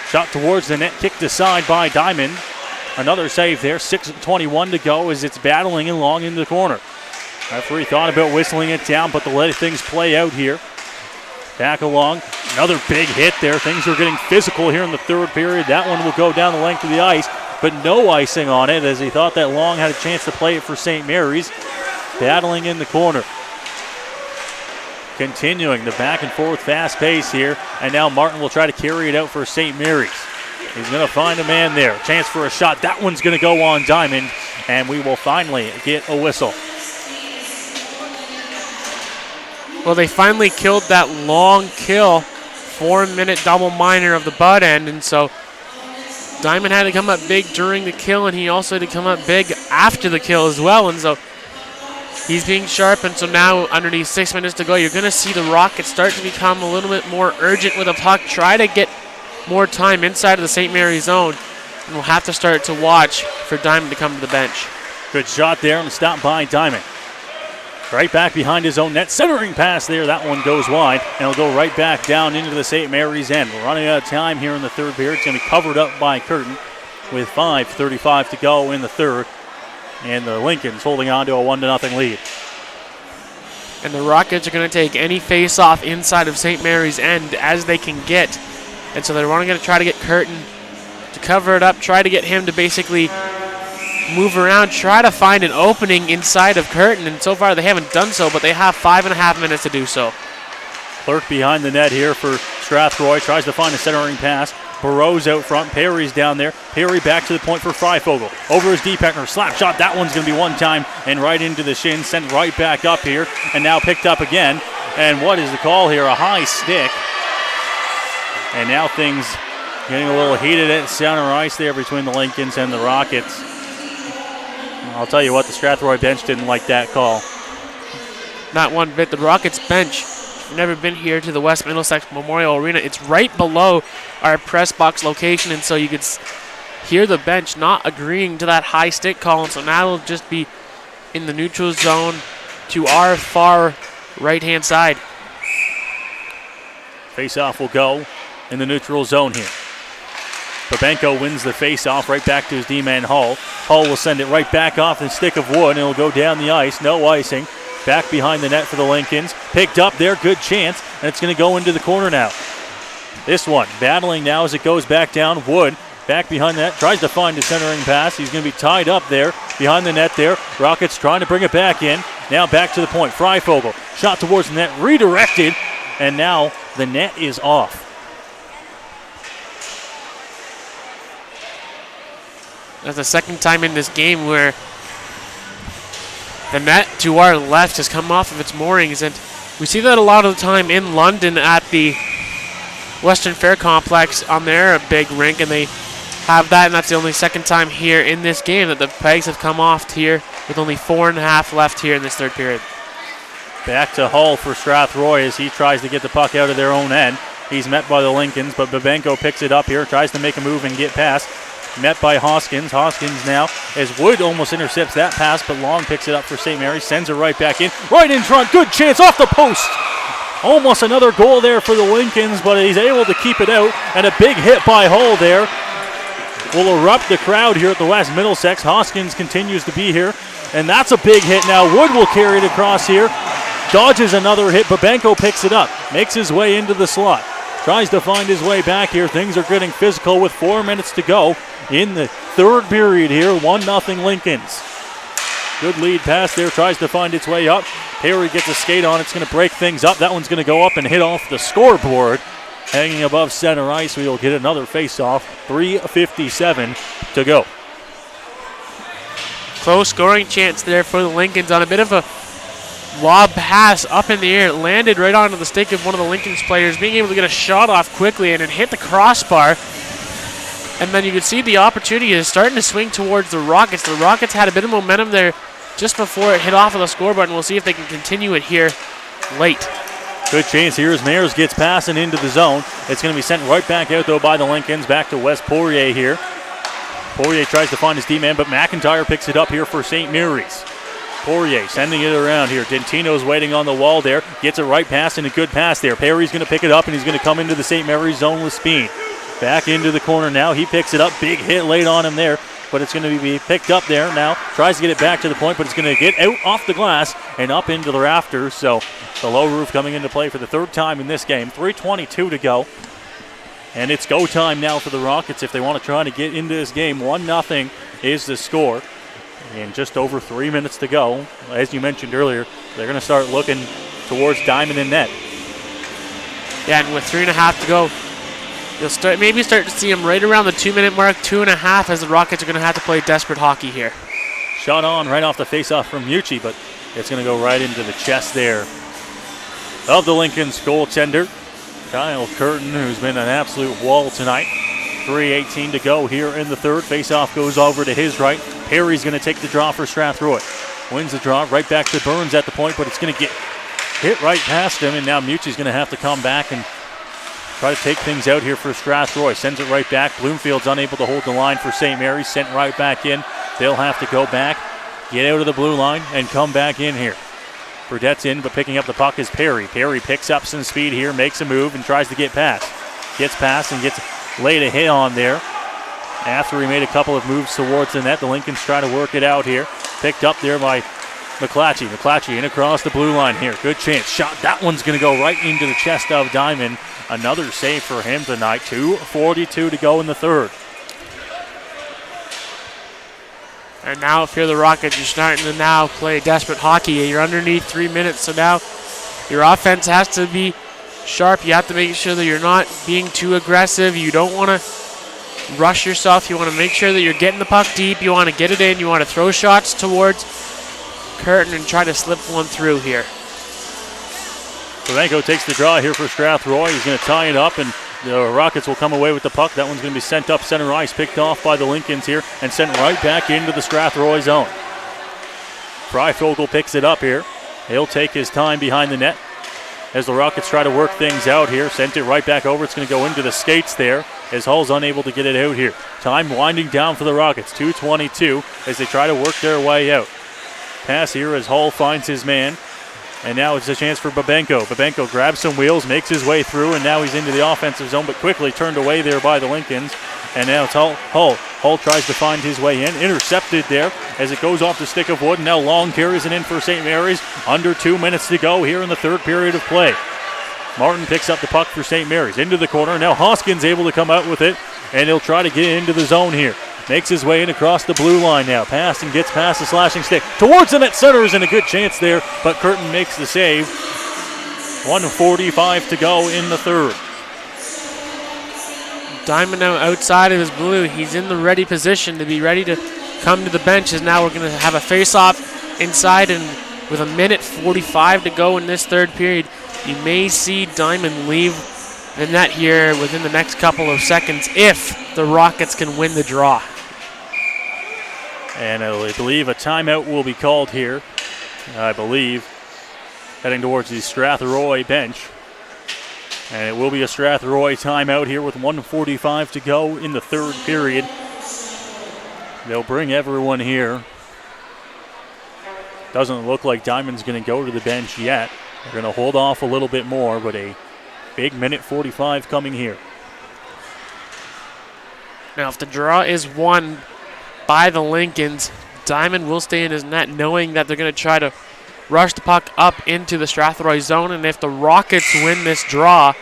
Shot towards the net, kicked aside by Diamond. Another save there, 6:21 to go as it's battling along in the corner. Referee thought about whistling it down, but to let things play out here. Back along, another big hit there. Things are getting physical here in the third period. That one will go down the length of the ice, but no icing on it as he thought that Long had a chance to play it for St. Mary's. Battling in the corner. Continuing the back and forth fast pace here, and now Martin will try to carry it out for St. Mary's. He's going to find a man there. Chance for a shot. That one's going to go on Diamond, and we will finally get a whistle. Well, they finally killed that long kill, 4-minute double minor of the butt end, and so Diamond had to come up big during the kill, and he also had to come up big after the kill as well, and so he's being sharp, and so now underneath 6 minutes to go, you're going to see the Rockets start to become a little bit more urgent with a puck, try to get more time inside of the St. Mary's zone, and we'll have to start to watch for Diamond to come to the bench. Good shot there and stop by Diamond. Right back behind his own net. Centering pass there. That one goes wide, and it'll go right back down into the St. Mary's end. We're running out of time here in the third period. It's going to be covered up by Curtin with 5:35 to go in the third. And the Lincolns holding on to a 1-0 lead. And the Rockets are going to take any face-off inside of St. Mary's end as they can get. And so they're going to try to get Curtin to cover it up, try to get him to basically move around, try to find an opening inside of Curtin. And so far they haven't done so, but they have 5.5 minutes to do so. Clerk behind the net here for Strathroy. Tries to find a centering pass. Burrow's out front. Perry's down there. Perry back to the point for Freifogel. Over his D-Peckner. Slap shot. That one's going to be one time and right into the shin. Sent right back up here and now picked up again. And what is the call here? A high stick. And now things getting a little heated at center ice there between the Lincolns and the Rockets. I'll tell you what, the Strathroy bench didn't like that call. Not one bit. The Rockets bench, if you've never been here to the West Middlesex Memorial Arena, it's right below our press box location, and so you could hear the bench not agreeing to that high stick call, and so now it'll just be in the neutral zone to our far right-hand side. Face-off will go in the neutral zone here. Babenko wins the face-off right back to his D-man Hull. Hull will send it right back off the stick of Wood, and it'll go down the ice. No icing. Back behind the net for the Lincolns. Picked up there, good chance, and it's going to go into the corner now. This one battling now as it goes back down. Wood back behind the net, tries to find a centering pass. He's going to be tied up there behind the net there. Rockets trying to bring it back in. Now back to the point. Freifogel, shot towards the net, redirected, and now the net is off. That's the second time in this game where the net to our left has come off of its moorings, and we see that a lot of the time in London at the Western Fair Complex on their big rink, and they have that, and that's the only second time here in this game that the pegs have come off here with only 4.5 left here in this third period. Back to Hull for Strathroy as he tries to get the puck out of their own end. He's met by the Lincolns, but Babenko picks it up here, tries to make a move and get past. Met by Hoskins. Hoskins now, as Wood almost intercepts that pass, but Long picks it up for St. Mary's, sends it right back in. Right in front, good chance off the post. Almost another goal there for the Lincolns, but he's able to keep it out, and a big hit by Hull there will erupt the crowd here at the West Middlesex. Hoskins continues to be here, and that's a big hit now. Wood will carry it across here. Dodges another hit. Babenko picks it up, makes his way into the slot. Tries to find his way back here. Things are getting physical with 4 minutes to go in the third period here. 1-0 Lincolns. Good lead pass there. Tries to find its way up. Perry gets a skate on. It's going to break things up. That one's going to go up and hit off the scoreboard. Hanging above center ice. We will get another face-off. 3:57 to go. Close scoring chance there for the Lincolns on a bit of a lob pass up in the air. It landed right onto the stick of one of the Lincolns players, being able to get a shot off quickly and it hit the crossbar. And then you can see the opportunity is starting to swing towards the Rockets. The Rockets had a bit of momentum there just before it hit off of the scoreboard, and we'll see if they can continue it here late. Good chance here as Mayers gets passing into the zone. It's going to be sent right back out, though, by the Lincolns. Back to Wes Poirier here. Poirier tries to find his D-man, but McIntyre picks it up here for St. Mary's. Poirier sending it around here. Dentino's waiting on the wall there. Gets a right pass and a good pass there. Perry's going to pick it up, and he's going to come into the St. Mary's zone with speed. Back into the corner now. He picks it up. Big hit late on him there. but it's going to be picked up there now. Tries to get it back to the point, but it's going to get out off the glass and up into the rafters. So the low roof coming into play for the third time in this game. 3:22 to go. And it's go time now for the Rockets if they want to try to get into this game. 1-0 is the score. And just over 3 minutes to go. As you mentioned earlier, they're going to start looking towards Diamond and net. Yeah, and with 3.5 to go, you'll maybe start to see them right around the 2-minute mark, 2.5, as the Rockets are going to have to play desperate hockey here. Shot on right off the faceoff from Mucci, but it's going to go right into the chest there of the Lincoln's goaltender, Kyle Curtin, who's been an absolute wall tonight. 3:18 to go here in the third. Faceoff goes over to his right. Perry's going to take the draw for Strathroy. Wins the draw right back to Burns at the point, but it's going to get hit right past him, and now Mucci's going to have to come back and try to take things out here for Strathroy. Sends it right back. Bloomfield's unable to hold the line for St. Mary's. Sent right back in. They'll have to go back, get out of the blue line, and come back in here. Burdett's in, but picking up the puck is Perry. Perry picks up some speed here, makes a move, and tries to get past. Gets past and gets laid a hit on there. After he made a couple of moves towards the net, the Lincolns try to work it out here. Picked up there by McClatchy. McClatchy in across the blue line here. Good chance. Shot. That one's going to go right into the chest of Diamond. Another save for him tonight. 2:42 to go in the third. And now if you're the Rockets, you're starting to now play desperate hockey. You're underneath 3 minutes, so now your offense has to be sharp. You have to make sure that you're not being too aggressive. You don't want to rush yourself. You want to make sure that you're getting the puck deep. You want to get it in. You want to throw shots towards Curtin and try to slip one through here. Pavenko takes the draw here for Strathroy. He's going to tie it up, and the Rockets will come away with the puck. That one's going to be sent up center ice, picked off by the Lincolns here, and sent right back into the Strathroy zone. Freifogel picks it up here. He'll take his time behind the net as the Rockets try to work things out here. Sent it right back over. It's going to go into the skates there as Hull's unable to get it out here. Time winding down for the Rockets. 2:22 as they try to work their way out. Pass here as Hull finds his man. And now it's a chance for Babenko. Babenko grabs some wheels, makes his way through, and now he's into the offensive zone, but quickly turned away there by the Lincolns. And now it's Hull. Hull tries to find his way in. Intercepted there as it goes off the stick of wood. And now Long carries it in for St. Mary's. Under 2 minutes to go here in the third period of play. Martin picks up the puck for St. Mary's. Into the corner. Now Hoskins able to come out with it, and he'll try to get into the zone here. Makes his way in across the blue line now. Pass and gets past the slashing stick. Towards the net centers, and a good chance there, but Curtin makes the save. 1:45 to go in the third. Diamond now outside of his blue. He's in the ready position to be ready to come to the bench, as now we're going to have a face-off inside, and with 1:45 to go in this third period, you may see Diamond leave the net here within the next couple of seconds if the Rockets can win the draw. And I believe a timeout will be called here. I believe heading towards the Strathroy bench. And it will be a Strathroy timeout here with 1:45 to go in the third period. They'll bring everyone here. Doesn't look like Diamond's going to go to the bench yet. They're going to hold off a little bit more, but a big 1:45 coming here. Now, if the draw is won by the Lincolns, Diamond will stay in his net, knowing that they're going to try to rush the puck up into the Strathroy zone. And if the Rockets win this draw,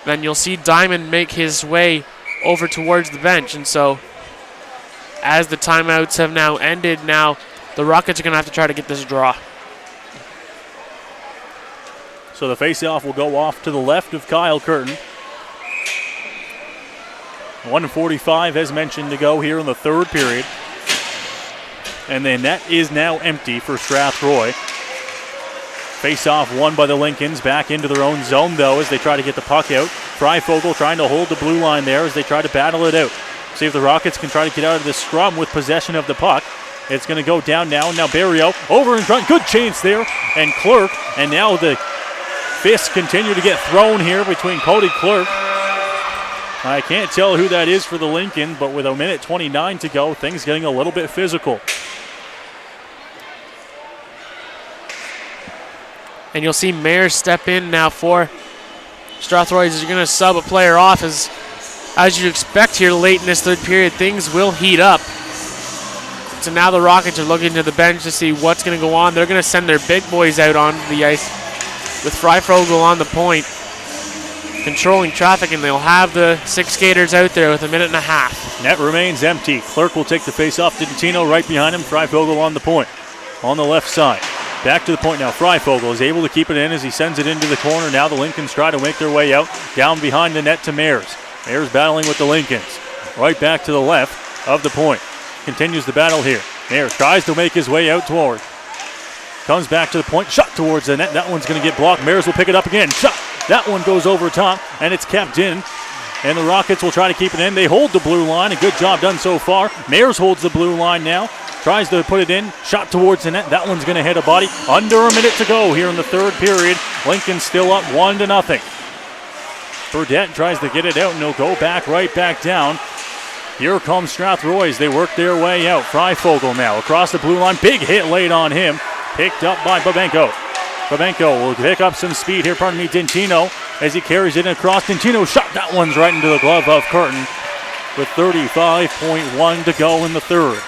then you'll see Diamond make his way over towards the bench. And so, as the timeouts have now ended, now the Rockets are going to have to try to get this draw. So the faceoff will go off to the left of Kyle Curtin. 1:45, as mentioned, to go here in the third period. And the net is now empty for Strathroy. Faceoff won by the Lincolns. Back into their own zone, though, as they try to get the puck out. Freifogel trying to hold the blue line there as they try to battle it out. See if the Rockets can try to get out of this scrum with possession of the puck. It's going to go down now. Now Barrio over in front. Good chance there. And Clerk. And now the fists continue to get thrown here between Cody Clerk. I can't tell who that is for the Lincoln, but with 1:29 to go, things getting a little bit physical. And you'll see Mayer step in now for Strathroy. Is going to sub a player off as as you expect here late in this third period, things will heat up. So now the Rockets are looking to the bench to see what's going to go on. They're going to send their big boys out on the ice with Freifogel on the point, controlling traffic, and they'll have the 6 skaters out there with a minute and a half. Net remains empty. Clerk will take the face-off. Dentino right behind him. Freifogel on the point. On the left side. Back to the point now. Freifogel is able to keep it in as he sends it into the corner. Now the Lincolns try to make their way out. Down behind the net to Mayers. Mayers battling with the Lincolns. Right back to the left of the point. Continues the battle here. Mayers tries to make his way out toward. Comes back to the point. Shot towards the net. That one's going to get blocked. Mayers will pick it up again. Shot. That one goes over top, and it's kept in. And the Rockets will try to keep it in. They hold the blue line. A good job done so far. Mayers holds the blue line now. Tries to put it in. Shot towards the net. That one's going to hit a body. Under a minute to go here in the third period. Lincoln still up 1-0. Burdette tries to get it out, and he'll go back right back down. Here comes Strathroy as they work their way out. Freifogel now across the blue line. Big hit laid on him. Picked up by Babenko. Babenko will pick up some speed here. Dentino as he carries it across. Dentino shot. That one's right into the glove of Curtin with 35.1 to go in the third.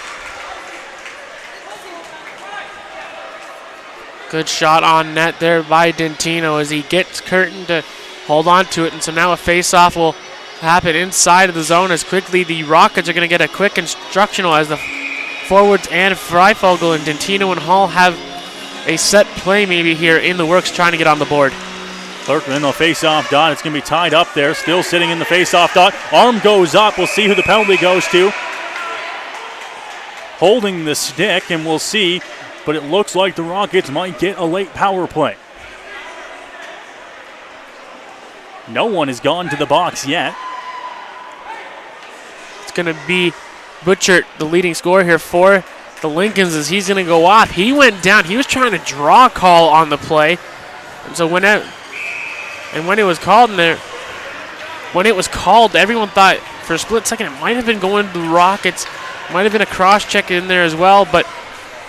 Good shot on net there by Dentino as he gets Curtin to hold on to it. And so now a face-off will happen inside of the zone as quickly the Rockets are going to get a quick instructional as the forwards and Freifogel and Dentino and Hall have a set play maybe here in the works trying to get on the board. Clerk in the face-off dot. It's going to be tied up there. Still sitting in the face-off dot. Arm goes up. We'll see who the penalty goes to. Holding the stick, and we'll see. But it looks like the Rockets might get a late power play. No one has gone to the box yet. It's going to be Butchert, the leading scorer here for the Lincolns, as he's going to go off. He went down. He was trying to draw a call on the play. And so when it was called in there, everyone thought for a split second it might have been going to the Rockets. Might have been a cross-check in there as well, but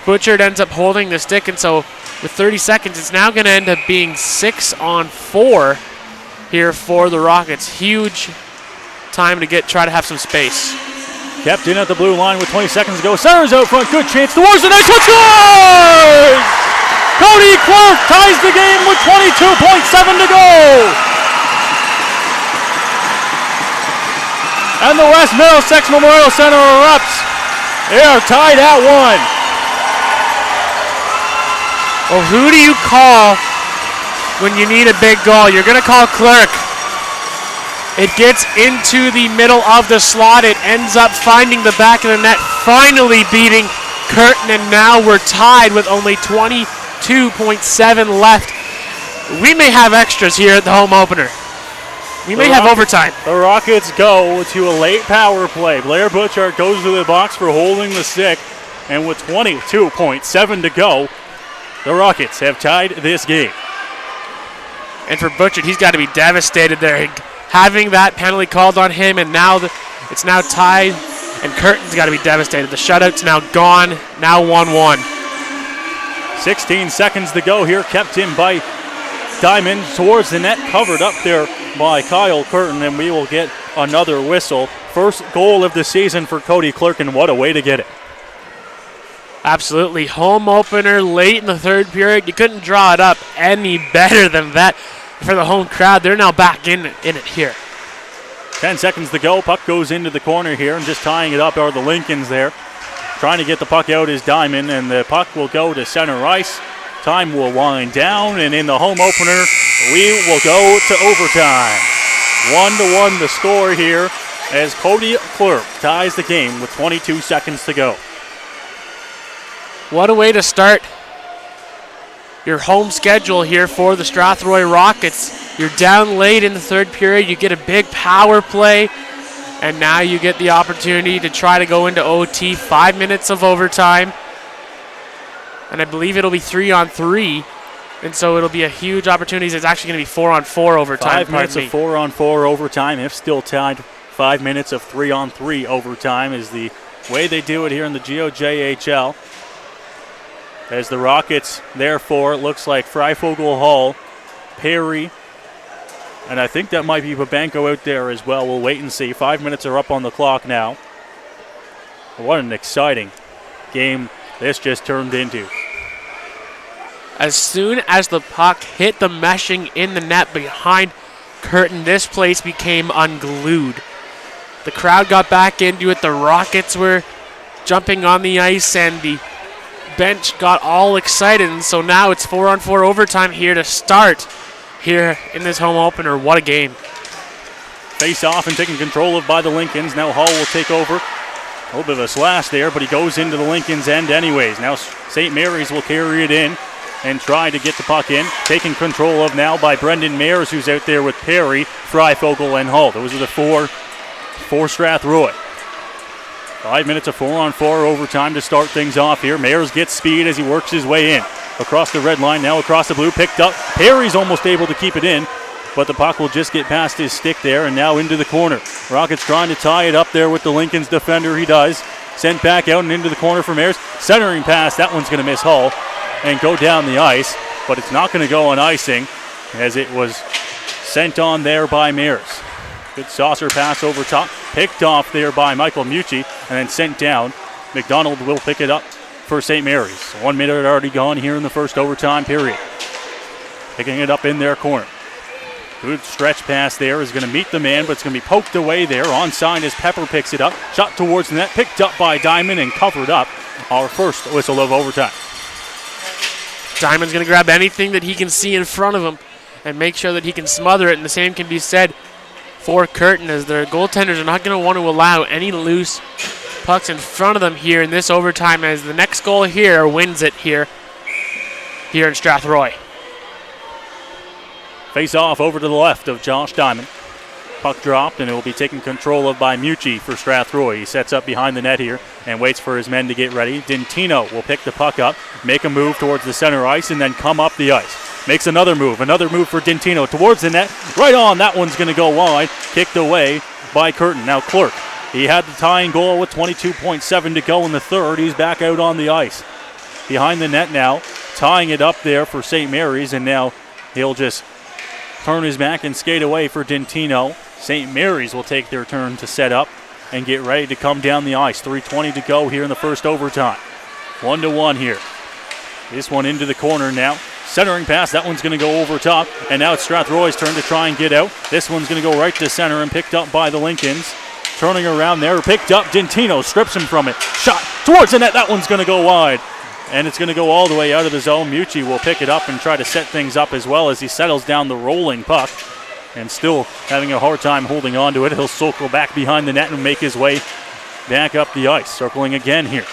Butchert ends up holding the stick, and so with 30 seconds, it's now going to end up being 6-on-4 here for the Rockets. Huge time to try to have some space. Kept in at the blue line with 20 seconds to go. Centers out front. Good chance towards the net. Scores! Cody Clerk ties the game with 22.7 to go. And the West Middlesex Memorial Center erupts. They are tied at 1. Well, who do you call when you need a big goal? You're going to call Clerk. It gets into the middle of the slot. It ends up finding the back of the net, finally beating Curtin, and now we're tied with only 22.7 left. We may have extras here at the home opener. We may have overtime. The Rockets go to a late power play. Blair Butchart goes to the box for holding the stick, and with 22.7 to go, the Rockets have tied this game. And for Butchert, he's got to be devastated there. Having that penalty called on him, and now it's now tied, and Curtin's got to be devastated. The shutout's now gone, now 1-1. 16 seconds to go here, kept in by Diamond towards the net, covered up there by Kyle Curtin, and we will get another whistle. First goal of the season for Cody Clerk, and what a way to get it. Absolutely. Home opener late in the third period. You couldn't draw it up any better than that. For the home crowd, they're now back in it here. 10 seconds to go. Puck goes into the corner here, and just tying it up are the Lincolns there. Trying to get the puck out is Diamond, and the puck will go to center ice. Time will wind down, and in the home opener, we will go to overtime. 1-1 the score here as Cody Clerk ties the game with 22 seconds to go. What a way to start your home schedule here for the Strathroy Rockets. You're down late in the third period. You get a big power play, and now you get the opportunity to try to go into OT. 5 minutes of overtime, and I believe it'll be 3-on-3, and so it'll be a huge opportunity. It's actually going to be 4-on-4 overtime. 5 minutes of 4-on-4 overtime, if still tied. 5 minutes of 3-on-3 overtime is the way they do it here in the GOJHL. As the Rockets, therefore, it looks like Freifogel, Hall, Perry, And I think that might be Babenko out there as well. We'll wait and see. 5 minutes are up on the clock now. What an exciting game this just turned into. As soon as the puck hit the meshing in the net behind Curtin, this place became unglued. The crowd got back into it. The Rockets were jumping on the ice, and the bench got all excited. And so now it's 4-on-4 overtime here to start here in this home opener. What a game. Face off and taken control of by the Lincolns. Now Hall will take over. A little bit of a slash there, but he goes into the Lincolns' end anyways. Now St. Mary's will carry it in and try to get the puck in. Taken control of now by Brendan Mayers, who's out there with Perry, Freifogel, and Hall. Those are the four for Strathroy. 5 minutes of 4-on-4 overtime to start things off here. Mayers gets speed as he works his way in. Across the red line, now across the blue, picked up. Perry's almost able to keep it in, but the puck will just get past his stick there and now into the corner. Rockets trying to tie it up there with the Lincoln's defender. He does. Sent back out and into the corner for Mayers. Centering pass, that one's going to miss Hall and go down the ice, but it's not going to go on icing as it was sent on there by Mayers. Good saucer pass over top, picked off there by Michael Mucci and then sent down. McDonald will pick it up for St. Mary's. 1 minute already gone here in the first overtime period. Picking it up in their corner. Good stretch pass there is going to meet the man, but it's going to be poked away there. Onside as Pepper picks it up. Shot towards the net, picked up by Diamond and covered up. Our first whistle of overtime. Diamond's going to grab anything that he can see in front of him and make sure that he can smother it, and the same can be said for Curtin, as their goaltenders are not going to want to allow any loose pucks in front of them here in this overtime, as the next goal here wins it here in Strathroy. Face off over to the left of Josh Diamond. Puck dropped, and it will be taken control of by Mucci for Strathroy. He sets up behind the net here and waits for his men to get ready. Dintino will pick the puck up, make a move towards the center ice, and then come up the ice. Makes another move for Dintino towards the net. Right on, that one's going to go wide. Kicked away by Curtin. Now Clerk, he had the tying goal with 22.7 to go in the third. He's back out on the ice. Behind the net now, tying it up there for St. Mary's, and now he'll just turn his back and skate away for Dintino. St. Mary's will take their turn to set up and get ready to come down the ice. 3:20 to go here in the first overtime. 1-1 here. This one into the corner now. Centering pass, that one's going to go over top. And now it's Strathroy's turn to try and get out. This one's going to go right to center and picked up by the Lincolns. Turning around there, picked up. Dintino strips him from it. Shot towards the net, that one's going to go wide. And it's going to go all the way out of the zone. Mucci will pick it up and try to set things up as well as he settles down the rolling puck. And still having a hard time holding on to it. He'll circle back behind the net and make his way back up the ice. Circling again here.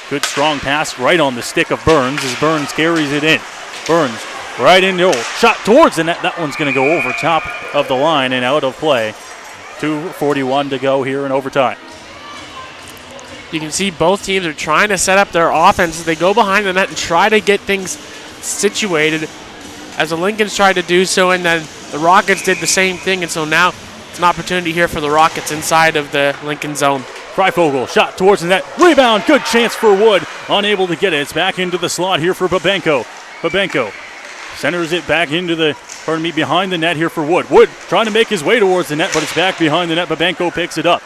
Good strong pass right on the stick of Burns as Burns carries it in. Burns right in goal. Shot towards the net. That one's going to go over top of the line and out of play. 2:41 to go here in overtime. You can see both teams are trying to set up their offense as they go behind the net and try to get things situated, as the Lincolns tried to do so, and then the Rockets did the same thing, and so now it's an opportunity here for the Rockets inside of the Lincoln zone. Freifogel, shot towards the net. Rebound, good chance for Wood. Unable to get it. It's back into the slot here for Babenko. Babenko centers it back into behind the net here for Wood. Wood trying to make his way towards the net, but it's back behind the net. Babenko picks it up.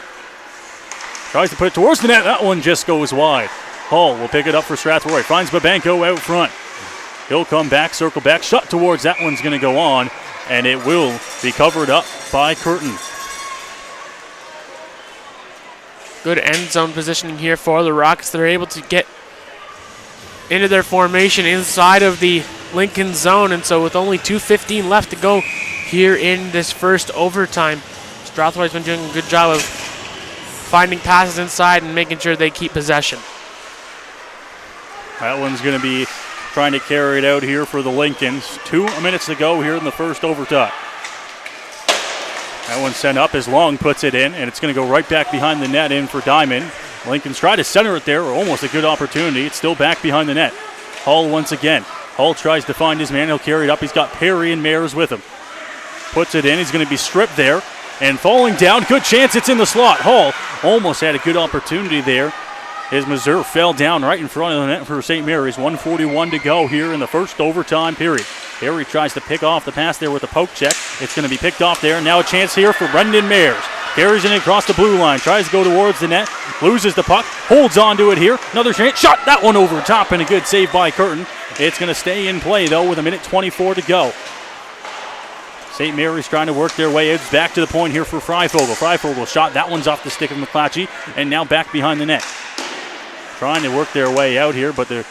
Tries to put it towards the net. That one just goes wide. Hall will pick it up for Strathroy. Finds Babenko out front. He'll come back, circle back, shot towards. That one's going to go on, and it will be covered up by Curtin. Good end zone positioning here for the Rockets. They're able to get into their formation inside of the Lincoln zone, and so with only 2:15 left to go here in this first overtime, Strathroy's been doing a good job of finding passes inside and making sure they keep possession. That one's going to be trying to carry it out here for the Lincolns. 2 minutes to go here in the first overtime. That one's sent up as Long puts it in, and it's going to go right back behind the net in for Diamond. Lincoln's try to center it there, almost a good opportunity. It's still back behind the net. Hall once again. Hall tries to find his man. He'll carry it up. He's got Perry and Mayers with him. Puts it in. He's going to be stripped there. And falling down, good chance, it's in the slot. Hall almost had a good opportunity there. His Missouri fell down right in front of the net for St. Mary's. 1:41 to go here in the first overtime period. Perry tries to pick off the pass there with a poke check. It's going to be picked off there. Now a chance here for Brendan Mayers. Carries it across the blue line. Tries to go towards the net. Loses the puck. Holds on to it here. Another chance. Shot that one over top, and a good save by Curtin. It's going to stay in play, though, with 1:24 to go. St. Mary's trying to work their way out. Back to the point here for Freifogel. Freifogel shot. That one's off the stick of McClatchy, and now back behind the net. Trying to work their way out here, but they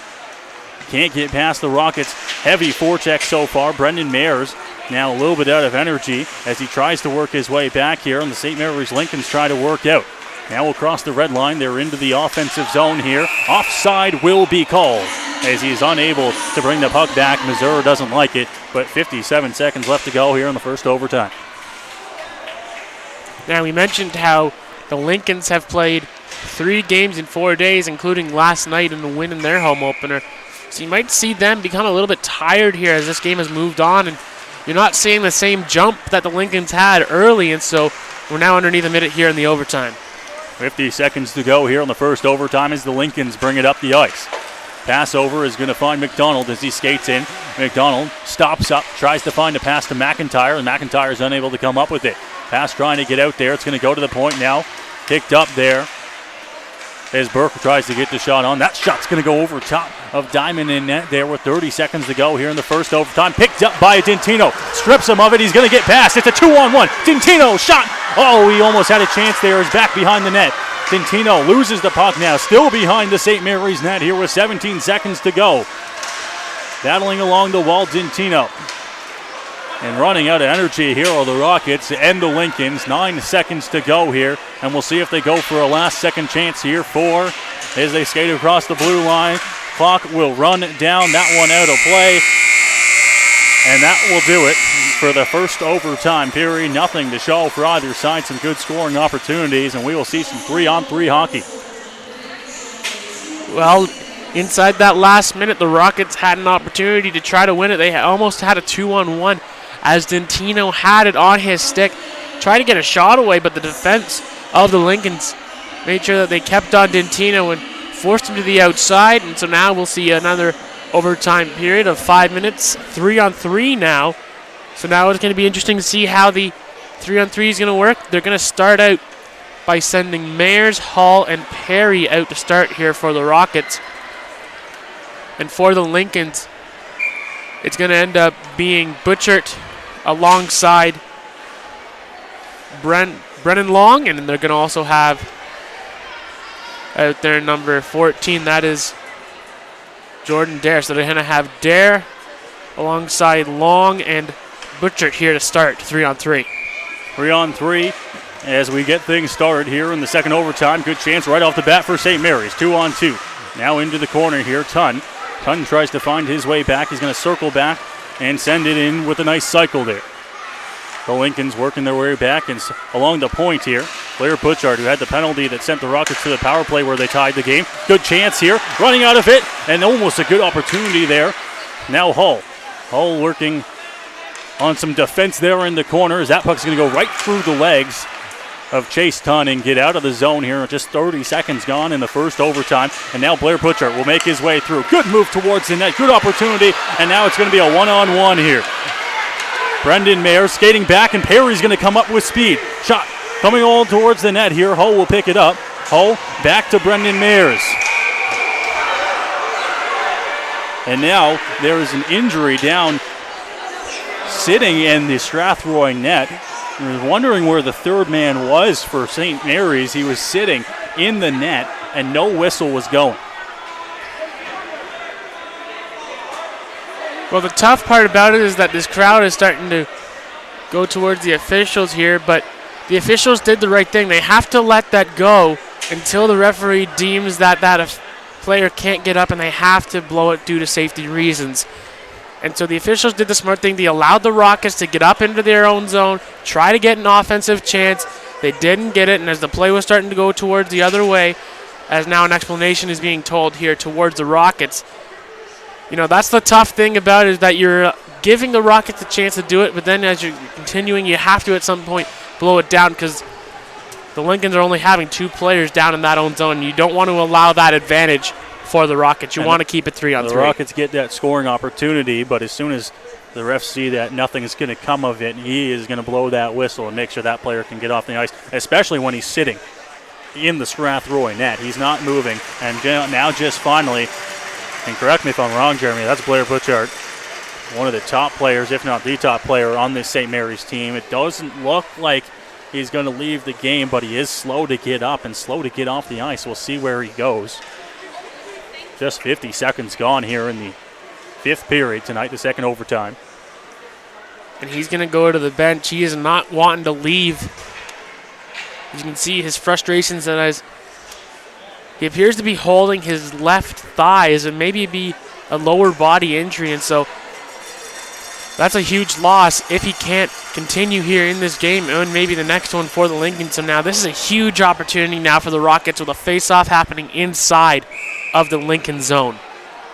can't get past the Rockets' heavy forecheck so far. Brendan Mayers now a little bit out of energy as he tries to work his way back here, and the St. Mary's Lincolns try to work out. Now we'll cross the red line. They're into the offensive zone here. Offside will be called as he's unable to bring the puck back. Missouri doesn't like it, but 57 seconds left to go here in the first overtime. Now, we mentioned how the Lincolns have played 3 games in 4 days, including last night in the win in their home opener. So you might see them become a little bit tired here as this game has moved on, and you're not seeing the same jump that the Lincolns had early, and so we're now underneath a minute here in the overtime. 50 seconds to go here in the first overtime as the Lincolns bring it up the ice. Pass over is going to find McDonald as he skates in. McDonald stops up, tries to find a pass to McIntyre, and McIntyre is unable to come up with it. Pass trying to get out there. It's going to go to the point now. Kicked up there as Burke tries to get the shot on. That shot's going to go over top of Diamond in net there with 30 seconds to go here in the first overtime. Picked up by Dintino. Strips him of it. He's going to get past. It's a 2-on-1. Dintino shot. Oh, he almost had a chance there. He's back behind the net. Dintino loses the puck now. Still behind the St. Mary's net here with 17 seconds to go. Battling along the wall, Dintino. And running out of energy here are the Rockets and the Lincolns. 9 seconds to go here. And we'll see if they go for a last second chance here. 4 as they skate across the blue line. Clock will run down. That one out of play. And that will do it for the first overtime period. Nothing to show for either side. Some good scoring opportunities. And we will see some 3-on-3 hockey. Well, inside that last minute, the Rockets had an opportunity to try to win it. They almost had a 2-on-1 as Dintino had it on his stick. Tried to get a shot away, but the defense of the Lincolns made sure that they kept on Dintino and forced him to the outside. And so now we'll see another overtime period of 5 minutes. 3-on-3 now. So now it's going to be interesting to see how the 3-on-3 is going to work. They're going to start out by sending Mayers, Hall, and Perry out to start here for the Rockets. And for the Lincolns, it's going to end up being Butchert alongside Brennan Long, and then they're going to also have out there number 14, that is Jordan Dare. So they're going to have Dare alongside Long and Butchert here to start 3-on-3. 3-on-3 as we get things started here in the second overtime. Good chance right off the bat for St. Mary's. 2-on-2. Now into the corner here, Tunn. Tunn tries to find his way back. He's going to circle back and send it in with a nice cycle there. The Lincolns working their way back and along the point here. Blair Butchart, who had the penalty that sent the Rockets to the power play where they tied the game. Good chance here. Running out of it, and almost a good opportunity there. Now Hull. Hull working on some defense there in the corner as that puck's going to go right through the legs of Chase Tunn and get out of the zone here. Just 30 seconds gone in the first overtime. And now Blair Butchart will make his way through. Good move towards the net. Good opportunity. And now it's going to be a one-on-one here. Brendan Mayer skating back, and Perry's going to come up with speed. Shot coming all towards the net here. Hull will pick it up. Hull back to Brendan Mayers. And now there is an injury down sitting in the Strathroy net. I was wondering where the third man was for St. Mary's. He was sitting in the net, and no whistle was going. Well, the tough part about it is that this crowd is starting to go towards the officials here, but the officials did the right thing. They have to let that go until the referee deems that a player can't get up, and they have to blow it due to safety reasons. And so the officials did the smart thing. They allowed the Rockets to get up into their own zone, try to get an offensive chance. They didn't get it, and as the play was starting to go towards the other way, as now an explanation is being told here towards the Rockets, you know, that's the tough thing about it, is that you're giving the Rockets a chance to do it, but then as you're continuing, you have to at some point blow it down because the Lincolns are only having 2 players down in that own zone. You don't want to allow that advantage for the Rockets. You want to keep it 3-on-3. The Rockets get that scoring opportunity, but as soon as the refs see that nothing is going to come of it, he is going to blow that whistle and make sure that player can get off the ice, especially when he's sitting in the Strathroy net. He's not moving, and now just finally, and correct me if I'm wrong, Jeremy, that's Blair Butchart, one of the top players, if not the top player on this St. Mary's team. It doesn't look like he's going to leave the game, but he is slow to get up and slow to get off the ice. We'll see where he goes. Just 50 seconds gone here in the 5th period tonight, the second overtime. And he's going to go to the bench. He is not wanting to leave. As you can see his frustrations, that as he appears to be holding his left thigh, as it maybe be a lower body injury, and so that's a huge loss if he can't continue here in this game and maybe the next one for the Lincoln. So now this is a huge opportunity now for the Rockets with a face-off happening inside of the Lincoln zone.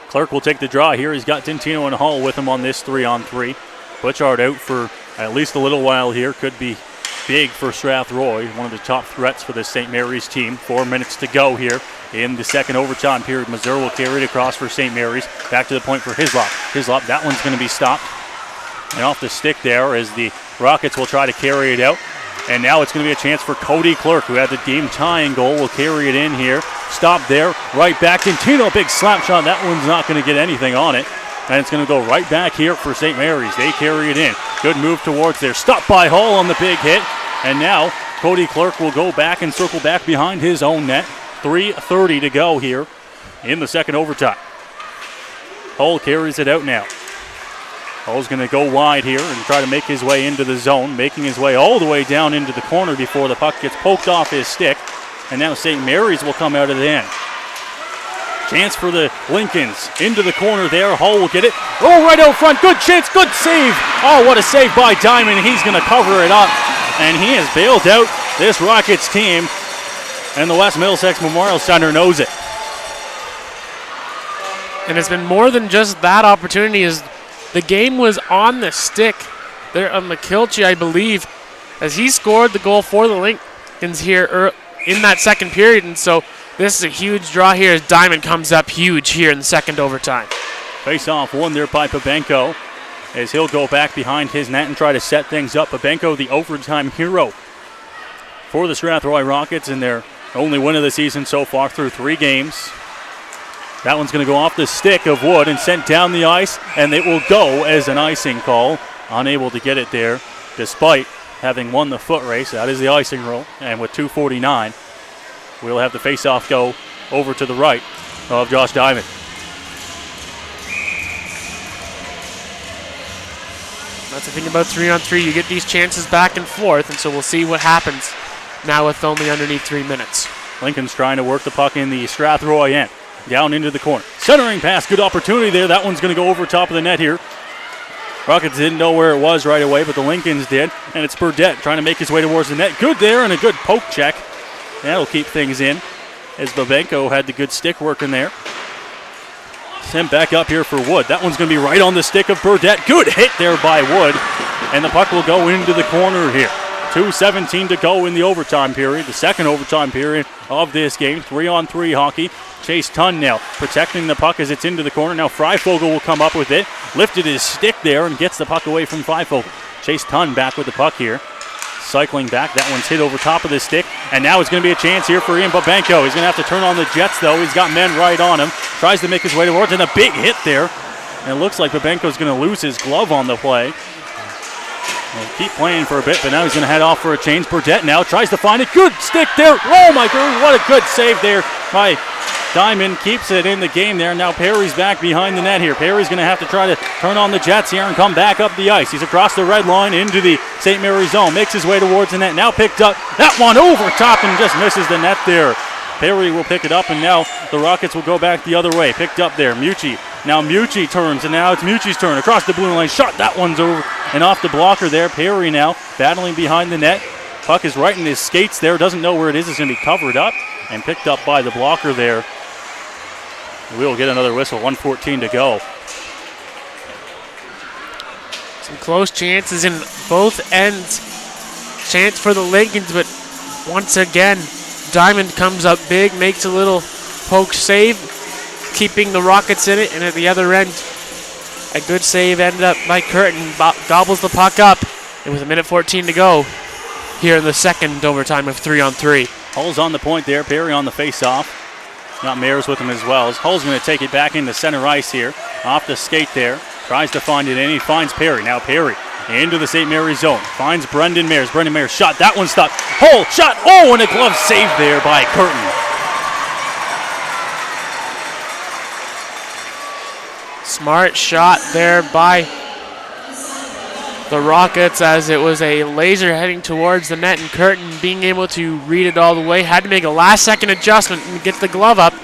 Clark will take the draw here. He's got Tintino and Hall with him on this 3-on-3. Butchart out for at least a little while here. Could be big for Strathroy, one of the top threats for the St. Mary's team. 4 minutes to go here in the second overtime period. Missouri will carry it across for St. Mary's. Back to the point for Hislop. Hislop, that one's going to be stopped. And off the stick there as the Rockets will try to carry it out. And now it's going to be a chance for Cody Clark, who had the game-tying goal. Will carry it in here. Stop there. Right back. Tintino, big slap shot. That one's not going to get anything on it. And it's going to go right back here for St. Mary's. They carry it in. Good move towards there. Stopped by Hall on the big hit. And now Cody Clark will go back and circle back behind his own net. 3:30 to go here in the second overtime. Hull carries it out now. Hull's going to go wide here and try to make his way into the zone, making his way all the way down into the corner before the puck gets poked off his stick. And now St. Mary's will come out of the end. Chance for the Lincolns into the corner there. Hull will get it. Oh, right out front. Good chance. Good save. Oh, what a save by Diamond. He's going to cover it up. And he has bailed out this Rockets team. And the West Middlesex Memorial Center knows it. And it's been more than just that opportunity, as the game was on the stick there of McKilchie, I believe, as he scored the goal for the Lincolns here in that second period. And so this is a huge draw here as Diamond comes up huge here in the second overtime. Face off won there by Pabenko as he'll go back behind his net and try to set things up. Pabenko, the overtime hero for the Strathroy Rockets in their only win of the season so far through 3 games. That one's going to go off the stick of Wood and sent down the ice, and it will go as an icing call. Unable to get it there despite having won the foot race. That is the icing rule, and with 2:49, we'll have the face-off go over to the right of Josh Diamond. That's the thing about 3-on-3. You get these chances back and forth, and so we'll see what happens now with only underneath 3 minutes. Lincoln's trying to work the puck in the Strathroy end. Down into the corner. Centering pass, good opportunity there. That one's going to go over top of the net here. Rockets didn't know where it was right away, but the Lincolns did. And it's Burdette trying to make his way towards the net. Good there and a good poke check. That'll keep things in as Babenko had the good stick working there. Sent back up here for Wood. That one's going to be right on the stick of Burdette. Good hit there by Wood. And the puck will go into the corner here. 2:17 to go in the overtime period, the second overtime period of this game. 3-on-3 hockey. Chase Tunn now protecting the puck as it's into the corner. Now Freifogel will come up with it. Lifted his stick there and gets the puck away from Freifogel. Chase Tunn back with the puck here. Cycling back. That one's hit over top of the stick. And now it's going to be a chance here for Ian Babenko. He's going to have to turn on the Jets, though. He's got men right on him. Tries to make his way towards, and a big hit there. And it looks like Babenko's going to lose his glove on the play. He'll keep playing for a bit, but now he's going to head off for a change. Burdette now tries to find it. Good stick there. Oh, my God. What a good save there by Diamond. Keeps it in the game there. Now Perry's back behind the net here. Perry's going to have to try to turn on the Jets here and come back up the ice. He's across the red line into the St. Mary's zone. Makes his way towards the net. Now picked up. That one over top and just misses the net there. Perry will pick it up, and now the Rockets will go back the other way. Picked up there. Mucci. Now Mucci turns, and now it's Mucci's turn. Across the blue line. Shot. That one's over and off the blocker there. Perry now battling behind the net. Puck is right in his skates there. Doesn't know where it is. It's going to be covered up and picked up by the blocker there. We'll get another whistle. 1:14 to go. Some close chances in both ends. Chance for the Lincolns, but once again, Diamond comes up big, makes a little poke save, keeping the Rockets in it, and at the other end, a good save ended up by Curtin, gobbles the puck up, and with 1:14 to go here in the second overtime of 3-on-3. Hull's on the point there, Perry on the face-off. Got Mayers with him as well. Hull's going to take it back into center ice here, off the skate there, tries to find it in, he finds Perry. Now Perry into the St. Mary's zone, finds Brendan Mayers. Brendan Mayers shot, that one stopped. Hull shot, and a glove save there by Curtin. Smart shot there by the Rockets as it was a laser heading towards the net, and Curtin being able to read it all the way. Had to make a last-second adjustment and get the glove up.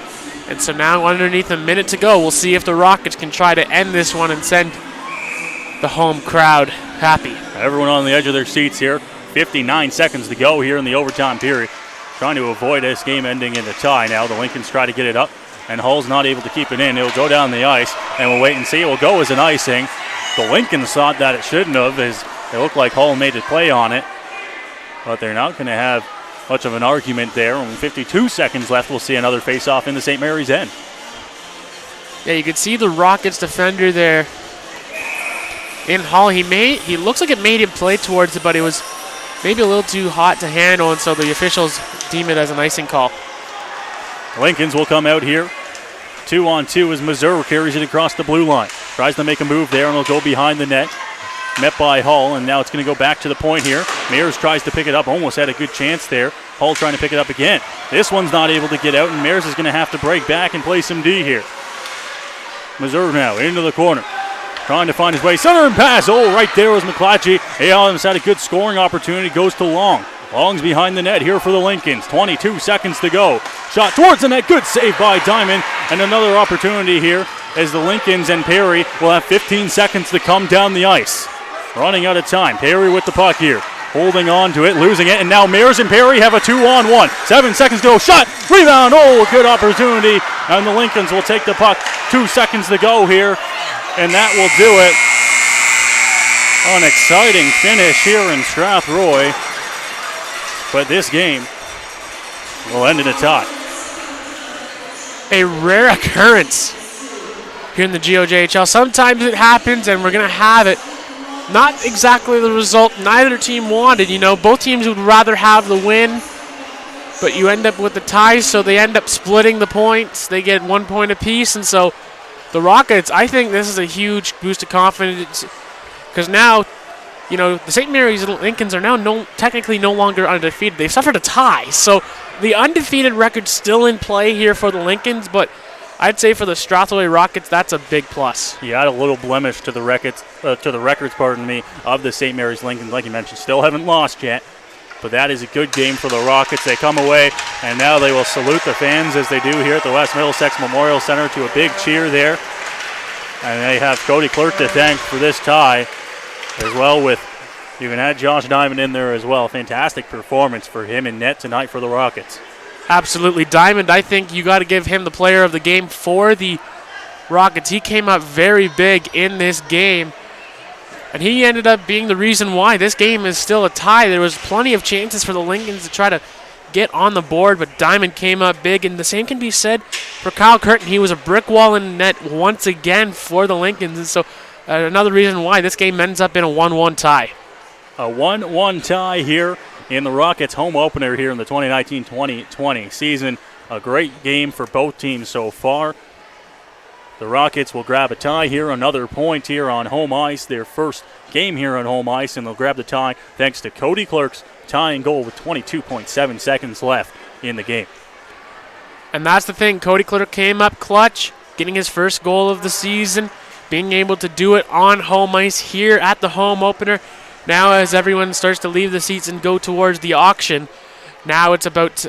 And so now underneath a minute to go, we'll see if the Rockets can try to end this one and send the home crowd happy. Everyone on the edge of their seats here. 59 seconds to go here in the overtime period. Trying to avoid this game ending in a tie now. The Lincolns try to get it up, and Hull's not able to keep it in. It'll go down the ice, and we'll wait and see. It will go as an icing. The Lincolns thought that it shouldn't have, as it looked like Hull made a play on it. But they're not going to have much of an argument there. And with 52 seconds left, we'll see another face-off in the St. Mary's end. Yeah, you can see the Rockets defender there in Hull. He looks like it made him play towards it, but it was maybe a little too hot to handle, and so the officials deem it as an icing call. Lincolns will come out here. 2-on-2 as Missouri carries it across the blue line. Tries to make a move there, and it'll go behind the net. Met by Hull, and now it's going to go back to the point here. Mayers tries to pick it up, almost had a good chance there. Hull trying to pick it up again. This one's not able to get out, and Mayers is going to have to break back and play some D here. Missouri now into the corner. Trying to find his way. Center and pass. Right there was McClatchy. Adams had a good scoring opportunity. Goes to Long. Long's behind the net here for the Lincolns. 22 seconds to go. Shot towards the net. Good save by Diamond. And another opportunity here as the Lincolns and Perry will have 15 seconds to come down the ice. Running out of time. Perry with the puck here. Holding on to it, losing it, and now Mayers and Perry have a 2-on-1. 7 seconds to go. Shot. Rebound. Good opportunity. And the Lincolns will take the puck. 2 seconds to go here. And that will do it. An exciting finish here in Strathroy. But this game will end in a tie. A rare occurrence here in the GOJHL. Sometimes it happens, and we're going to have it. Not exactly the result neither team wanted. Both teams would rather have the win, but you end up with the ties, so they end up splitting the points. They get 1 point apiece, and so the Rockets, I think this is a huge boost of confidence because now, the St. Mary's Lincolns are now technically no longer undefeated. They've suffered a tie, so the undefeated record's still in play here for the Lincolns, but I'd say for the Strathroy Rockets, that's a big plus. You add a little blemish to the records, of the St. Mary's Lincolns. Like you mentioned, still haven't lost yet, but that is a good game for the Rockets. They come away, and now they will salute the fans as they do here at the West Middlesex Memorial Center to a big cheer there. And they have Cody Clerk to thank for this tie as well. With you can add Josh Diamond in there as well. Fantastic performance for him in net tonight for the Rockets. Absolutely. Diamond, I think you got to give him the player of the game for the Rockets. He came up very big in this game, and he ended up being the reason why this game is still a tie. There was plenty of chances for the Lincolns to try to get on the board, but Diamond came up big, and the same can be said for Kyle Curtin. He was a brick wall in net once again for the Lincolns, and so another reason why this game ends up in a 1-1 tie. A 1-1 tie here in the Rockets' home opener here in the 2019-2020 season. A great game for both teams so far. The Rockets will grab a tie here, another point here on home ice, their first game here on home ice, and they'll grab the tie thanks to Cody Clerk's tying goal with 22.7 seconds left in the game. And that's the thing. Cody Clerk came up clutch, getting his first goal of the season, being able to do it on home ice here at the home opener. Now as everyone starts to leave the seats and go towards the auction, now it's about,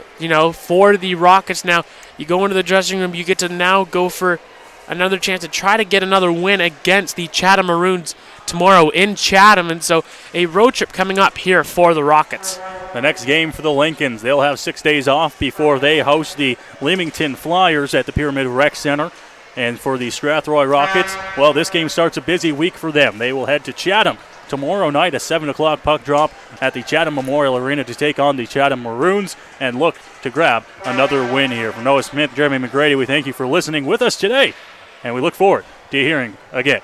for the Rockets now, you go into the dressing room, you get to now go for another chance to try to get another win against the Chatham Maroons tomorrow in Chatham. And so a road trip coming up here for the Rockets. The next game for the Lincolns, they'll have 6 days off before they host the Leamington Flyers at the Pyramid Rec Center. And for the Strathroy Rockets, well, this game starts a busy week for them. They will head to Chatham tomorrow night, a 7 o'clock puck drop at the Chatham Memorial Arena to take on the Chatham Maroons and look to grab another win here. For Noah Smith, Jermey McGrady, we thank you for listening with us today, and we look forward to hearing again.